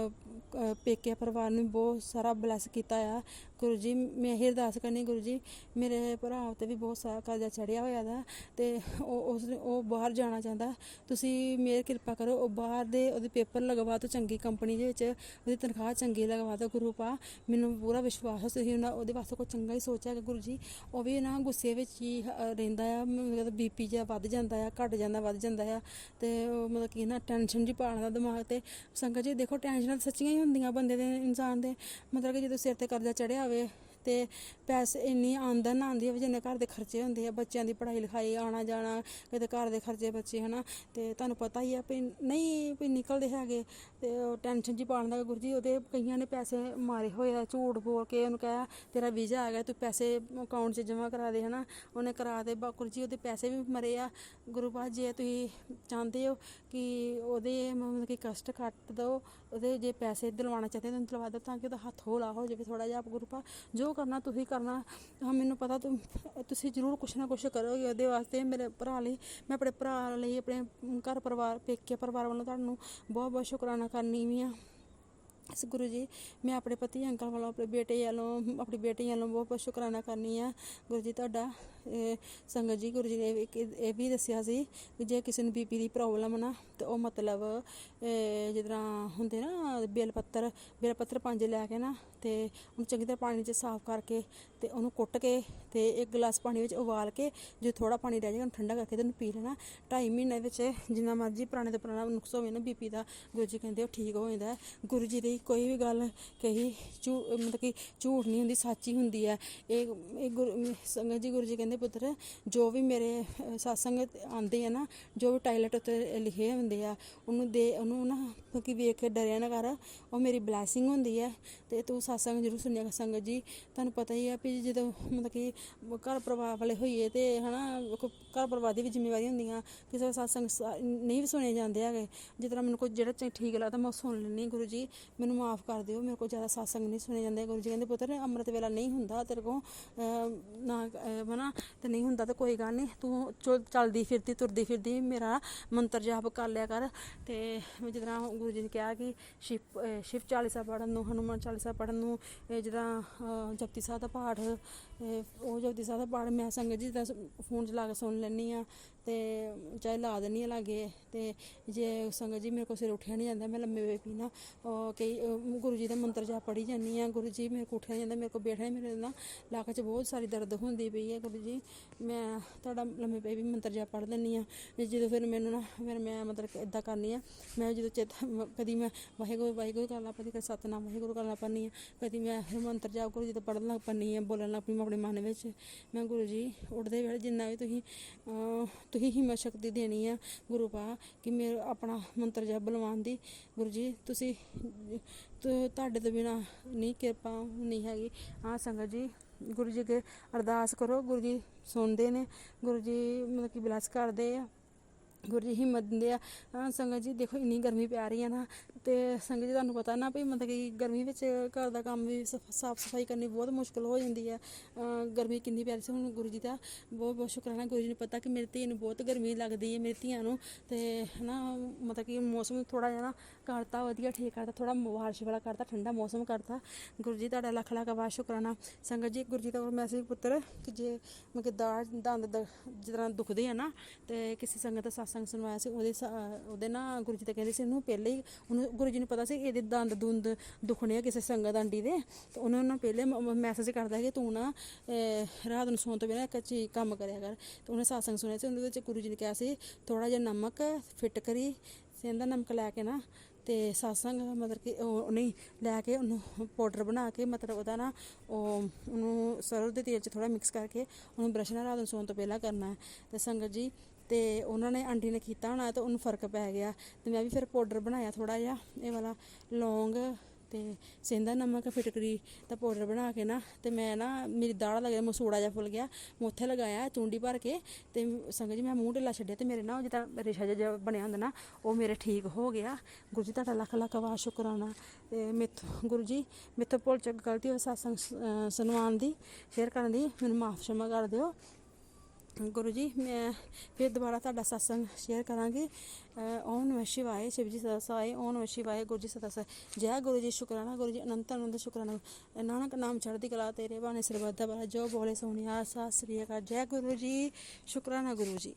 पेके परिवार में बहुत सारा ब्लैस किया है। गुरु जी मैं यही अरदास करनी, गुरु जी मेरे भरा उत्ते भी बहुत सारा कर्जा चढ़िया होया दा ते ਉਹ ਬਾਹਰ ਜਾਣਾ ਚਾਹੁੰਦਾ, ਤੁਸੀਂ ਮੇਰ ਕਿਰਪਾ ਕਰੋ ਉਹ ਬਾਹਰ ਦੇ ਉਹਦੇ ਪੇਪਰ ਲਗਵਾ ਦਿਓ ਚੰਗੀ ਕੰਪਨੀ ਦੇ ਵਿੱਚ, ਉਹਦੀ ਤਨਖਾਹ ਚੰਗੀ ਲਗਵਾ ਦਿਓ। ਗੁਰੂ ਪਾ ਮੈਨੂੰ ਪੂਰਾ ਵਿਸ਼ਵਾਸ ਹੈ ਤੁਸੀਂ ਉਹਦੇ ਵਾਸਤੇ ਕੋਈ ਚੰਗਾ ਹੀ ਸੋਚਿਆ ਕਿ ਗੁਰੂ ਜੀ ਉਹ ਵੀ ਨਾ ਗੁੱਸੇ ਵਿੱਚ ਹੀ ਰਹਿੰਦਾ ਆ, ਮਤਲਬ BP ਜਿਹਾ ਵੱਧ ਜਾਂਦਾ ਆ, ਘਟ ਜਾਂਦਾ ਵੱਧ ਜਾਂਦਾ ਆ, ਤੇ ਮਤਲਬ ਕਿ ਨਾ ਟੈਨਸ਼ਨ ਜੀ ਪਾਉਣਾ ਦਿਮਾਗ ਤੇ। ਸੰਗਤ ਜੀ ਦੇਖੋ ਟੈਨਸ਼ਨਾਂ ਸੱਚੀਆਂ ਹੀ ਹੁੰਦੀਆਂ ਬੰਦੇ ਦੇ, ਇਨਸਾਨ ਦੇ, ਮਤਲਬ ਕਿ ਜਦੋਂ ਸਿਰ ਤੇ ਕਰਜ਼ਾ ਚੜਿਆ ਹੋਵੇ ਤੇ ਪੈਸੇ ਇੰਨੀ ਆਮਦਨ ਆਉਂਦੀ ਹੈ ਜਿੰਨੇ ਘਰ ਦੇ ਖਰਚੇ ਹੁੰਦੇ ਆ, ਬੱਚਿਆਂ ਦੀ ਪੜ੍ਹਾਈ ਲਿਖਾਈ, ਆਉਣਾ ਜਾਣਾ, ਕਿਤੇ ਘਰ ਦੇ ਖਰਚੇ ਬੱਚੇ ਹੈ ਨਾ, ਤੇ ਤੁਹਾਨੂੰ ਪਤਾ ਹੀ ਆ ਵੀ ਨਹੀਂ ਵੀ ਨਿਕਲਦੇ ਹੈਗੇ, ਤੇ ਉਹ ਟੈਨਸ਼ਨ ਜੀ ਪਾਉਣ ਦਾ ਗੁਰੂ ਜੀ ਉਹਦੇ ਕਈਆਂ ਨੇ ਪੈਸੇ ਮਾਰੇ ਹੋਏ ਆ, ਝੂਠ ਬੋਲ ਕੇ ਉਹਨੂੰ ਕਹਿਆ ਤੇਰਾ ਵੀਜ਼ਾ ਆ ਗਿਆ ਤੂੰ ਪੈਸੇ ਅਕਾਊਂਟ 'ਚ ਜਮ੍ਹਾਂ ਕਰਾ ਦੇ, ਹੈ ਨਾ, ਉਹਨੇ ਕਰਾ ਦੇ ਗੁਰੂ ਜੀ ਉਹਦੇ ਪੈਸੇ ਵੀ ਮਰੇ ਆ। ਗੁਰੂ ਪਾਸ ਜੇ ਤੁਸੀਂ ਚਾਹੁੰਦੇ ਹੋ ਕਿ ਉਹਦੇ ਮਤਲਬ ਕਿ ਕਸ਼ਟ ਕੱਟ ਦਿਓ, ਉਹਦੇ ਜੇ ਪੈਸੇ ਦਿਲਵਾਉਣਾ ਚਾਹਤੇ ਤਾਂ ਦਿਲਵਾ ਦਿਓ ਤਾਂ ਕਿ ਉਹਦਾ ਹੱਥ ਹੌਲਾ ਹੋ ਜਾਵੇ ਥੋੜ੍ਹਾ ਜਿਹਾ। ਗੁਰੂ ਪਾ ਜੋ ਕਰਨਾ ਤੁਸੀਂ ਕਰਨਾ, ਮੈਨੂੰ ਪਤਾ ਤੁਸੀਂ ਜ਼ਰੂਰ ਕੁਛ ਨਾ ਕੁਛ ਕਰੋਗੇ ਉਹਦੇ ਵਾਸਤੇ। ਮੇਰੇ ਭਰਾ ਲਈ, ਮੈਂ ਆਪਣੇ ਭਰਾ ਲਈ, ਆਪਣੇ ਘਰ ਪਰਿਵਾਰ, ਪੇਕੇ ਪਰਿਵਾਰ ਵੱਲੋਂ ਤੁਹਾਨੂੰ ਬਹੁਤ ਬਹੁਤ ਸ਼ੁਕਰਾਨਾ ਕਰਨੀ ਵੀ ਆ। ਇਸ ਗੁਰੂ ਜੀ ਮੈਂ ਆਪਣੇ ਪਤੀ ਅੰਕਲ ਵੱਲੋਂ, ਆਪਣੇ ਬੇਟੇ ਵੱਲੋਂ, ਆਪਣੀ ਬੇਟੀ ਵੱਲੋਂ ਬਹੁਤ ਬਹੁਤ ਸ਼ੁਕਰਾਨਾ ਕਰਨੀ ਆ ਗੁਰੂ ਜੀ ਤੁਹਾਡਾ। ਸੰਗਤ ਜੀ ਗੁਰੂ ਜੀ ਨੇ ਇਹ ਵੀ ਦੱਸਿਆ ਸੀ ਕਿ ਜੇ ਕਿਸੇ ਨੂੰ BP ਦੀ ਪ੍ਰੋਬਲਮ ਨਾ, ਤੇ ਉਹ ਮਤਲਬ ਜਿਸ ਤਰ੍ਹਾਂ ਹੁੰਦੇ ਨਾ ਬੇਲ ਪੱਤਰ 5 ਲੈ ਕੇ ਨਾ, ਤੇ ਉਹਨੂੰ ਚੰਗੀ ਤਰ੍ਹਾਂ ਪਾਣੀ 'ਚ ਸਾਫ਼ ਕਰਕੇ ਤੇ ਉਹਨੂੰ ਕੁੱਟ ਕੇ ਤੇ 1 ਗਲਾਸ ਪਾਣੀ ਵਿੱਚ ਉਬਾਲ ਕੇ, ਜੇ ਥੋੜ੍ਹਾ ਪਾਣੀ ਰਹਿ ਜਾਏਗਾ ਉਹਨੂੰ ਠੰਡਾ ਕਰਕੇ ਤੇ ਉਹਨੂੰ ਪੀ ਲੈਣਾ। 2.5 ਮਹੀਨੇ ਵਿੱਚ ਜਿੰਨਾ ਮਰਜ਼ੀ ਪੁਰਾਣੇ ਤੋਂ ਪੁਰਾਣਾ ਨੁਕਸ ਹੋਵੇ ਨਾ BP ਦਾ, ਗੁਰੂ ਜੀ ਕਹਿੰਦੇ ਉਹ ਠੀਕ ਹੋ ਜਾਂਦਾ। ਗੁਰੂ ਜੀ ਦੀ ਕੋਈ ਵੀ ਗੱਲ ਕਹੀ ਮਤਲਬ ਕਿ ਝੂਠ ਨਹੀਂ ਹੁੰਦੀ, ਸੱਚ ਹੀ ਹੁੰਦੀ ਹੈ। ਇਹ ਸੰਗਤ ਜੀ ਗੁਰੂ ਜੀ ਕਹਿੰਦੇ ਪੁੱਤਰ ਜੋ ਵੀ ਮੇਰੇ ਸਤਸੰਗ ਆਉਂਦੇ ਆ ਨਾ, ਜੋ ਵੀ ਟਾਇਲਟ ਉੱਤੇ ਲਿਖੇ ਹੁੰਦੇ ਆ ਉਹਨੂੰ ਨਾ ਕਿ ਵੇਖ ਕੇ ਡਰਿਆ ਨਾ ਕਰ, ਉਹ ਮੇਰੀ ਬਲੈਸਿੰਗ ਹੁੰਦੀ ਹੈ। ਤੇ ਤੂੰ ਸਤਸੰਗ ਜ਼ਰੂਰ ਸੁਣਿਆ ਕਰ। ਸੰਗਤ ਜੀ ਤੁਹਾਨੂੰ ਪਤਾ ਹੀ ਆ ਵੀ ਜਦੋਂ ਮਤਲਬ ਕਿ ਘਰ ਪਰਿਵਾਰ ਵਾਲੇ ਹੋਈਏ ਤੇ ਹੈ ਨਾ, ਘਰ ਪਰਿਵਾਰ ਦੀ ਵੀ ਜ਼ਿੰਮੇਵਾਰੀ ਹੁੰਦੀਆਂ, ਕਿਸੇ ਸਤਸੰਗ ਨਹੀਂ ਵੀ ਸੁਣੇ ਜਾਂਦੇ ਹੈਗੇ। ਜਿਸ ਤਰ੍ਹਾਂ ਮੈਨੂੰ ਕੋਈ ਜਿਹੜਾ ਠੀਕ ਲੱਗਦਾ ਮੈਂ ਉਹ ਸੁਣ ਲੈਂਦੀ। ਗੁਰੂ ਜੀ ਮੈਨੂੰ ਮਾफ़ ਕਰ ਦਿਓ, ਮੇਰੇ ਕੋਲ ਜ਼ਿਆਦਾ ਸਤਸੰਗ ਨਹੀਂ ਸੁਣੇ ਜਾਂਦੇ। ਗੁਰੂ ਜੀ ਕਹਿੰਦੇ ਪੁੱਤਰ ਅੰਮ੍ਰਿਤ ਵੇਲਾ ਨਹੀਂ ਹੁੰਦਾ ਤੇਰੇ ਕੋਲ ਨਾ ਹੈ ਨਾ, ਤੇ ਨਹੀਂ ਹੁੰਦਾ ਤਾਂ ਕੋਈ ਗੱਲ ਨਹੀਂ, ਤੂੰ ਚੱਲਦੀ ਫਿਰਦੀ ਤੁਰਦੀ ਫਿਰਦੀ ਮੇਰਾ ਮੰਤਰ ਜਾਪ ਕਰ ਲਿਆ ਕਰ। ਤੇ ਜਿਸ ਤਰ੍ਹਾਂ ਗੁਰੂ ਜੀ ਨੇ ਕਿਹਾ ਕਿ ਸ਼ਿਵ ਚਾਲੀਸਾ ਪੜ੍ਹਨ ਨੂੰ, ਹਨੂੰਮਾਨ ਚਾਲੀਸਾ ਪੜ੍ਹਨ ਨੂੰ, ਜਿੱਦਾਂ ਜਪਜੀ ਸਾਹਿਬ ਦਾ ਪਾਠ, ਉਹ ਜਪਜੀ ਸਾਹਿਬ ਦਾ ਪਾਠ ਮੈਂ ਸੰਗਤ ਜੀ ਜਿੱਦਾਂ ਫੋਨ 'ਚ ਲਾ ਕੇ ਸੁਣ ਲੈਂਦੀ ਹਾਂ, ਤੇ ਚਾਹੇ ਲਾ ਦਿੰਦੀ ਹਾਂ ਲਾਗੇ। ਤੇ ਜੇ ਸੰਗਤ ਜੀ ਮੇਰੇ ਕੋਲ ਸਿਰ ਉੱਠਿਆ ਨਹੀਂ ਜਾਂਦਾ, ਮੈਂ ਲੰਮੇ ਪਈ ਨਾ ਕਈ ਗੁਰੂ ਜੀ ਦਾ ਮੰਤਰ ਜਾਪ ਪੜ੍ਹੀ ਜਾਂਦੀ ਹਾਂ। ਗੁਰੂ ਜੀ ਮੇਰੇ ਕੋਲ ਉੱਠਿਆ ਜਾਂਦਾ, ਮੇਰੇ ਕੋਲ ਬੈਠਾ, ਮੇਰੇ ਨਾਲ ਲੱਕ 'ਚ ਬਹੁਤ ਸਾਰੀ ਦਰਦ ਹੁੰਦੀ ਪਈ ਹੈ। ਗੁਰੂ ਜੀ ਮੈਂ ਤੁਹਾਡਾ ਲੰਮੇ ਪਈ ਵੀ ਮੰਤਰ ਜਾਪ ਪੜ੍ਹ ਲੈਂਦੀ ਹਾਂ। ਜਦੋਂ ਫਿਰ ਮੈਨੂੰ ਨਾ ਫਿਰ ਮੈਂ ਮਤਲਬ ਇੱਦਾਂ ਕਰਨੀ ਆ, ਮੈਂ ਜਦੋਂ ਕਦੀ ਮੈਂ ਵਾਹਿਗੁਰੂ ਵਾਹਿਗੁਰੂ ਕਰ ਲਾ ਪੈਂਦੀ, ਕਦੀ ਸਤਿਨਾਮ ਵਾਹਿਗੁਰੂ ਕਰ ਲਾ ਪੈਂਦੀ ਹਾਂ, ਕਦੀ ਮੈਂ ਮੰਤਰ ਜਾਪ ਗੁਰੂ ਜੀ ਦਾ ਪੜ੍ਹਨ ਲੱਗ ਪੈਂਦੀ ਹਾਂ, ਬੋਲਣ ਲੱਗ ਪਈ ਆਪਣੇ ਮਨ ਵਿੱਚ। ਮੈਂ ਗੁਰੂ ਜੀ ਉੱਠਦੇ ਵੇਲੇ ਜਿੰਨਾ ਵੀ ਤੁਸੀਂ ਹਿੰਮਤ ਸ਼ਕਤੀ ਦੇਣੀ ਆ ਗੁਰੂ ਪਾ ਕਿ ਮੇਰੇ ਆਪਣਾ ਮੰਤਰ ਜਾਪ ਬੁਲਵਾਉਣ ਦੀ। ਗੁਰੂ ਜੀ ਤੁਸੀਂ ਤੁਹਾਡੇ ਤੋਂ ਬਿਨਾਂ ਨਹੀਂ ਕਿਰਪਾ ਨਹੀਂ ਹੈਗੀ। ਹਾਂ ਸੰਗਤ ਜੀ ਗੁਰੂ ਜੀ ਅੱਗੇ ਅਰਦਾਸ ਕਰੋ, ਗੁਰੂ ਜੀ ਸੁਣਦੇ ਨੇ, ਗੁਰੂ ਜੀ ਮਤਲਬ ਕਿ ਬਲੈਸ ਕਰਦੇ ਆ, ਗੁਰੂ ਜੀ ਹਿੰਮਤ ਦਿੰਦੇ ਆ। ਸੰਗਤ ਜੀ ਦੇਖੋ ਇੰਨੀ ਗਰਮੀ ਪੈ ਰਹੀ ਹੈ ਨਾ, ਤੇ ਸੰਗਤ ਜੀ ਤੁਹਾਨੂੰ ਪਤਾ ਨਾ ਵੀ ਮਤਲਬ ਕਿ ਗਰਮੀ ਵਿੱਚ ਘਰ ਦਾ ਕੰਮ ਵੀ ਸਾਫ਼ ਸਫਾਈ ਕਰਨੀ ਬਹੁਤ ਮੁਸ਼ਕਿਲ ਹੋ ਜਾਂਦੀ ਹੈ। ਗਰਮੀ ਕਿੰਨੀ ਪੈ ਰਹੀ ਸੀ। ਹੁਣ ਗੁਰੂ ਜੀ ਦਾ ਬਹੁਤ ਬਹੁਤ ਸ਼ੁਕਰਾਨਾ, ਗੁਰੂ ਜੀ ਨੂੰ ਪਤਾ ਕਿ ਮੇਰੀ ਧੀ ਨੂੰ ਬਹੁਤ ਗਰਮੀ ਲੱਗਦੀ ਹੈ, ਮੇਰੀ ਧੀਆਂ ਨੂੰ, ਤੇ ਹੈ ਨਾ ਮਤਲਬ ਕਿ ਮੌਸਮ ਥੋੜ੍ਹਾ ਜਿਹਾ ਨਾ ਕਰਤਾ ਵਧੀਆ, ਠੀਕ ਕਰਤਾ, ਥੋੜ੍ਹਾ ਬਾਰਿਸ਼ ਵਾਲਾ ਕਰਤਾ, ਠੰਡਾ ਮੌਸਮ ਕਰਤਾ। ਗੁਰੂ ਜੀ ਤੁਹਾਡਾ ਲੱਖ ਲੱਖ ਬਾਤ ਸ਼ੁਕਰਾਨਾ। ਸੰਗਤ ਜੀ ਗੁਰੂ ਜੀ ਦਾ ਮੈਸੇਜ ਪੁੱਤਰ ਕਿ ਜੇ ਮਤਲਬ ਕਿ ਦੰਦ ਜਿਸ ਤਰ੍ਹਾਂ ਦੁਖਦੇ ਆ ਨਾ, ਤੇ ਕਿਸੇ ਸੰਗਤ ਦਾ ਸਤਸੰਗ ਸੁਣਵਾਇਆ ਸੀ, ਉਹਦੇ ਨਾ ਗੁਰੂ ਜੀ ਤਾਂ ਕਹਿੰਦੇ ਸੀ ਉਹਨੂੰ ਪਹਿਲੇ ਹੀ, ਉਹਨੂੰ ਗੁਰੂ ਜੀ ਨੂੰ ਪਤਾ ਸੀ ਇਹਦੇ ਦੰਦ ਦੁੰਦ ਦੁਖਣੇ ਆ ਕਿਸੇ ਸੰਗਤ ਆਂਟੀ ਦੇ, ਤੇ ਉਹਨਾਂ ਨੂੰ ਪਹਿਲੇ ਮੈਸੇਜ ਕਰਦਾ ਕਿ ਤੂੰ ਨਾ ਰਾਤ ਨੂੰ ਸੌਣ ਤੋਂ ਪਹਿਲਾਂ ਇੱਕ ਚੀਜ਼ ਕੰਮ ਕਰਿਆ ਕਰ। ਤੇ ਉਹਨੇ ਸਤਸੰਗ ਸੁਣਿਆ ਸੀ, ਉਹਦੇ ਵਿੱਚ ਗੁਰੂ ਜੀ ਨੇ ਕਿਹਾ ਸੀ ਥੋੜ੍ਹਾ ਜਿਹਾ ਨਮਕ ਫਿਟਕਰੀ ਸੇਂਦਾ ਨਮਕ ਲੈ ਕੇ ਨਾ, ਤੇ ਸਤਸੰਗ ਮਤਲਬ ਕਿ ਉਹ ਨਹੀਂ ਲੈ ਕੇ ਉਹਨੂੰ ਪਾਊਡਰ ਬਣਾ ਕੇ ਮਤਲਬ ਉਹਦਾ ਨਾ ਉਹਨੂੰ ਸਰੋਂ ਦੇ ਤੇਲ 'ਚ ਥੋੜ੍ਹਾ ਮਿਕਸ ਕਰਕੇ ਉਹਨੂੰ ਬਰਸ਼ ਨਾਲ ਰਾਤ ਨੂੰ ਸੌਣ ਤੋਂ ਪਹਿਲਾਂ ਕਰਨਾ। ਤੇ ਸੰਗਤ ਜੀ ਤੇ ਉਹਨਾਂ ਨੇ ਆਂਟੀ ਨੇ ਕੀਤਾ ਹੋਣਾ, ਤੇ ਉਹਨੂੰ ਫ਼ਰਕ ਪੈ ਗਿਆ, ਤੇ ਮੈਂ ਵੀ ਫਿਰ ਪਾਊਡਰ ਬਣਾਇਆ ਥੋੜ੍ਹਾ ਜਿਹਾ, ਇਹ ਵਾਲਾ ਲੌਂਗ ਤੇ ਸੇਂਦਾ ਨਮਕ ਫਿਟਕਰੀ ਦਾ ਪਾਊਡਰ ਬਣਾ ਕੇ ਨਾ, ਤੇ ਮੈਂ ਨਾ ਮੇਰੀ ਦਾੜਾ ਲੱਗਿਆ ਮਸੂੜਾ ਜਿਹਾ ਫੁੱਲ ਗਿਆ, ਮੈਂ ਉੱਥੇ ਲਗਾਇਆ ਚੁੰਡੀ ਭਰ ਕੇ, ਤੇ ਸੰਗਤ ਜੀ ਮੈਂ ਮੂੰਹ ਢਿੱਲਾ ਛੱਡਿਆ, ਤੇ ਮੇਰੇ ਨਾ ਜਿੱਦਾਂ ਰੇਸ਼ਾ ਜਿਹਾ ਬਣਿਆ ਹੁੰਦਾ ਨਾ ਉਹ ਮੇਰੇ ਠੀਕ ਹੋ ਗਿਆ। ਗੁਰੂ ਜੀ ਤੁਹਾਡਾ ਲੱਖ ਲੱਖ ਵਾਰ ਸ਼ੁਕਰਾਨਾ। ਤੇ ਗੁਰੂ ਜੀ ਮੇਥੋਂ ਭੁੱਲ ਚੁੱਕ ਗਲਤੀ ਹੋਈ ਸਤਸੰਗ ਸੁਣਵਾਉਣ ਦੀ, ਸ਼ੇਅਰ ਕਰਨ ਦੀ, ਮੈਨੂੰ ਮਾਫ਼ ਸ਼ਮਾ ਕਰ ਦਿਓ। ਗੁਰੂ ਜੀ ਮੈਂ ਫਿਰ ਦੁਬਾਰਾ ਤੁਹਾਡਾ ਸਤਸੰਗ ਸ਼ੇਅਰ ਕਰਾਂਗੀ। ਓਮ ਨਮः ਸ਼ਿਵਾਏ, शिव जी सदा सहाय, ओम नमः शिवाय, गुरु जी सदा सहाय। जय गुरु जी शुकराना, गुरु जी अनंत अनंत शुकराना। नानक नाम चढ़ती कला तेरे बाने सिर बद्धा बला, जो बोले सोनिया सत श्री अकाल। जय गुरु जी शुकराना गुरु जी।